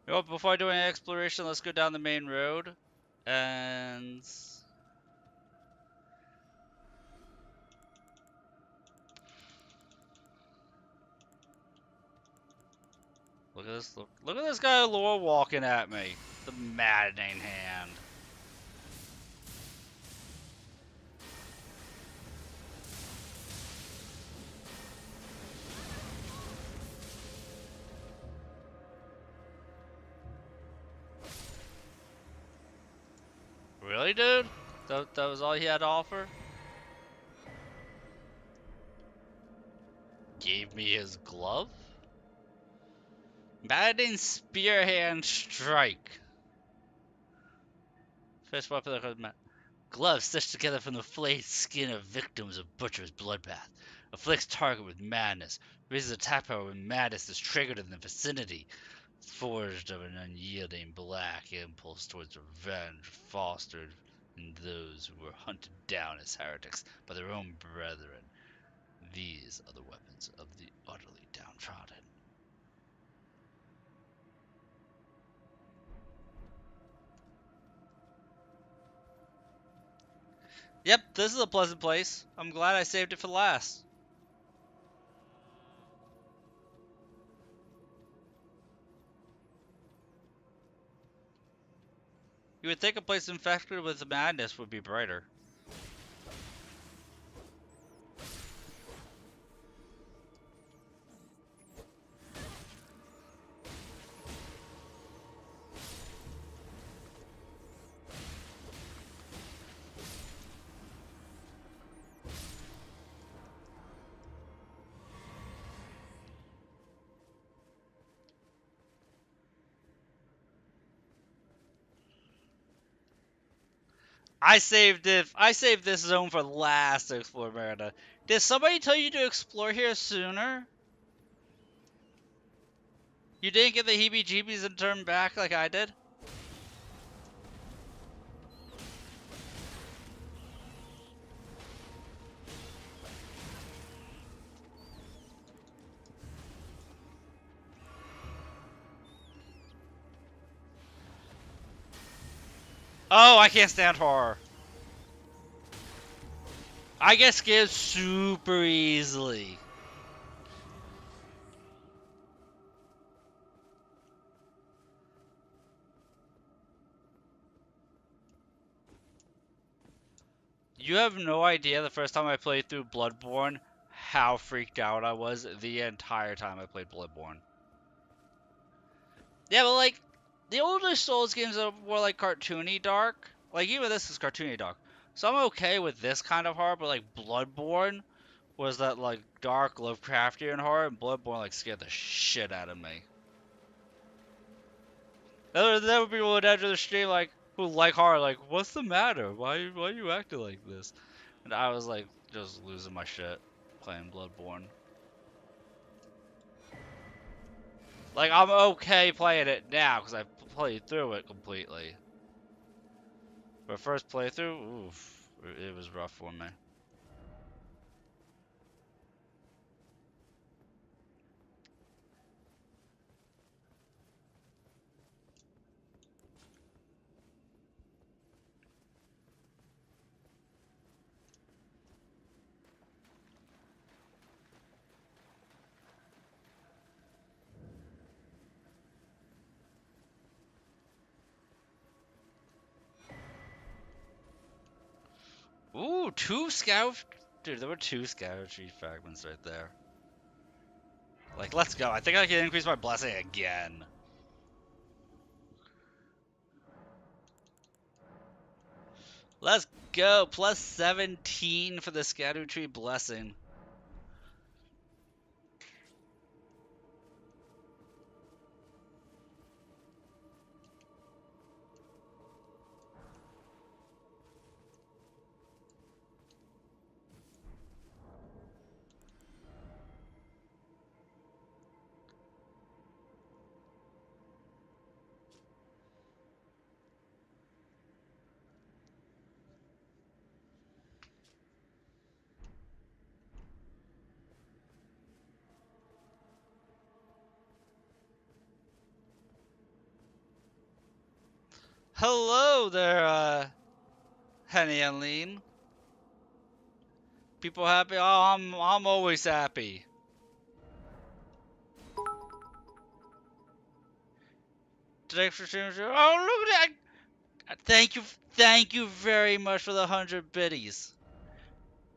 You know what, before doing exploration, let's go down the main road. And look at this. Look at this guy lore walking at me. The maddening hand. Really, dude? That was all he had to offer? Gave me his glove? Maddening Spearhand Strike. First weapon that comes gloves stitched together from the flayed skin of victims of butcher's bloodbath. Afflicts target with madness. Raises attack power when madness is triggered in the vicinity. Forged of an unyielding black impulse towards revenge, fostered in those who were hunted down as heretics by their own brethren. These are the weapons of the utterly downtrodden. Yep, this is a pleasant place. I'm glad I saved it for last. You would think a place infected with madness would be brighter. I saved this zone for last to explore Merida. Did somebody tell you to explore here sooner? You didn't get the heebie-jeebies and turn back like I did? Oh, I can't stand horror. I get scared super easily. You have no idea the first time I played through Bloodborne how freaked out I was the entire time I played Bloodborne. Yeah, but like, the older Souls games are more like cartoony dark. Like, even this is cartoony dark. So I'm okay with this kind of horror, but like Bloodborne was that like dark Lovecraftian horror, and Bloodborne like scared the shit out of me. There would be people at the edge of the stream like who like horror, like, what's the matter? Why are you acting like this? And I was like just losing my shit playing Bloodborne. Like, I'm okay playing it now because I've played through it completely. But first playthrough, oof, it was rough for me. Ooh, two scout. Dude, there were two scoutry fragments right there. Like, let's go. I think I can increase my blessing again. Let's go. Plus 17 for the Scadutree blessing. Hello there, Henny and Lean. People happy? Oh, I'm always happy. Thanks for streaming. Oh, look at that! Thank you very much for the 100 biddies.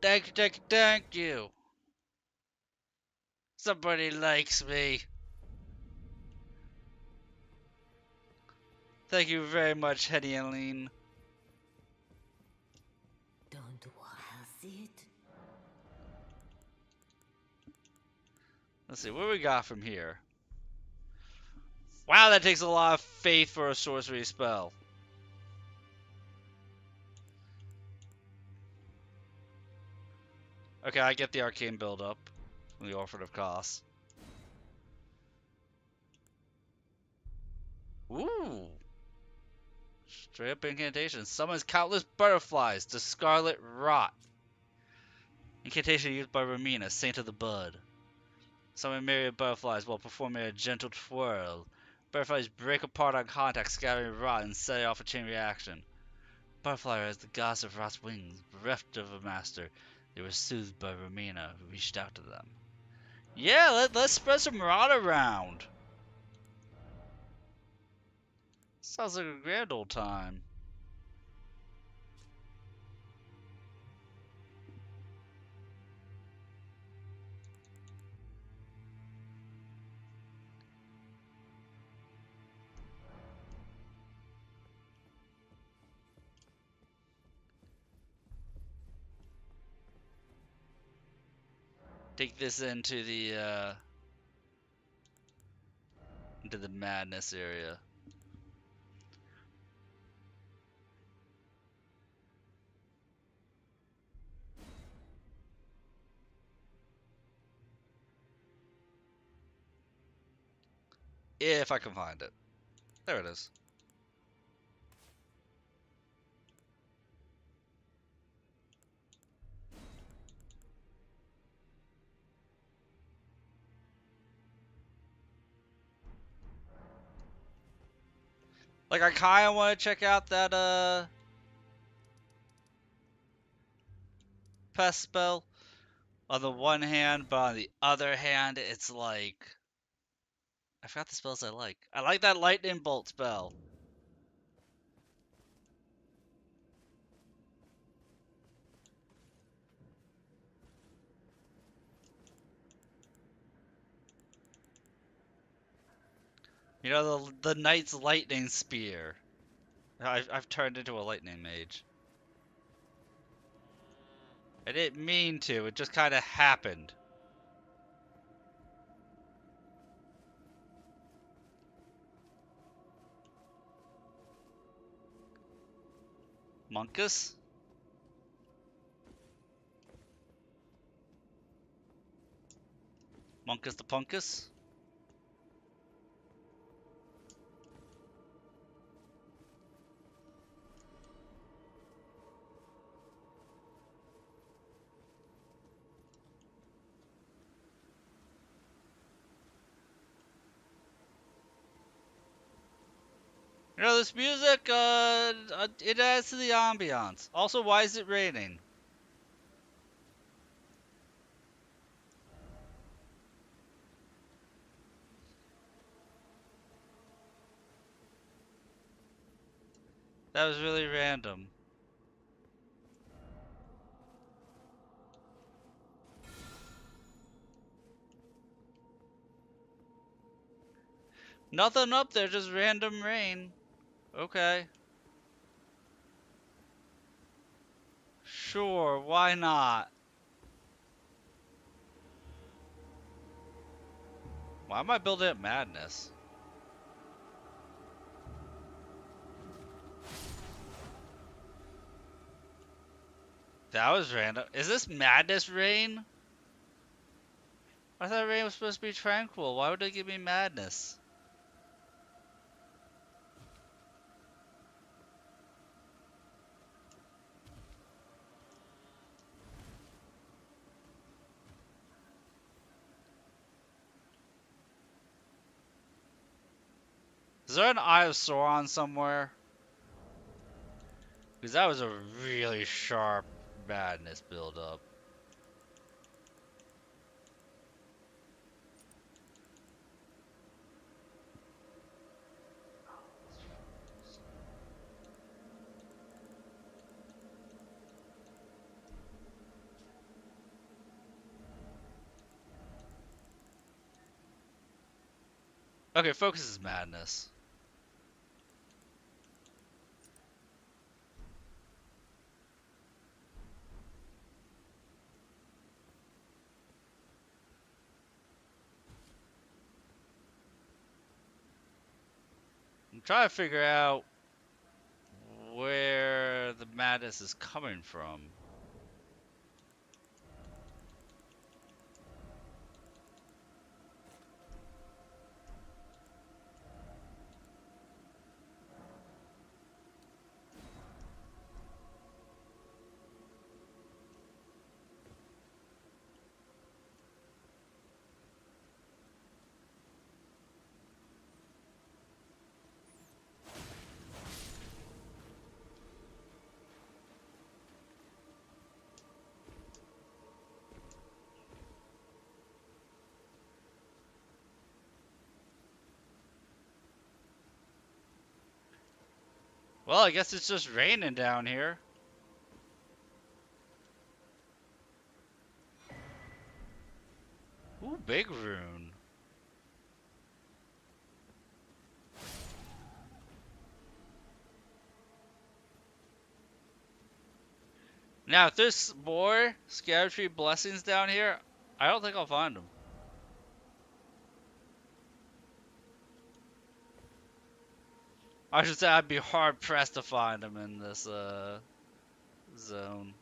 Thank you. Somebody likes me. Thank you very much, Henny and Lean. Don't was it? Let's see, what we got from here? Wow, that takes a lot of faith for a sorcery spell. Okay, I get the arcane build-up from the Orphan of Kos. Ooh! Straight up incantation. Summons countless butterflies to Scarlet Rot. Incantation used by Romina, Saint of the Bud. Summon myriad butterflies while performing a gentle twirl. Butterflies break apart on contact, scattering rot and setting off a chain reaction. Butterfly has the goddess of Rot's wings, bereft of a master. They were soothed by Romina, who reached out to them. Yeah, let's spread some rot around. Sounds like a grand old time. Take this into the madness area. If I can find it. There it is. Like, I kinda wanna check out that pest spell on the one hand, but on the other hand, it's like I forgot the spells I like. I like that lightning bolt spell. You know, the knight's lightning spear. I've turned into a lightning mage. I didn't mean to, it just kind of happened. Monkus? Monkus the Punkus? You know, this music, it adds to the ambiance. Also, why is it raining? That was really random. Nothing up there, just random rain. Okay. Sure, why not? Why am I building up madness? That was random. Is this madness rain? I thought rain was supposed to be tranquil. Why would they give me madness? Is there an Eye of Sauron somewhere? Because that was a really sharp madness build-up. Okay, focus is madness. I'm trying to figure out where the madness is coming from. Well, I guess it's just raining down here. Ooh, big rune. Now, if there's more Scadutree blessings down here, I don't think I'll find them. I should say I'd be hard pressed to find them in this zone.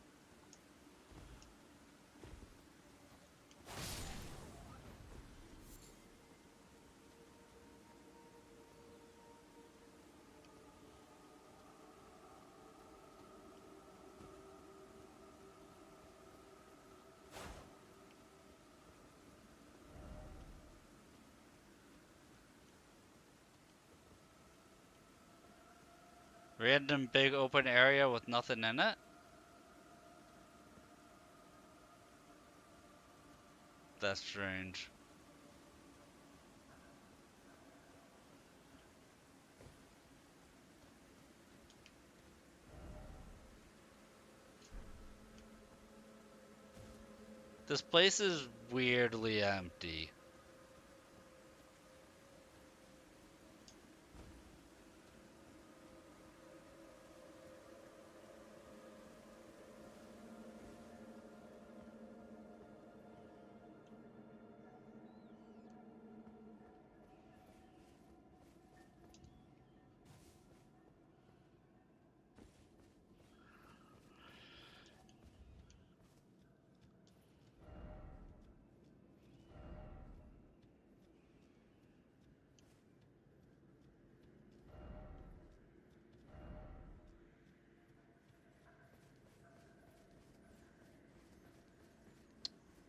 Random big open area with nothing in it? That's strange. This place is weirdly empty.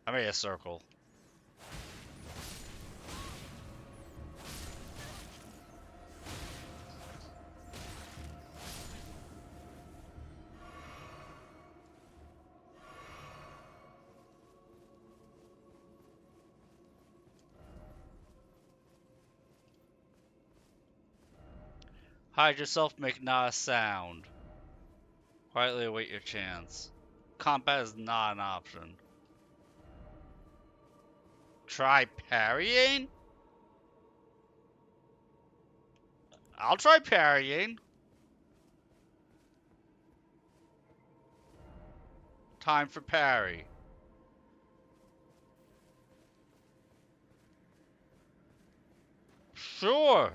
I made a circle. Hide yourself, make not a sound. Quietly await your chance. Combat is not an option. Try parrying? I'll try parrying. Time for parry. Sure.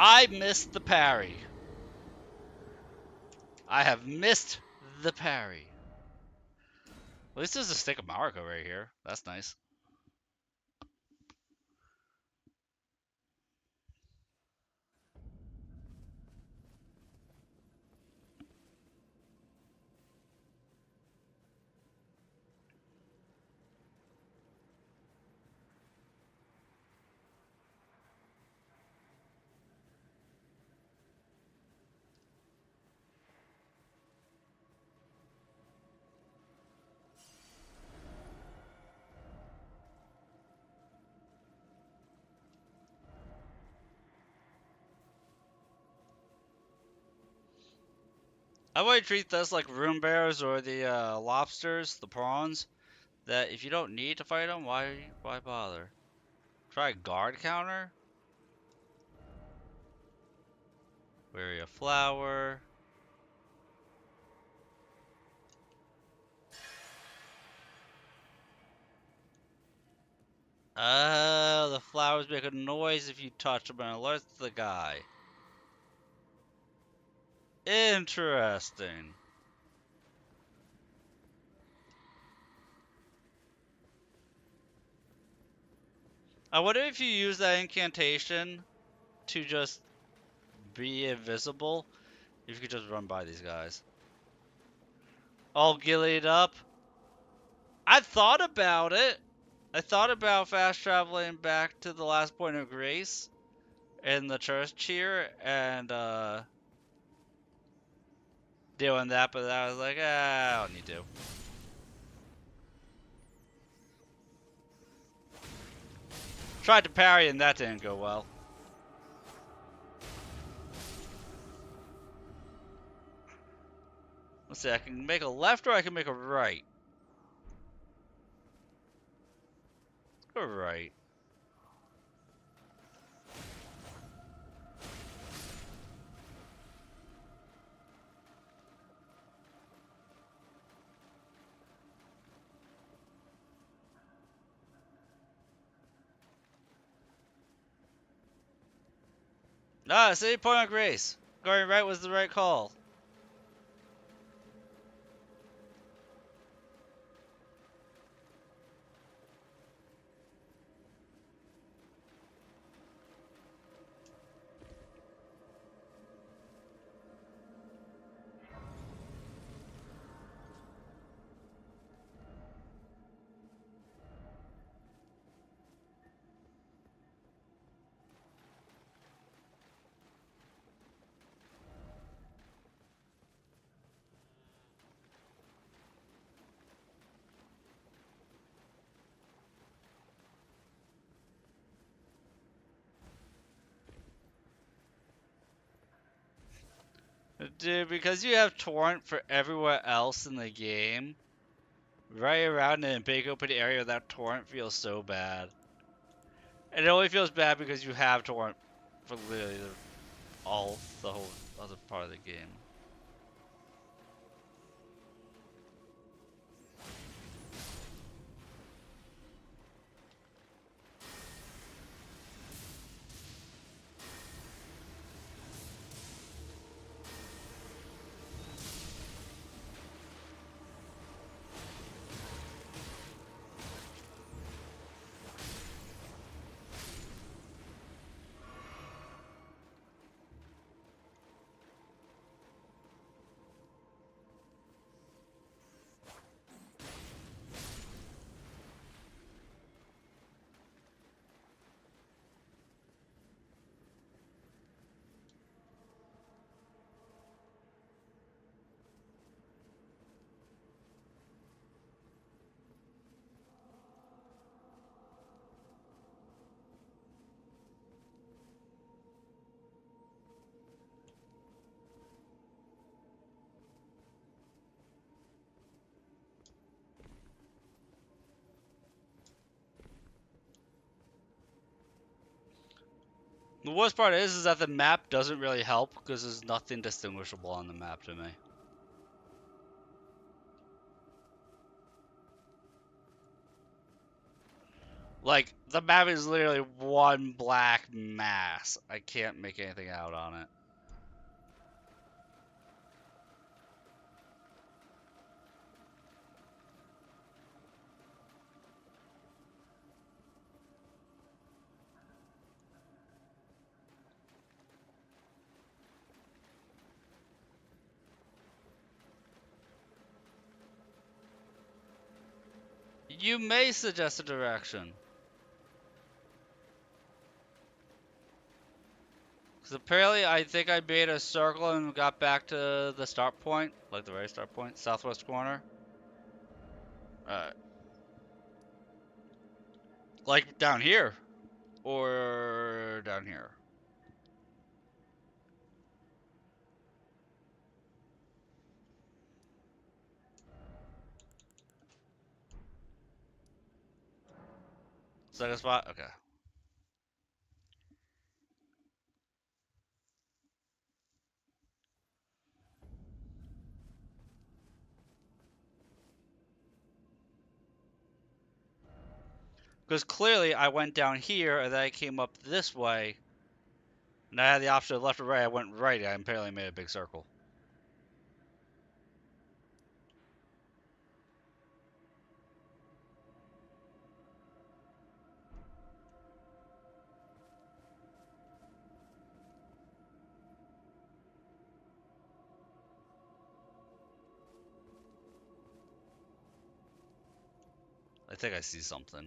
I missed the parry. I have missed the parry. At least there's a stick of Mariko right here. That's nice. I would treat this like rune bears or the lobsters, the prawns. That if you don't need to fight them, why bother? Try guard counter. Weary a flower. Oh, the flowers make a noise if you touch them and alerts the guy. Interesting. I wonder if you use that incantation to just be invisible, if you could just run by these guys. All gillied up. I thought about it. I thought about fast traveling back to the last point of grace in the church here and doing that, but I was like, I don't need to. Tried to parry and that didn't go well. Let's see, I can make a left or I can make a right. Let's go right. Ah, see, point of grace. Going right was the right call. Dude, because you have torrent for everywhere else in the game, right around in a big open area, that torrent feels so bad. And it only feels bad because you have torrent for literally the whole other part of the game. The worst part is that the map doesn't really help because there's nothing distinguishable on the map to me. Like, the map is literally one black mass. I can't make anything out on it. You may suggest a direction. Because apparently I think I made a circle and got back to the start point. Like the very start point. Southwest corner. Like down here. Or down here. Second spot? Okay. Because clearly I went down here and then I came up this way. And I had the option of left or right. I went right. I apparently made a big circle. I think I see something.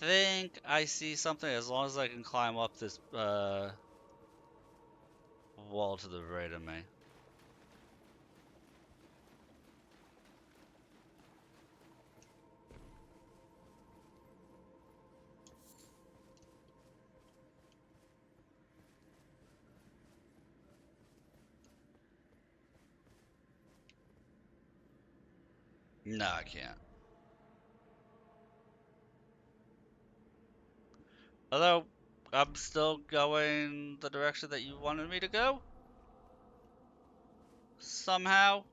think I see something as long as I can climb up this wall to the right of me. No, I can't. Although, I'm still going the direction that you wanted me to go? Somehow?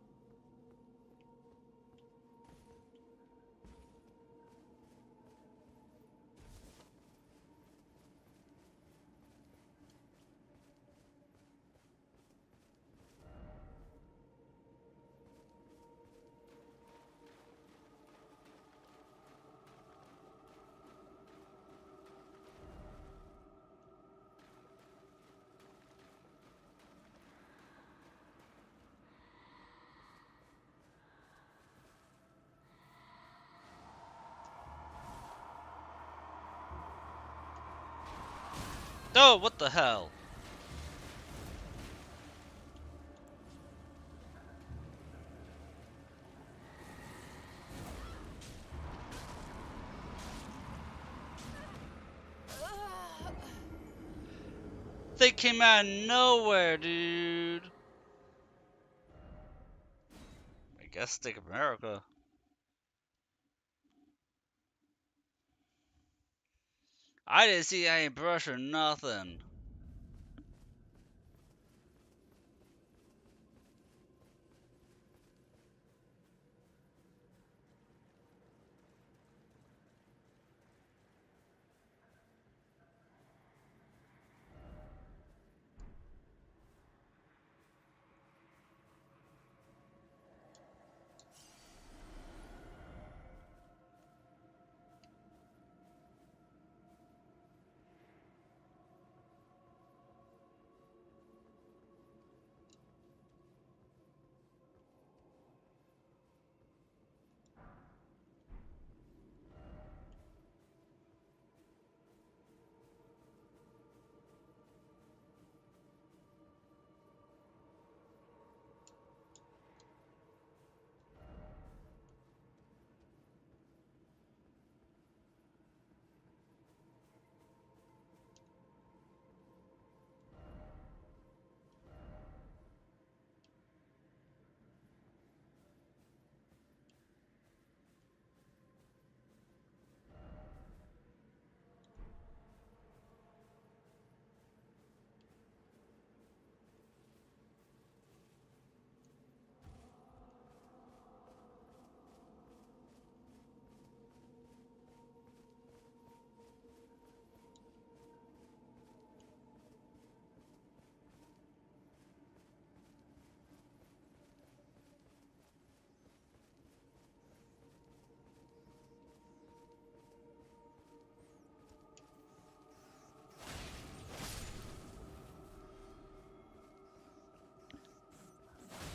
Oh, what the hell? They came out of nowhere, dude. I guess Stick America. I didn't see any brush or nothing.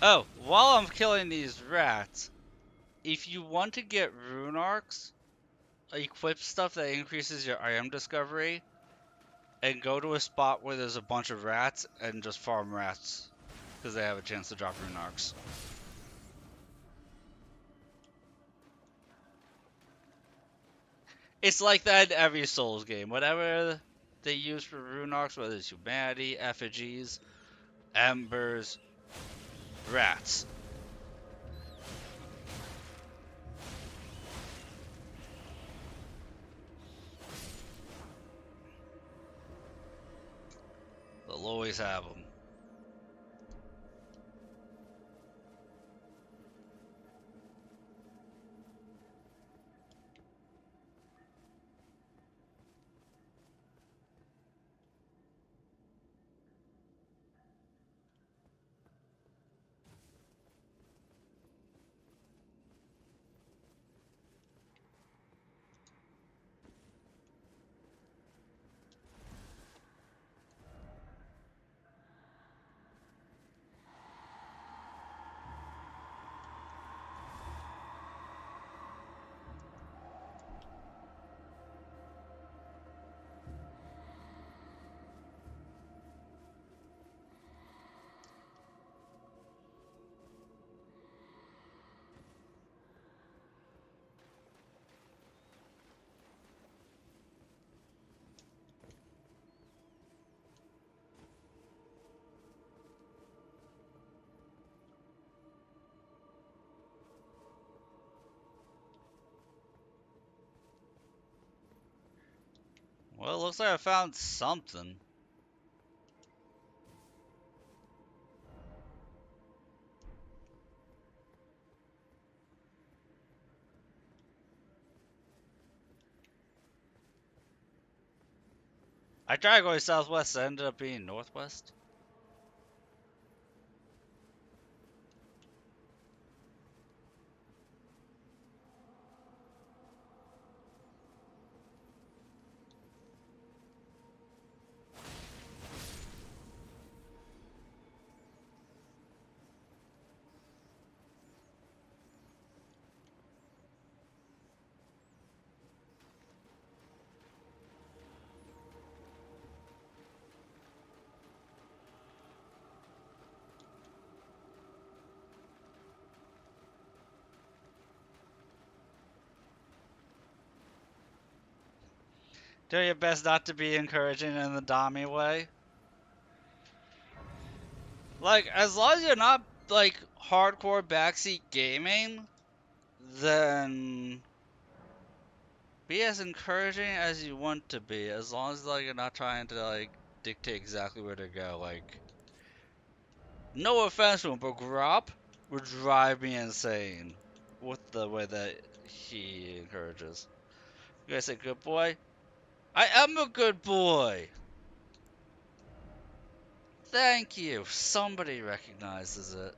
Oh, while I'm killing these rats, if you want to get rune arcs, equip stuff that increases your item discovery, and go to a spot where there's a bunch of rats and just farm rats, because they have a chance to drop rune arcs. It's like that in every Souls game. Whatever they use for rune arcs, whether it's humanity, effigies, embers, rats. They'll always have them. Well, it looks like I found something. I tried going southwest, it ended up being northwest. Do your best not to be encouraging in the Dami way. Like, as long as you're not, like, hardcore backseat gaming, then be as encouraging as you want to be, as long as, like, you're not trying to, like, dictate exactly where to go. Like, no offense to him, but Grop would drive me insane with the way that he encourages. You guys say good boy? I am a good boy! Thank you! Somebody recognizes it.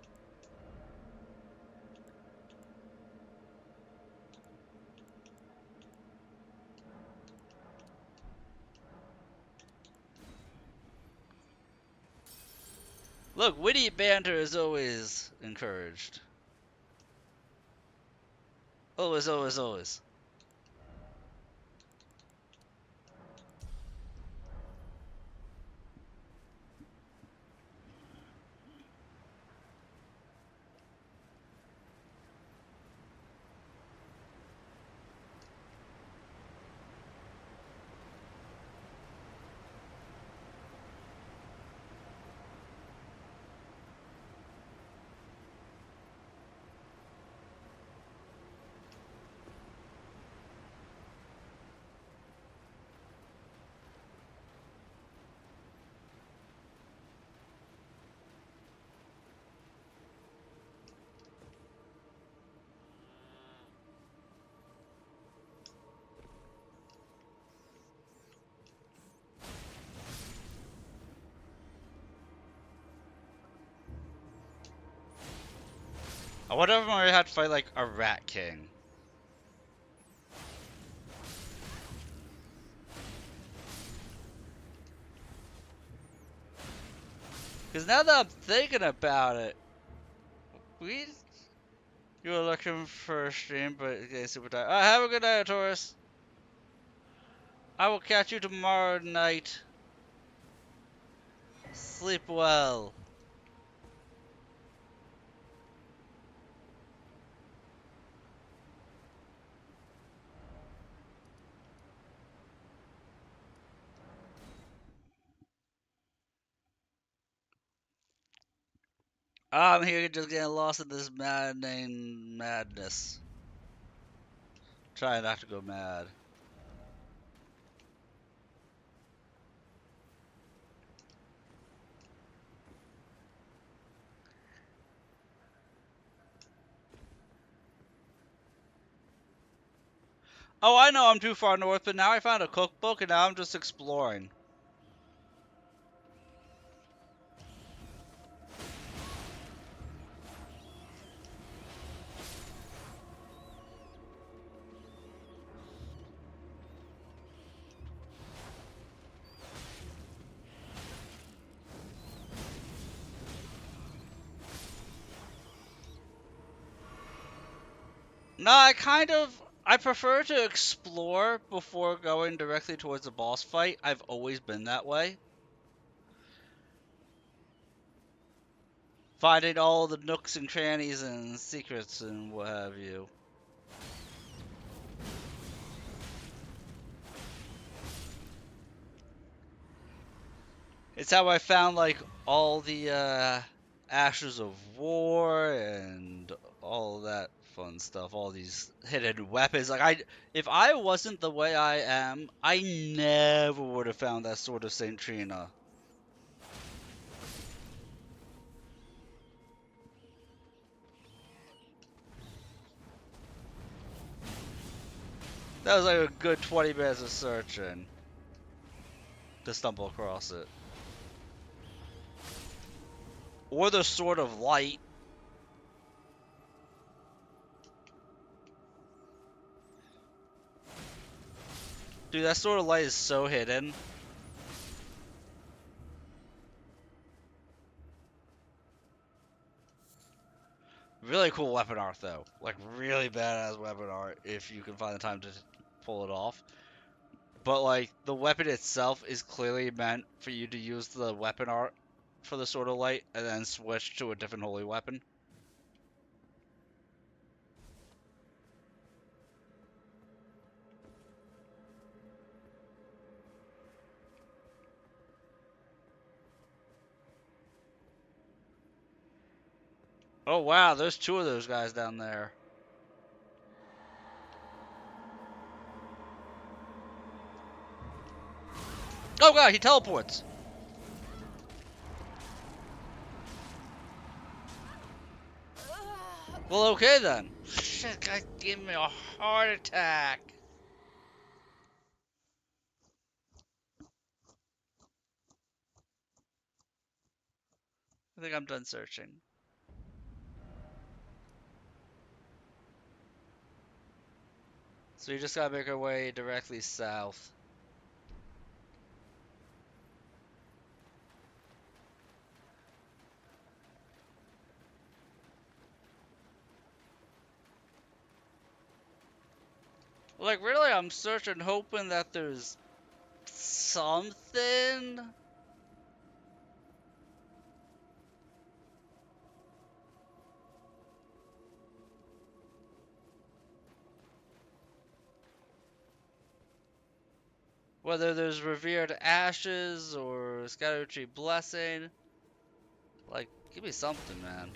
Look, witty banter is always encouraged. Always, always, always. I wonder if I had to fight like a Rat King. Because now that I'm thinking about it, we. You were looking for a stream, but okay, super tired. Have a good night, Taurus. I will catch you tomorrow night. Sleep well. I'm here just getting lost in this maddening madness. Trying not to go mad. Oh, I know I'm too far north, but now I found a cookbook and now I'm just exploring. No, I prefer to explore before going directly towards the boss fight. I've always been that way. Finding all the nooks and crannies and secrets and what have you. It's how I found like all the Ashes of War and all that fun stuff. All these hidden weapons. Like if I wasn't the way I am, I never would have found that Sword of Saint Trina. That was like a good 20 minutes of searching to stumble across it. Or the Sword of Light. Dude, that Sword of Light is so hidden. Really cool weapon art though. Like really badass weapon art if you can find the time to pull it off. But like the weapon itself is clearly meant for you to use the weapon art for the Sword of Light and then switch to a different holy weapon. Oh wow, there's two of those guys down there. Oh god, he teleports! Well, okay then. Shit, guy gave me a heart attack. I think I'm done searching. So you just gotta make our way directly south. Like, really, I'm searching, hoping that there's something. Whether there's revered ashes or scattered tree blessing. Like, give me something, man.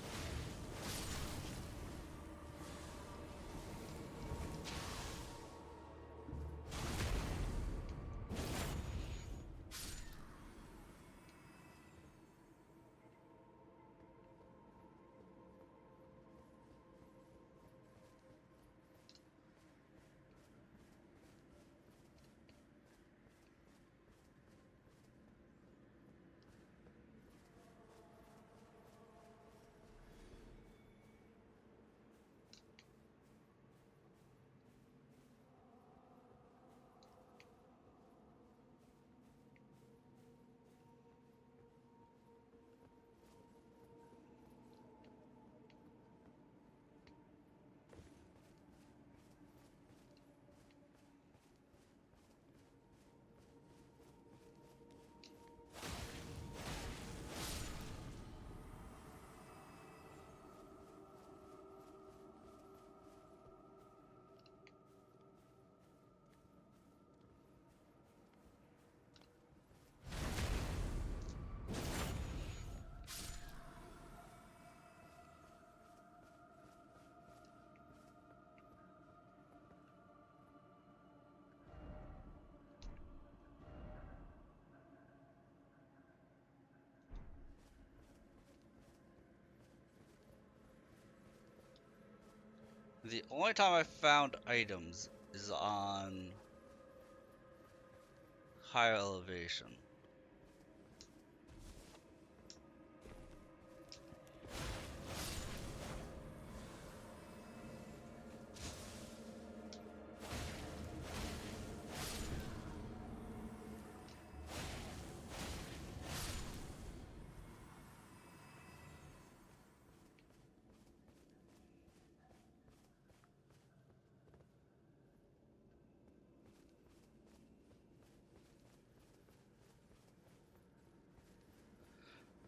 The only time I found items is on higher elevation.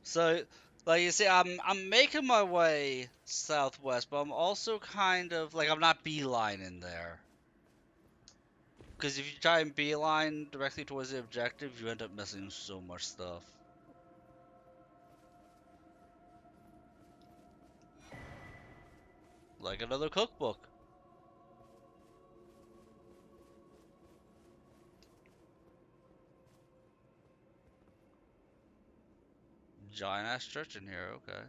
So, like you see, I'm making my way southwest, but I'm also kind of like I'm not beelining there. Because if you try and beeline directly towards the objective, you end up missing so much stuff. like another cookbook. Giant ass church in here, okay.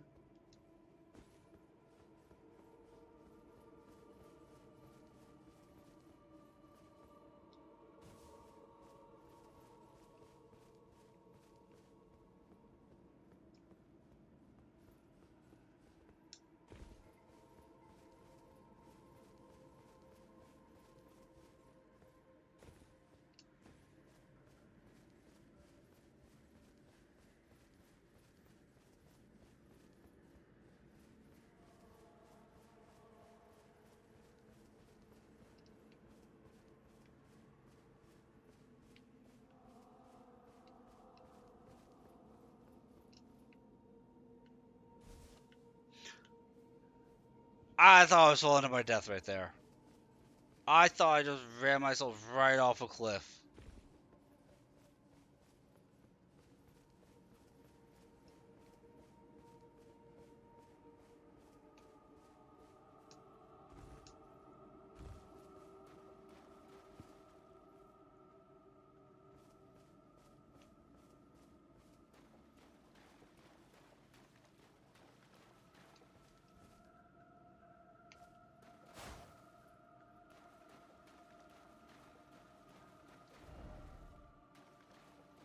I thought I was falling to my death right there. I thought I just ran myself right off a cliff.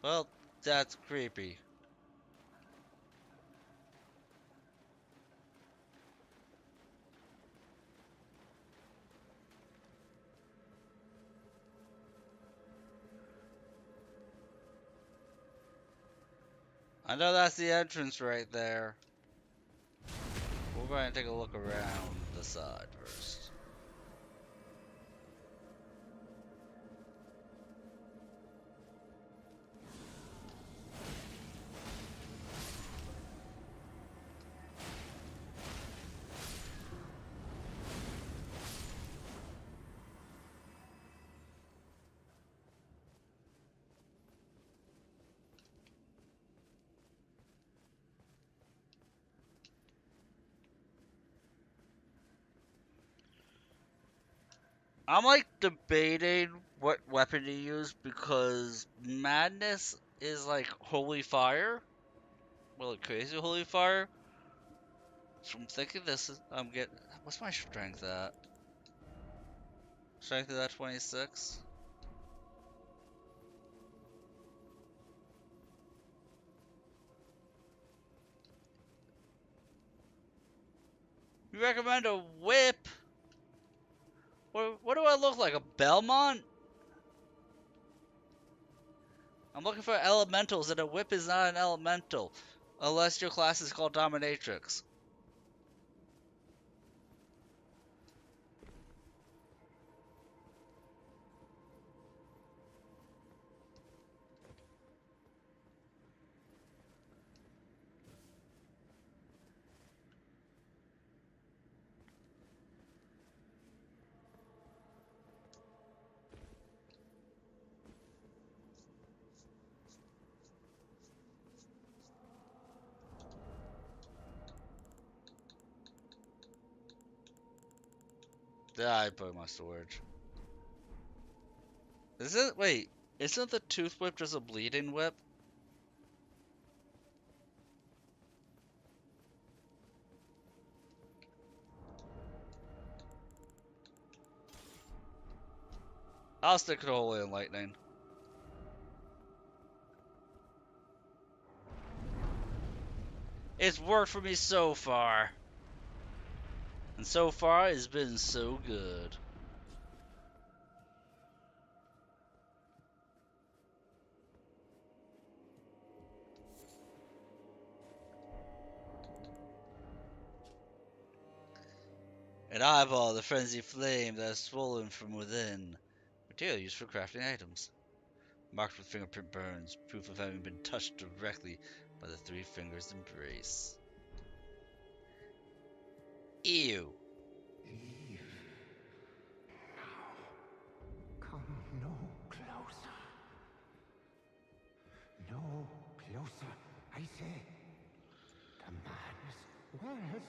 Well, that's creepy. I know that's the entrance right there. We're going to take a look around the side first. I'm like debating what weapon to use because madness is like holy fire. Well, like crazy holy fire. So I'm thinking this is, I'm getting, what's my strength at? Strength is at 26. You recommend a whip? What do I look like? A Belmont? I'm looking for elementals, and a whip is not an elemental. Unless your class is called Dominatrix. Yeah, I put my storage. Is it? Wait, isn't the tooth whip just a bleeding whip? I'll stick to Holy and Lightning. It's worked for me so far. And so far, it's been so good. An eyeball, the frenzied flame that has swollen from within. Material used for crafting items. Marked with fingerprint burns, proof of having been touched directly by the three fingers' embrace. Ew. Eve. Now. Come no closer. No closer, I say. The man's worth.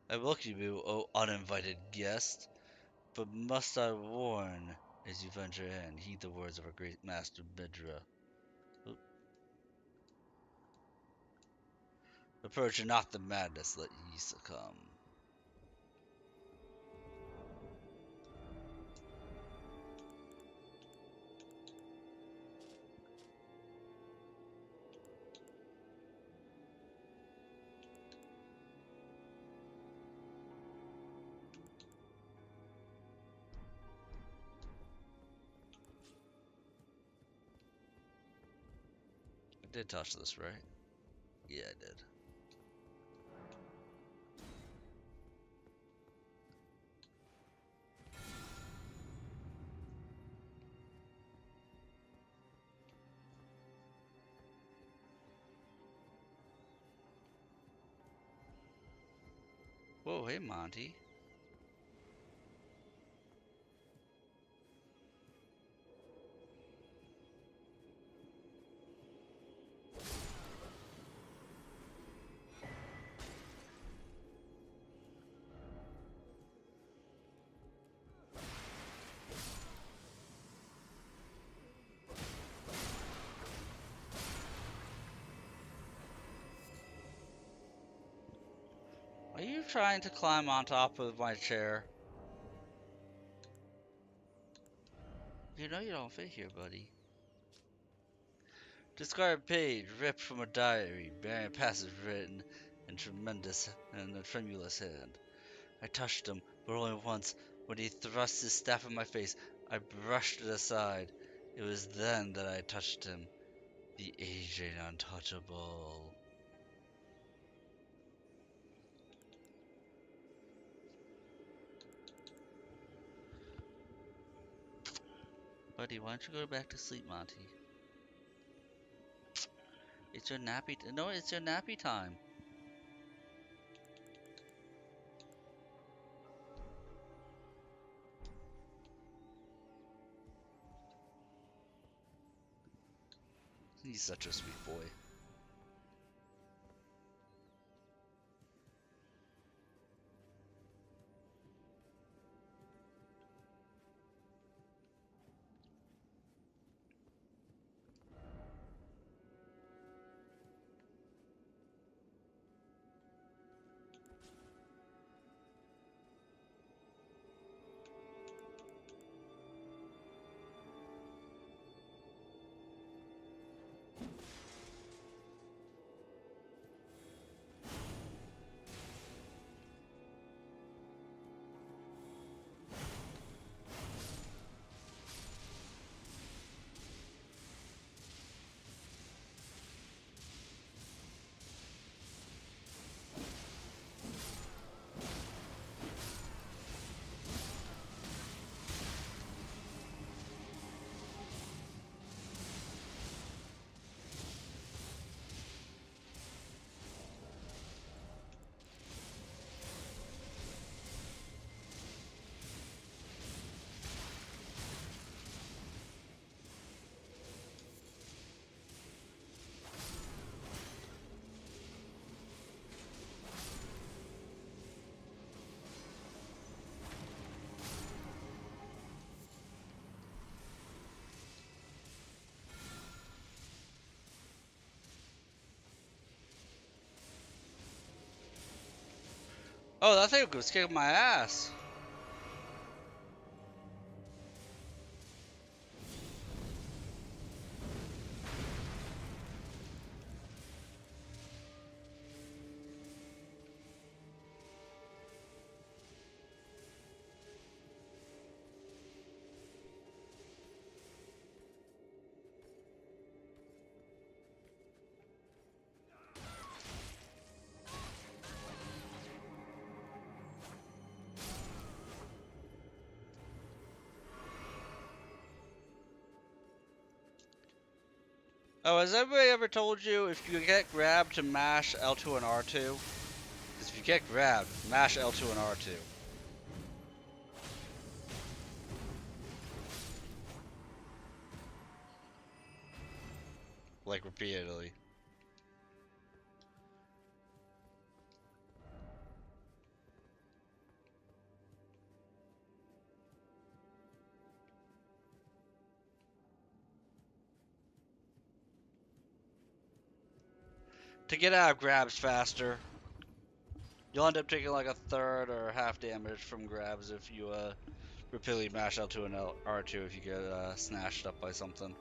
I welcome you, O uninvited guest, but must I warn, as you venture in, heed the words of our great master Midra. Oop. Approach not the madness, let ye succumb. I did touch this, right? Yeah, I did. Whoa, hey Monty. Are you trying to climb on top of my chair? You know you don't fit here, buddy. Discard page ripped from a diary bearing a passage written in a tremulous hand. I touched him, but only once. When he thrust his staff in my face, I brushed it aside. It was then that I touched him. The aging untouchable. Buddy, why don't you go back to sleep, Monty? It's your nappy. No, it's your nappy time. He's such a sweet boy. Oh, that thing was kicking my ass. Oh, has anybody ever told you if you get grabbed to mash L2 and R2? Because if you get grabbed, mash L2 and R2. Like repeatedly. to get out of grabs faster. You'll end up taking like a third or half damage from grabs if you repeatedly mash out to an R2 if you get snatched up by something.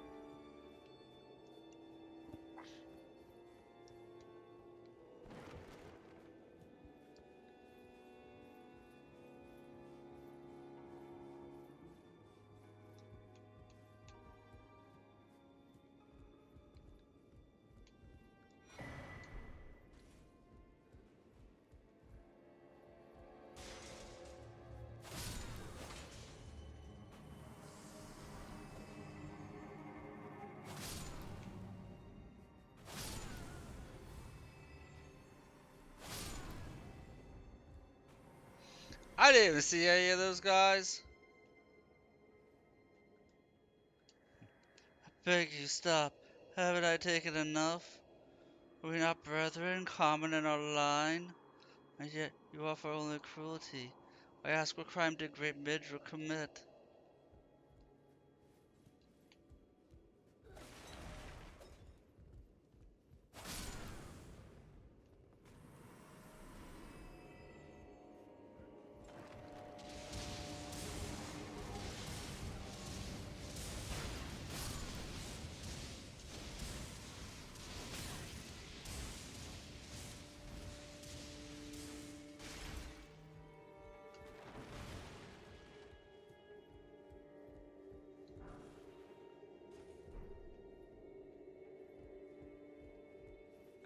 I didn't even see any of those guys. I beg you, stop. Haven't I taken enough? Are we not brethren, common in our line? And yet you offer only cruelty. I ask, what crime did great Midra commit?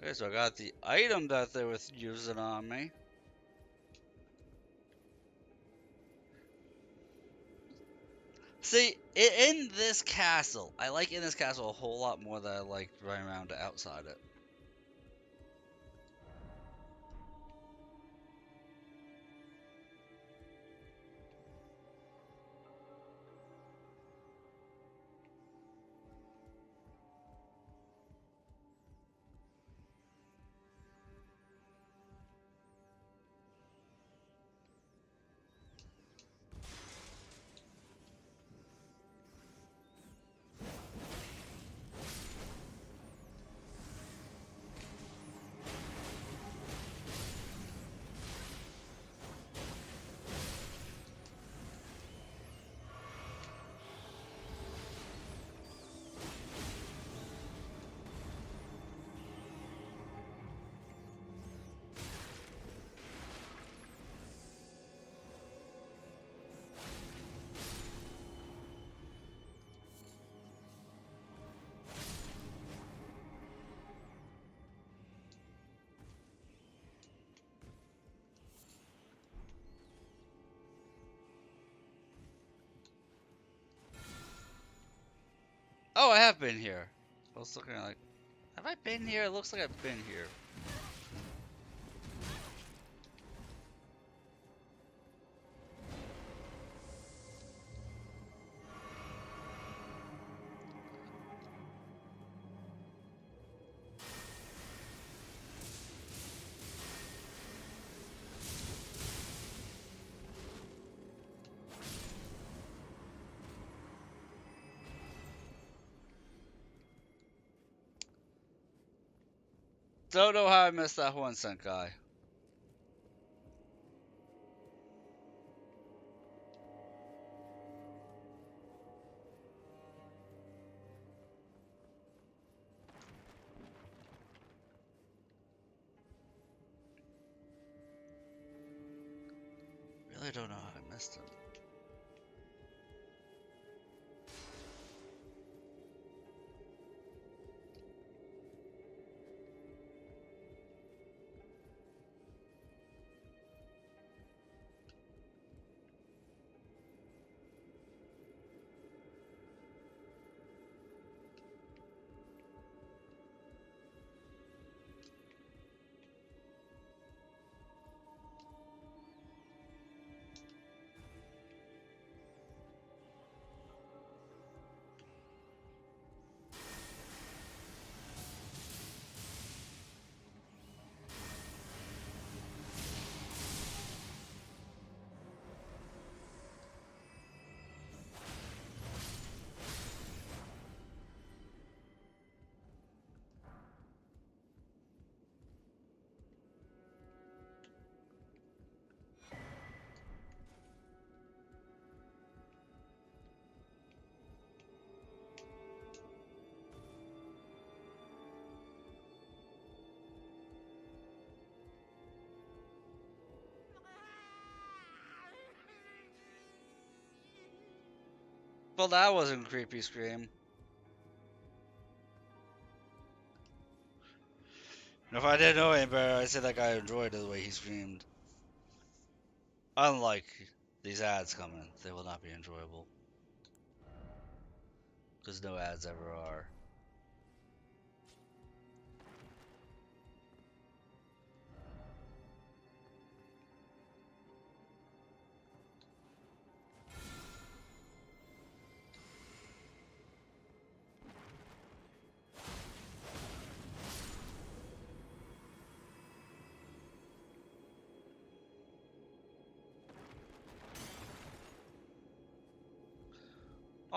Okay, so I got the item that they were using on me. See, in this castle, I like in this castle a whole lot more than I like running around outside it. Oh, I have been here. I was looking like, have I been here? It looks like I've been here. Don't know how I missed that 1 cent guy. Really don't know how I missed him. Well, that wasn't a creepy scream. And if I didn't know any better, I'd say that guy enjoyed the way he screamed. Unlike these ads coming, they will not be enjoyable. Because no ads ever are.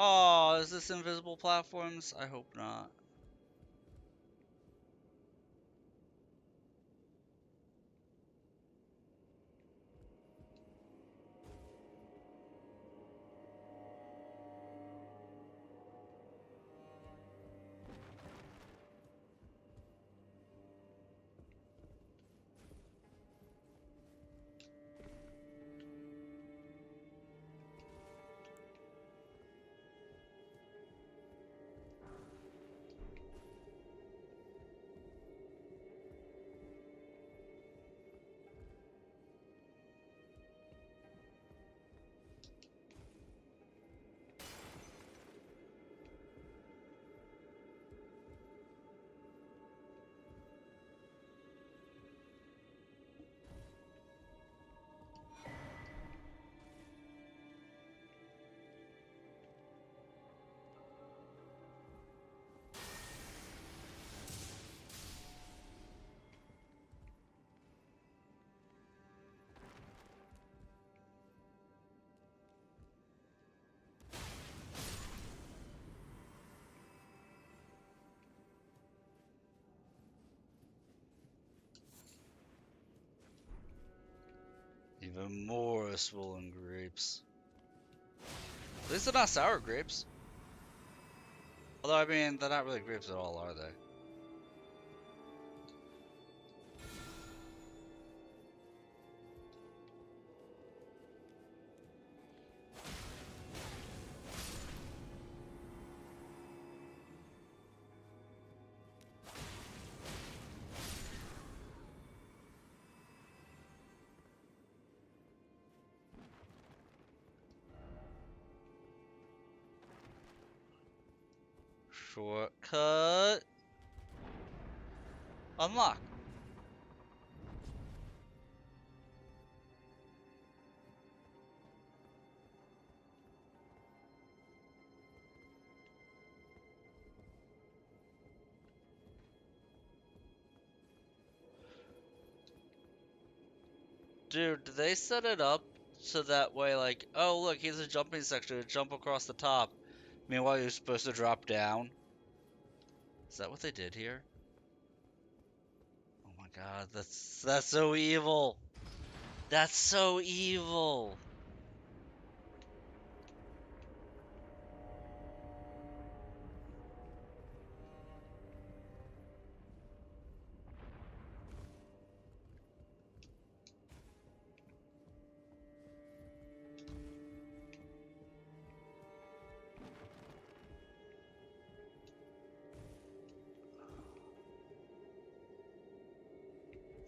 Oh, is this invisible platforms? I hope not. Even more swollen grapes. At least they're not sour grapes. Although, I mean, they're not really grapes at all, are they? Shortcut. Unlock. Dude, did they set it up so that way, like, oh, look, here's a jumping section to jump across the top. Meanwhile, you're supposed to drop down? Is that what they did here? Oh my god, that's so evil. That's so evil.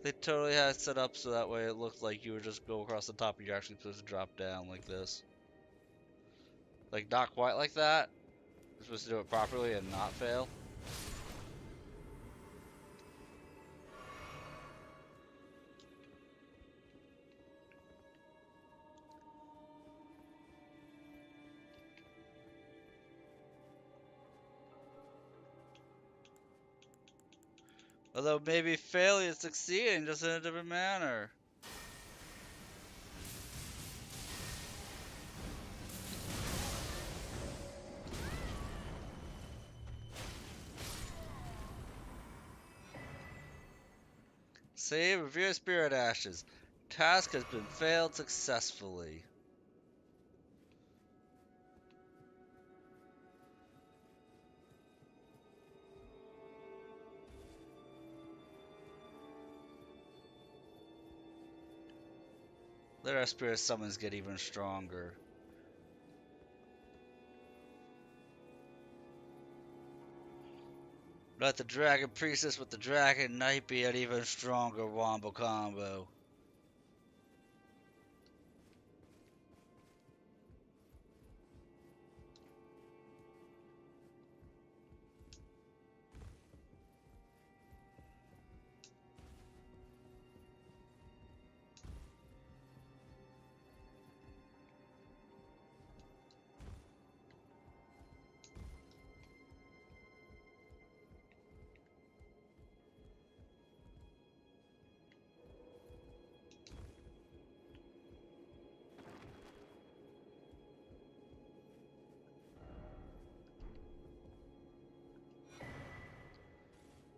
They totally had it set up so that way it looked like you would just go across the top and you're actually supposed to drop down like this. Like, not quite like that. You're supposed to do it properly and not fail. Although maybe failure is succeeding just in a different manner. Save Revere Spirit Ashes. Task has been failed successfully. Let our spirit summons get even stronger. Let the Dragon Priestess with the Dragon Knight be an even stronger wombo combo.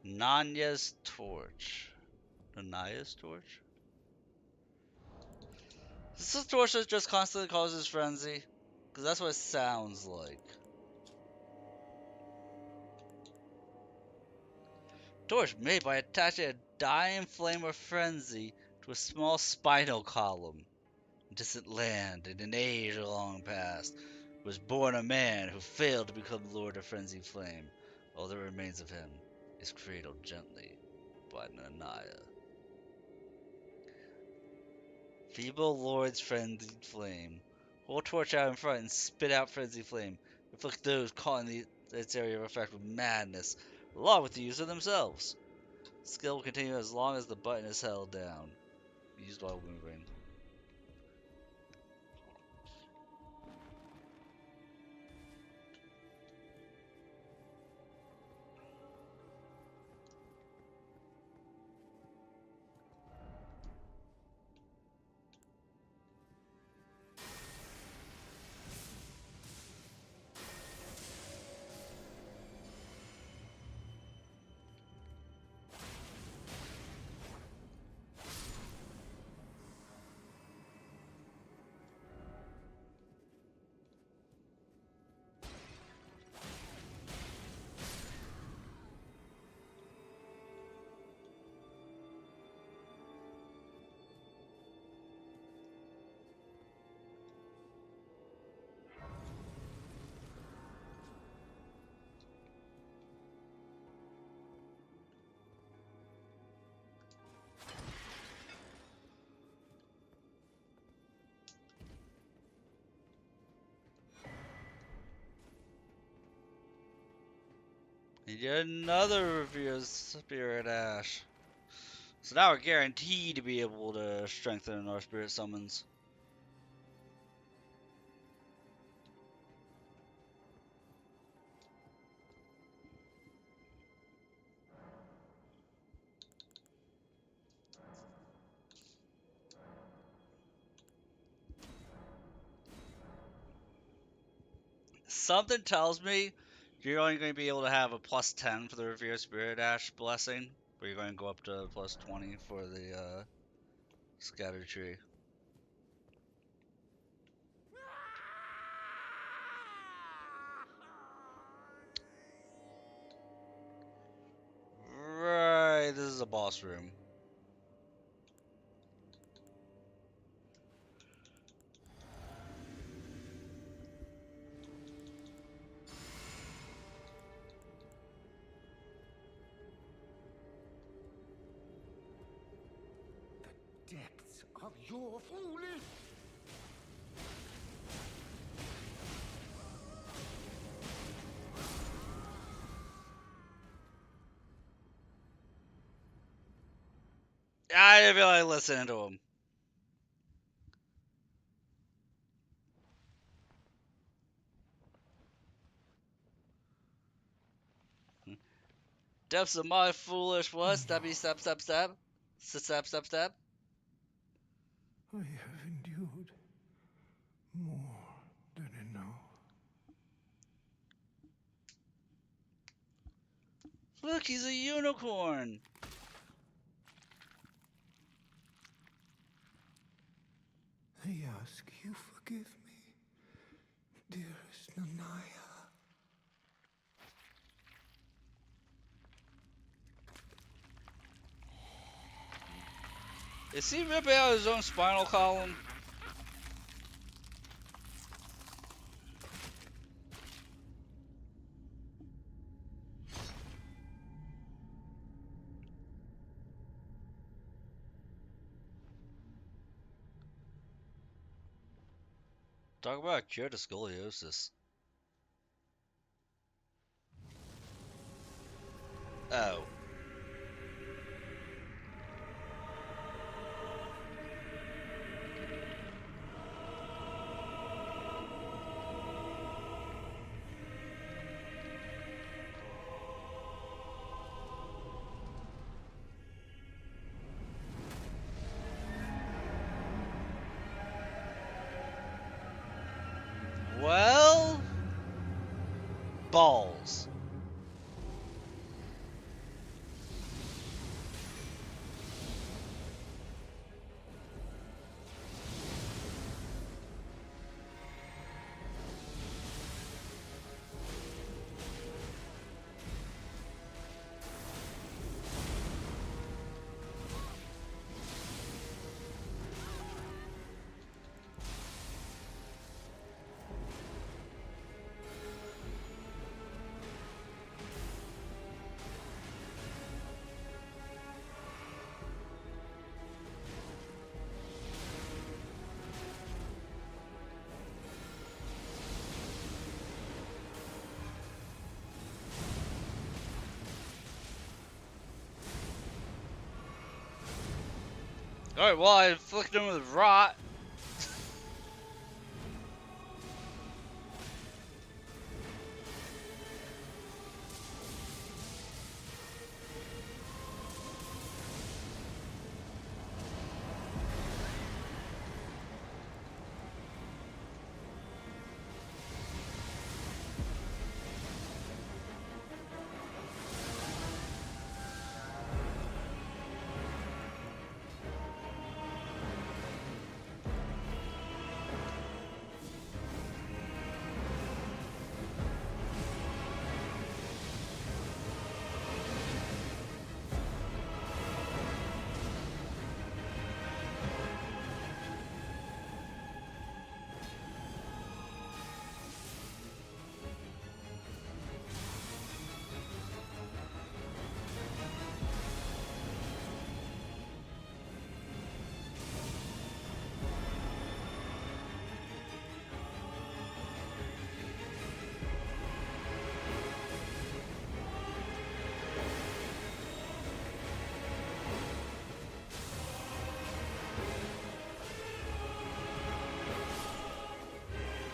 Nanya's torch. Nanya's torch? Is this a torch that just constantly causes frenzy? Because that's what it sounds like. Torch made by attaching a dying flame of frenzy to a small spinal column. In distant land, in an age long past, was born a man who failed to become Lord of Frenzied Flame. All that remains of him is cradled gently by Nanaya. Feeble Lord's Frenzied Flame. Hold torch out in front and spit out Frenzied Flame. Inflict those caught in its area of effect with madness, along with the user themselves. Skill will continue as long as the button is held down. Used while moving. And yet another review of Spirit Ash. So now we're guaranteed to be able to strengthen our spirit summons. Something tells me you're only going to be able to have a plus 10 for the Revere Spirit Ash blessing, but you're going to go up to plus 20 for the Scatter Tree. Right, this is a boss room. The depths of your foolish. I didn't feel like listening to him. Depths of my foolish what? Stabby stab stab stab? Stab stab stab? I have endured more than enough. Look, he's a unicorn! I ask you forgive me, dearest Nanaya. Is he ripping out his own spinal column? Talk about a cure to scoliosis. Oh. Well, balls. Alright, well, I inflicted him with rot.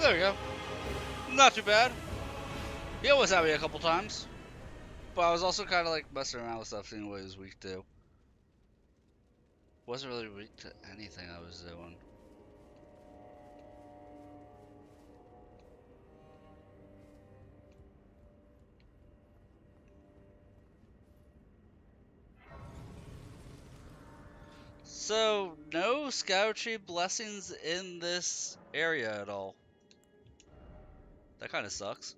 There we go. Not too bad. He almost had me a couple times. But I was also kind of like messing around with stuff, seeing what he was weak to. Wasn't really weak to anything I was doing. So, no Scoutry blessings in this area at all. That kind of sucks.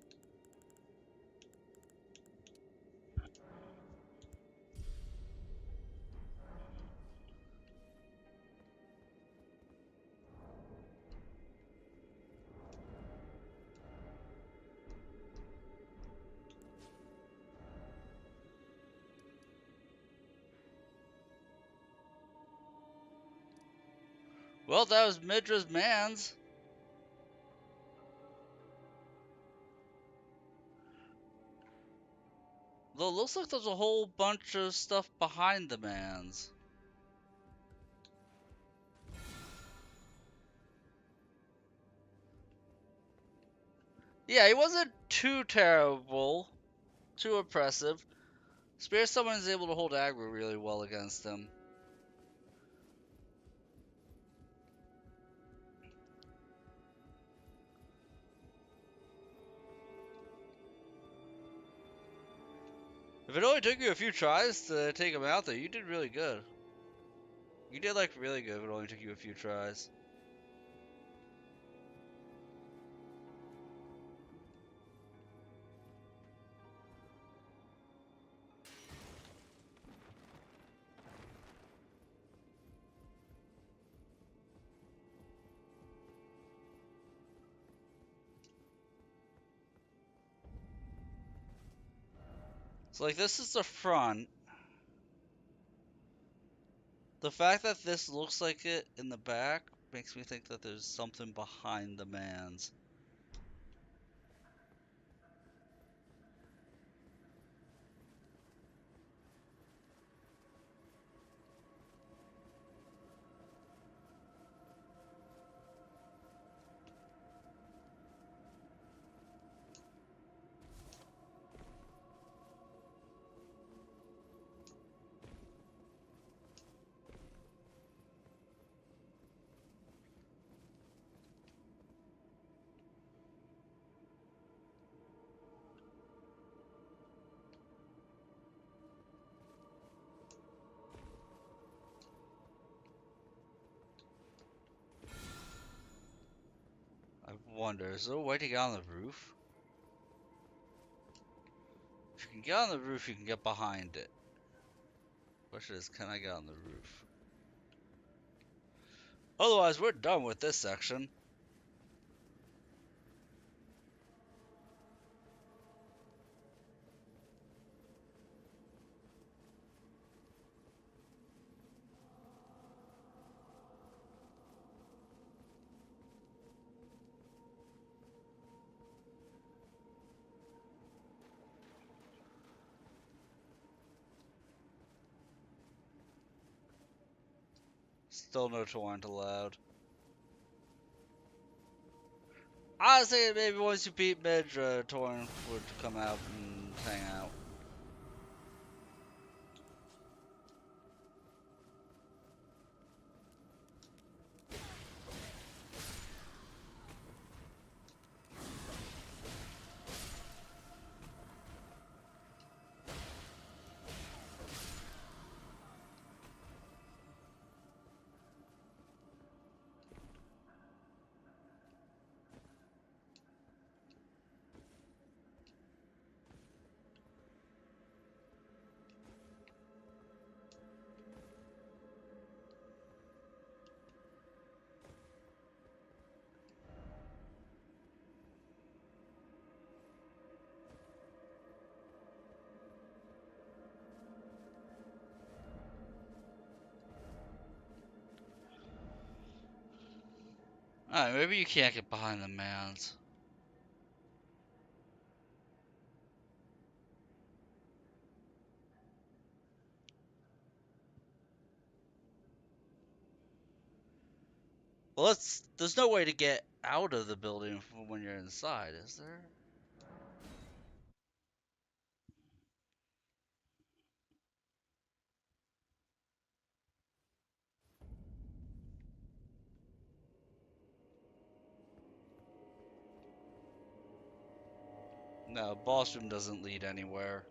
Well, that was Midra's man's. Though it looks like there's a whole bunch of stuff behind the man's. Yeah, he wasn't too terrible, too oppressive. Spirit Summon is able to hold aggro really well against him. If it only took you a few tries to take him out, though, you did really good. You did like really good if it only took you a few tries. So like this is the front. The fact that this looks like it in the back makes me think that there's something behind the man's. I wonder, is there a way to get on the roof? If you can get on the roof, you can get behind it. Question is, can I get on the roof? Otherwise, we're done with this section. Still no torrent allowed. I was thinking maybe once you beat Midra, torrent would come out and hang out. Alright, maybe you can't get behind the mounds. Well, there's no way to get out of the building when you're inside, is there? No, boss room doesn't lead anywhere.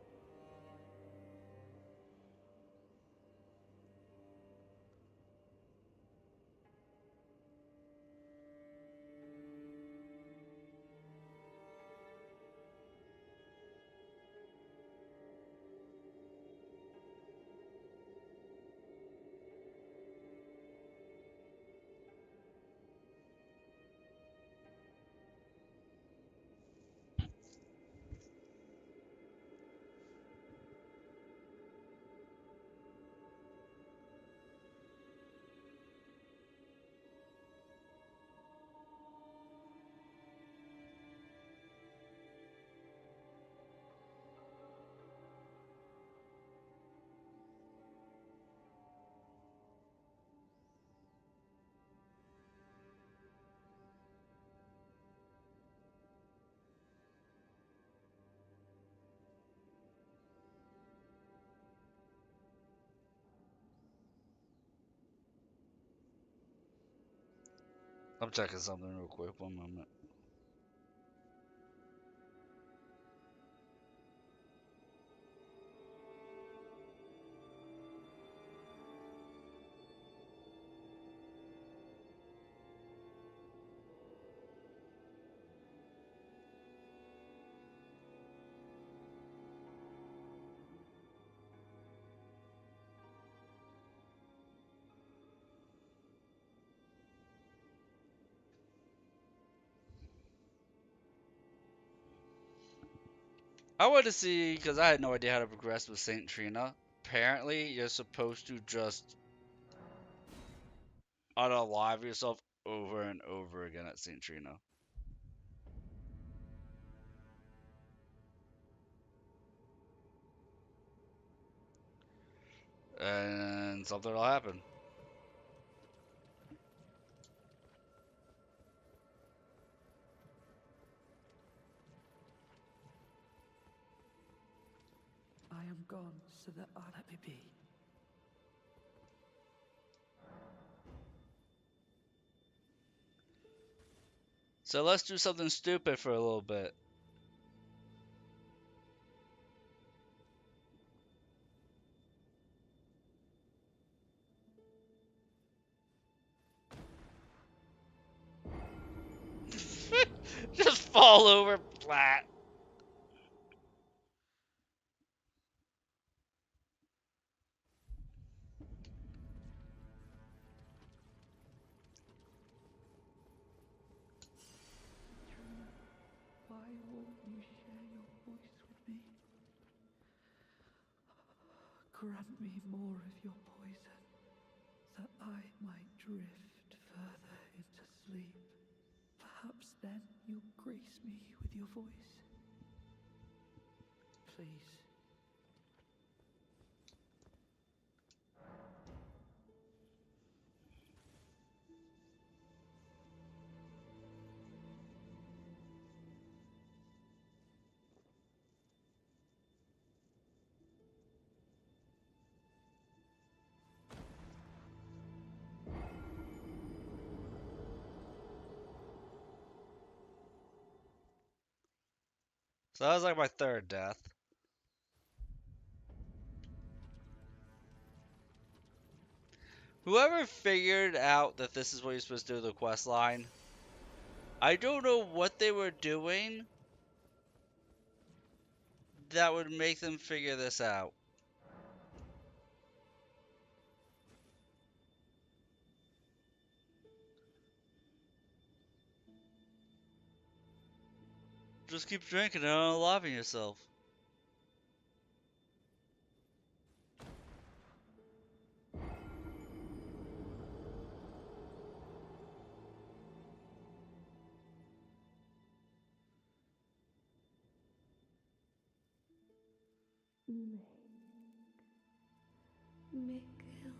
I'm checking something real quick, one moment. I wanted to see, because I had no idea how to progress with Saint Trina. Apparently, you're supposed to just unalive yourself over and over again at St. Trina. And something will happen. I am gone so that I let me be. So let's do something stupid for a little bit. Just fall over flat. Trina, why won't you share your voice with me? Grant me more of your poison, that I might drift further into sleep. Perhaps then you'll grace me with your voice. Please. So that was like my third death. Whoever figured out that this is what you're supposed to do with the quest line, I don't know what they were doing that would make them figure this out. Just keep drinking and unloving yourself. Mikilla,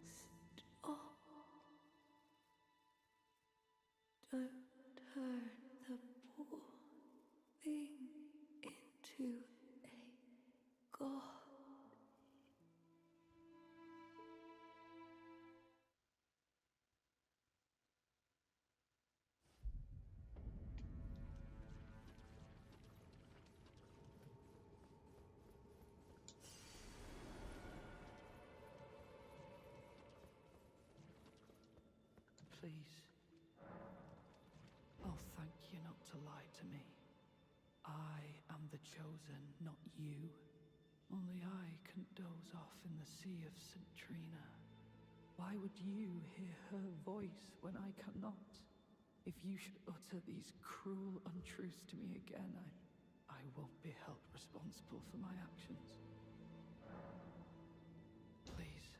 stop. Don't turn the poor thing into a god. Please. I'll thank you not to lie to me. I am the chosen, not you. Only I can doze off in the sea of St. Trina. Why would you hear her voice when I cannot? If you should utter these cruel untruths to me again, I won't be held responsible for my actions. Please,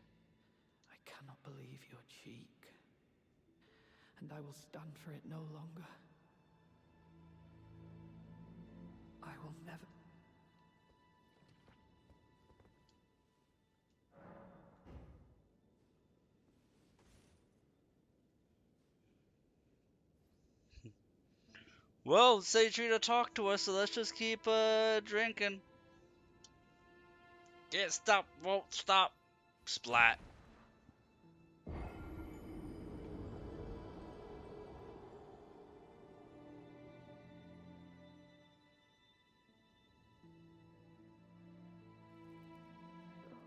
I cannot believe your cheek. And I will stand for it no longer. I will never... Well, say Trina talked to us, so let's just keep drinking. Can't stop, won't stop. Splat.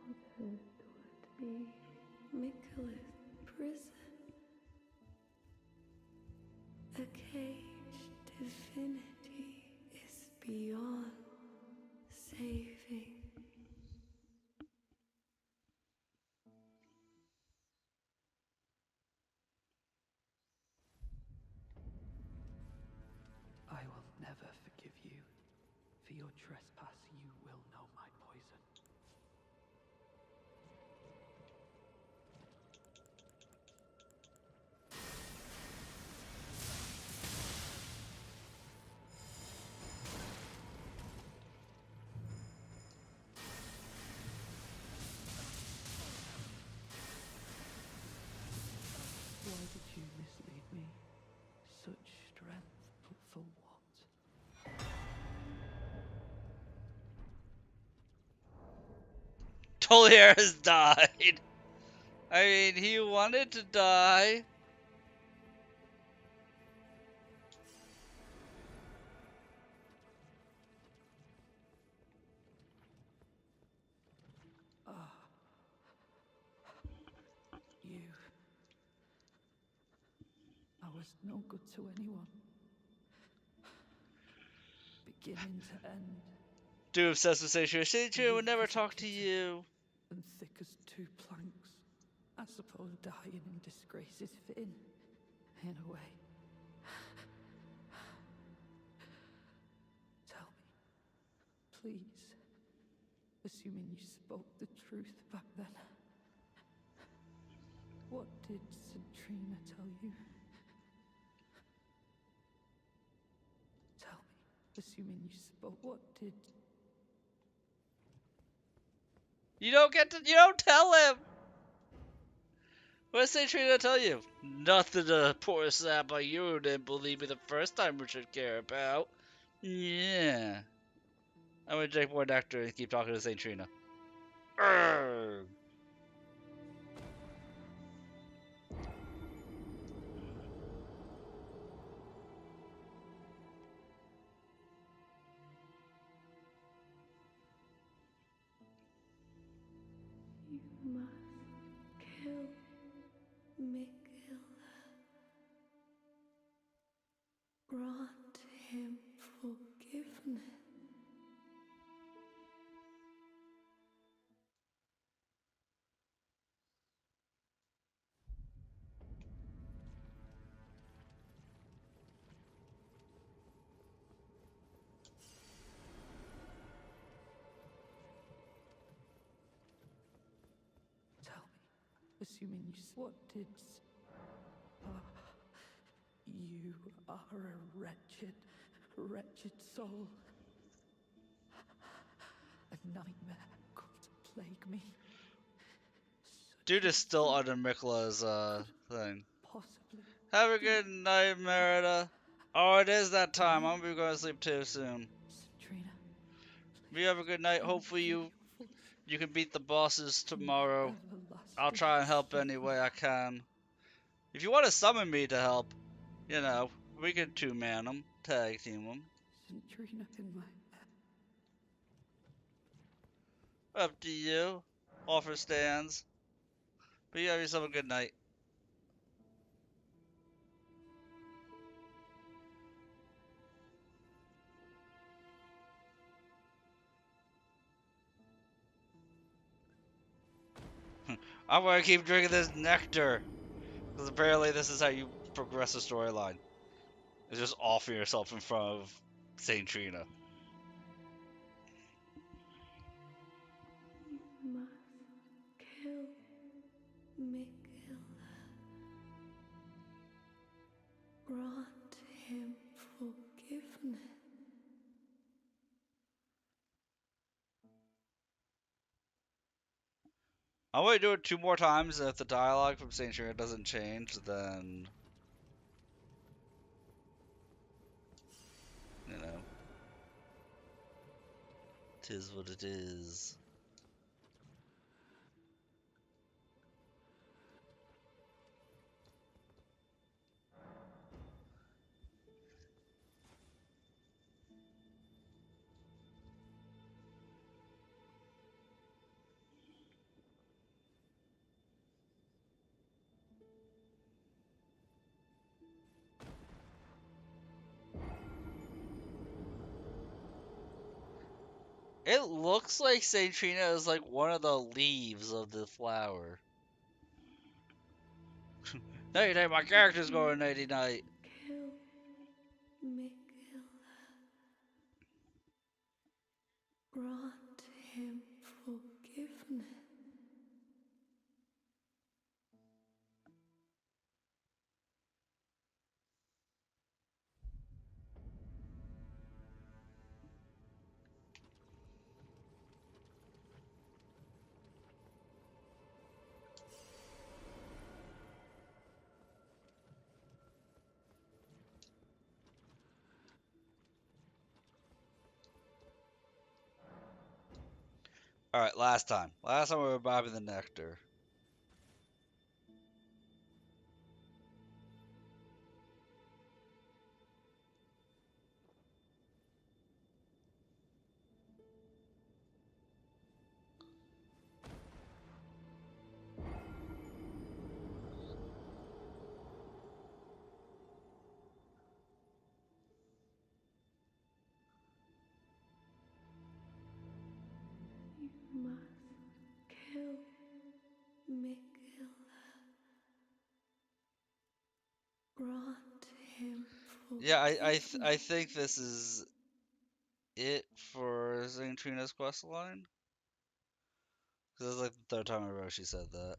It would be Mikilla's prison. A caged divinity is beyond saving. I will never forgive you. For your trespass, you will know my poison. Polier has died. I mean, he wanted to die. You. I was no good to anyone. Beginning to end. Too obsessed with Seichu. Seichu would never talk to you. And thick as two planks. I suppose dying in disgrace is fitting. In a way. Tell me, please. Assuming you spoke the truth back then. What did Centrina tell you? Tell me, assuming you spoke, what did... You don't tell him! What did Seitrina tell you? Nothing a poor sap like you didn't believe me the first time we should care about. Yeah. I'm gonna drink more nectar and keep talking to Seitrina. Urgh. You must kill Mikhail. Grant him forgiveness. Tell me, assuming you... What did... you are a wretched, wretched soul. A nightmare come to plague me. Dude is still under Mikla's thing. Possibly. Have a good night, Merida. Oh, it is that time. I'm gonna be going to sleep too soon. Centrina. You have a good night. Hopefully you can beat the bosses tomorrow. I'll try and help any way I can. If you want to summon me to help, you know, we can two-man them, tag team them. Centrina in my... Up to you. Offer stands. But you have yourself a good night. I'm gonna keep drinking this nectar. Because apparently this is how you progress the storyline. It's just offer yourself in front of Saint Trina. You must kill Mikhail. Grant him forgiveness. I'm gonna do it 2 more times, and if the dialogue from Saint Trina doesn't change, then... you know. 'Tis what it is. It looks like Saint Trina is like one of the leaves of the flower. Night night, my character's going nighty night. Kill Mikhail. Grant him forgiveness. Alright, last time. Last time we were bobbing the nectar. You must kill Miguel. Grant him Yeah, forgiveness. I think this is it for St. Trina's quest line. This is like the third time in a row she said that.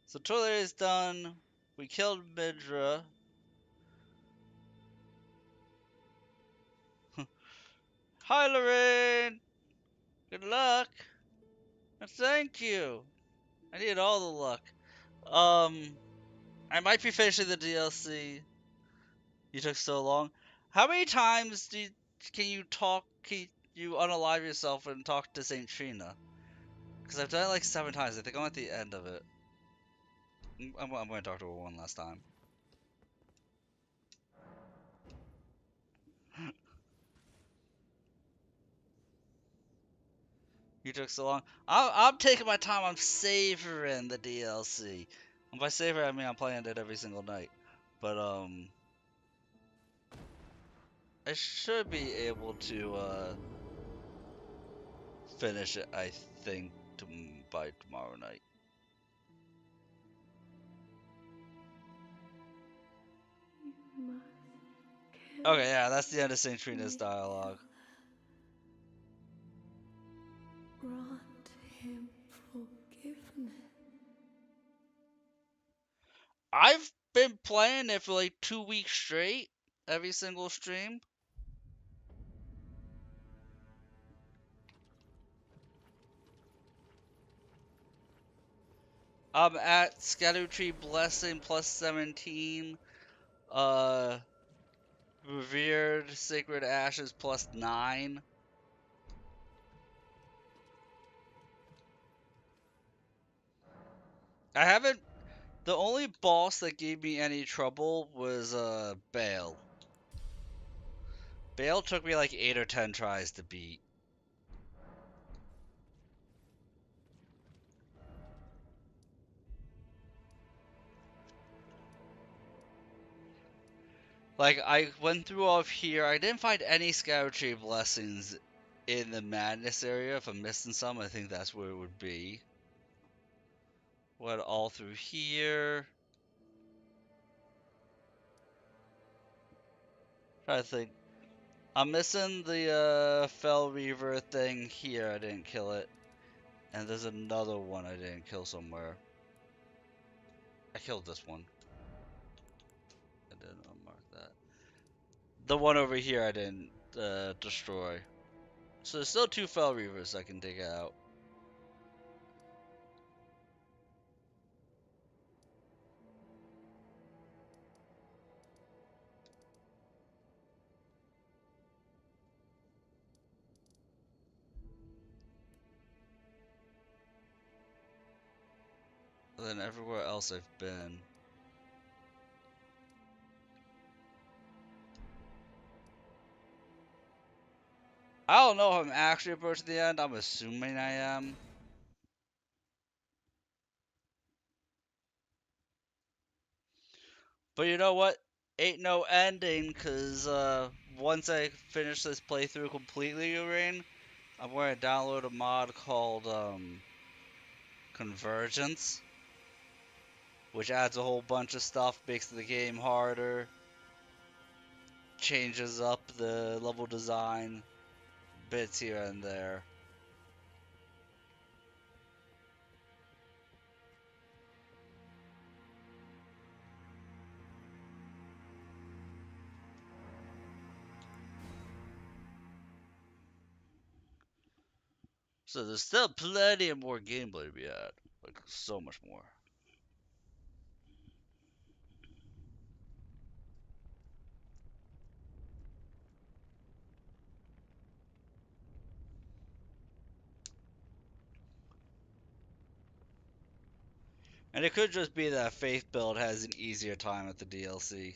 So toilet is done. We killed Midra. Hi, Lorraine. Good luck. And thank you. I need all the luck. I might be finishing the DLC. You took so long. How many times can you talk? Can you unalive yourself and talk to Saint Trina? Because I've done it like 7 times. I think I'm at the end of it. I'm going to talk to her one last time. You took so long. I'm taking my time. I'm savoring the DLC. And by savoring, I mean I'm playing it every single night. But I should be able to finish it. I think by tomorrow night. You must kill Okay, yeah, that's the end of Saint Trina's dialogue. Grant him forgiveness. I've been playing it for like 2 weeks straight, every single stream. I'm at Scattertree Blessing plus 17. Uh, Revered Sacred Ashes plus 9. I haven't. The only boss that gave me any trouble was Bale. Bale took me like 8 or 10 tries to beat. Like, I went through all of here. I didn't find any Scattertree Blessings in the Madness area. If I'm missing some, I think that's where it would be. What all through here? Trying to think. I'm missing the Fell Reaver thing here. I didn't kill it. And there's another one I didn't kill somewhere. I killed this one. I didn't mark that. The one over here I didn't destroy. So there's still 2 Fell Reavers I can dig out. And then everywhere else I've been. I don't know if I'm actually approaching the end. I'm assuming I am. But you know what? Ain't no ending, cause once I finish this playthrough completely, Urain, I'm going to download a mod called Convergence, which adds a whole bunch of stuff, makes the game harder, changes up the level design, bits here and there. So there's still plenty of more gameplay to be had. Like, so much more. And it could just be that Faith Build has an easier time at the DLC.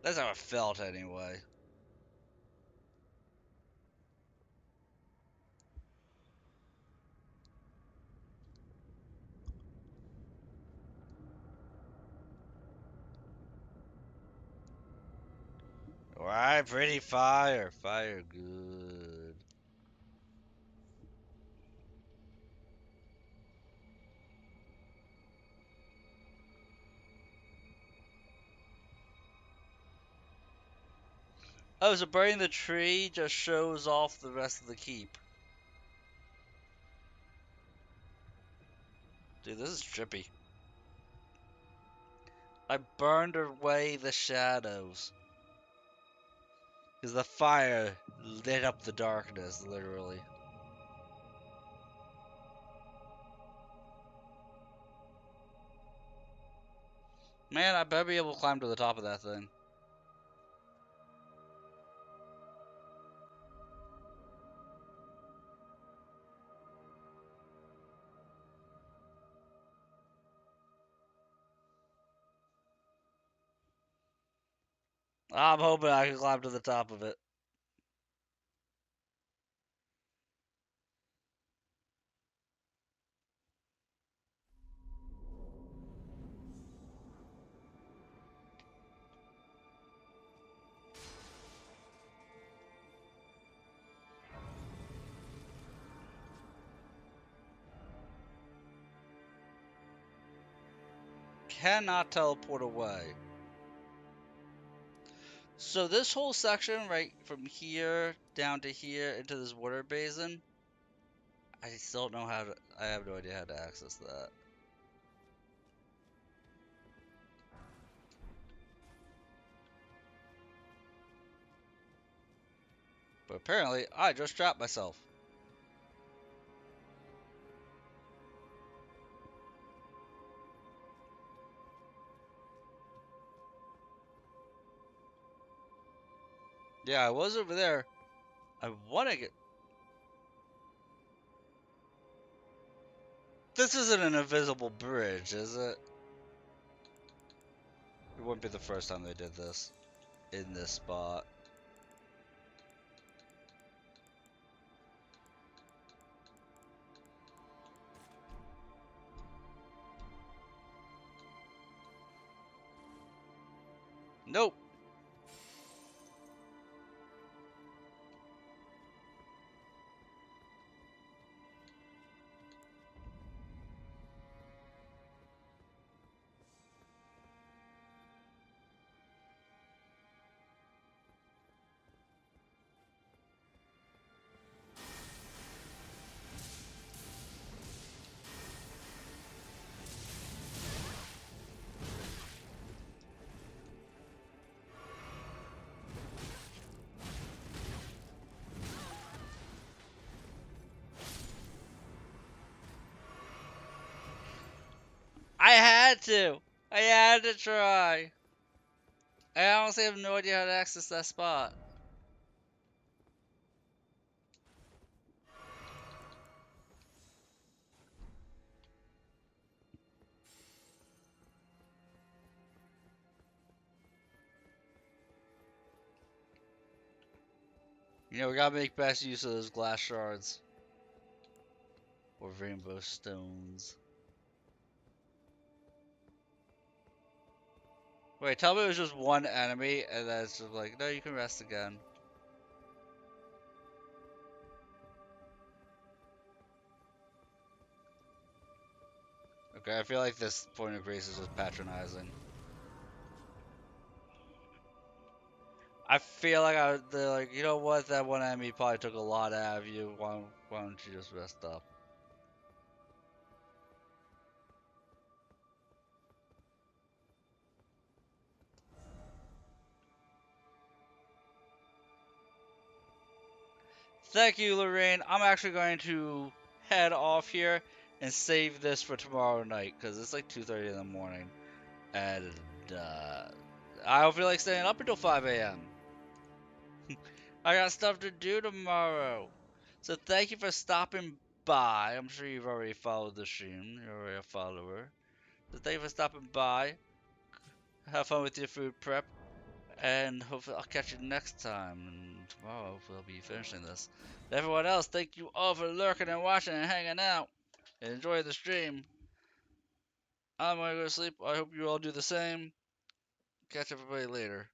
That's how it felt anyway. Alright, pretty fire. Fire good. Oh, so burning the tree just shows off the rest of the keep. Dude, this is trippy. I burned away the shadows. Because the fire lit up the darkness, literally. Man, I better be able to climb to the top of that thing. I'm hoping I can climb to the top of it. Cannot teleport away. So this whole section, right from here down to here into this water basin, I still don't know how to. I have no idea how to access that. But apparently, I just trapped myself. Yeah, I was over there. I want to get. This isn't an invisible bridge, is it? It wouldn't be the first time they did this in this spot. Nope. I had to. I had to try. I honestly have no idea how to access that spot. You know, we gotta make best use of those glass shards. Or rainbow stones. Wait, tell me it was just one enemy, and then it's just like, no, you can rest again. Okay, I feel like this point of grace is just patronizing. I feel like they're like, you know what, that one enemy probably took a lot out of you. Why don't you just rest up? Thank you, Lorraine. I'm actually going to head off here and save this for tomorrow night because it's like 2:30 in the morning, and uh, I don't feel like staying up until 5 a.m. I got stuff to do tomorrow. So thank you for stopping by. I'm sure you've already followed the stream. You're already a follower. So thank you for stopping by. Have fun with your food prep. And hopefully I'll catch you next time. And tomorrow hopefully I'll be finishing this. And everyone else, thank you all for lurking and watching and hanging out. And enjoy the stream. I'm gonna go to sleep. I hope you all do the same. Catch everybody later.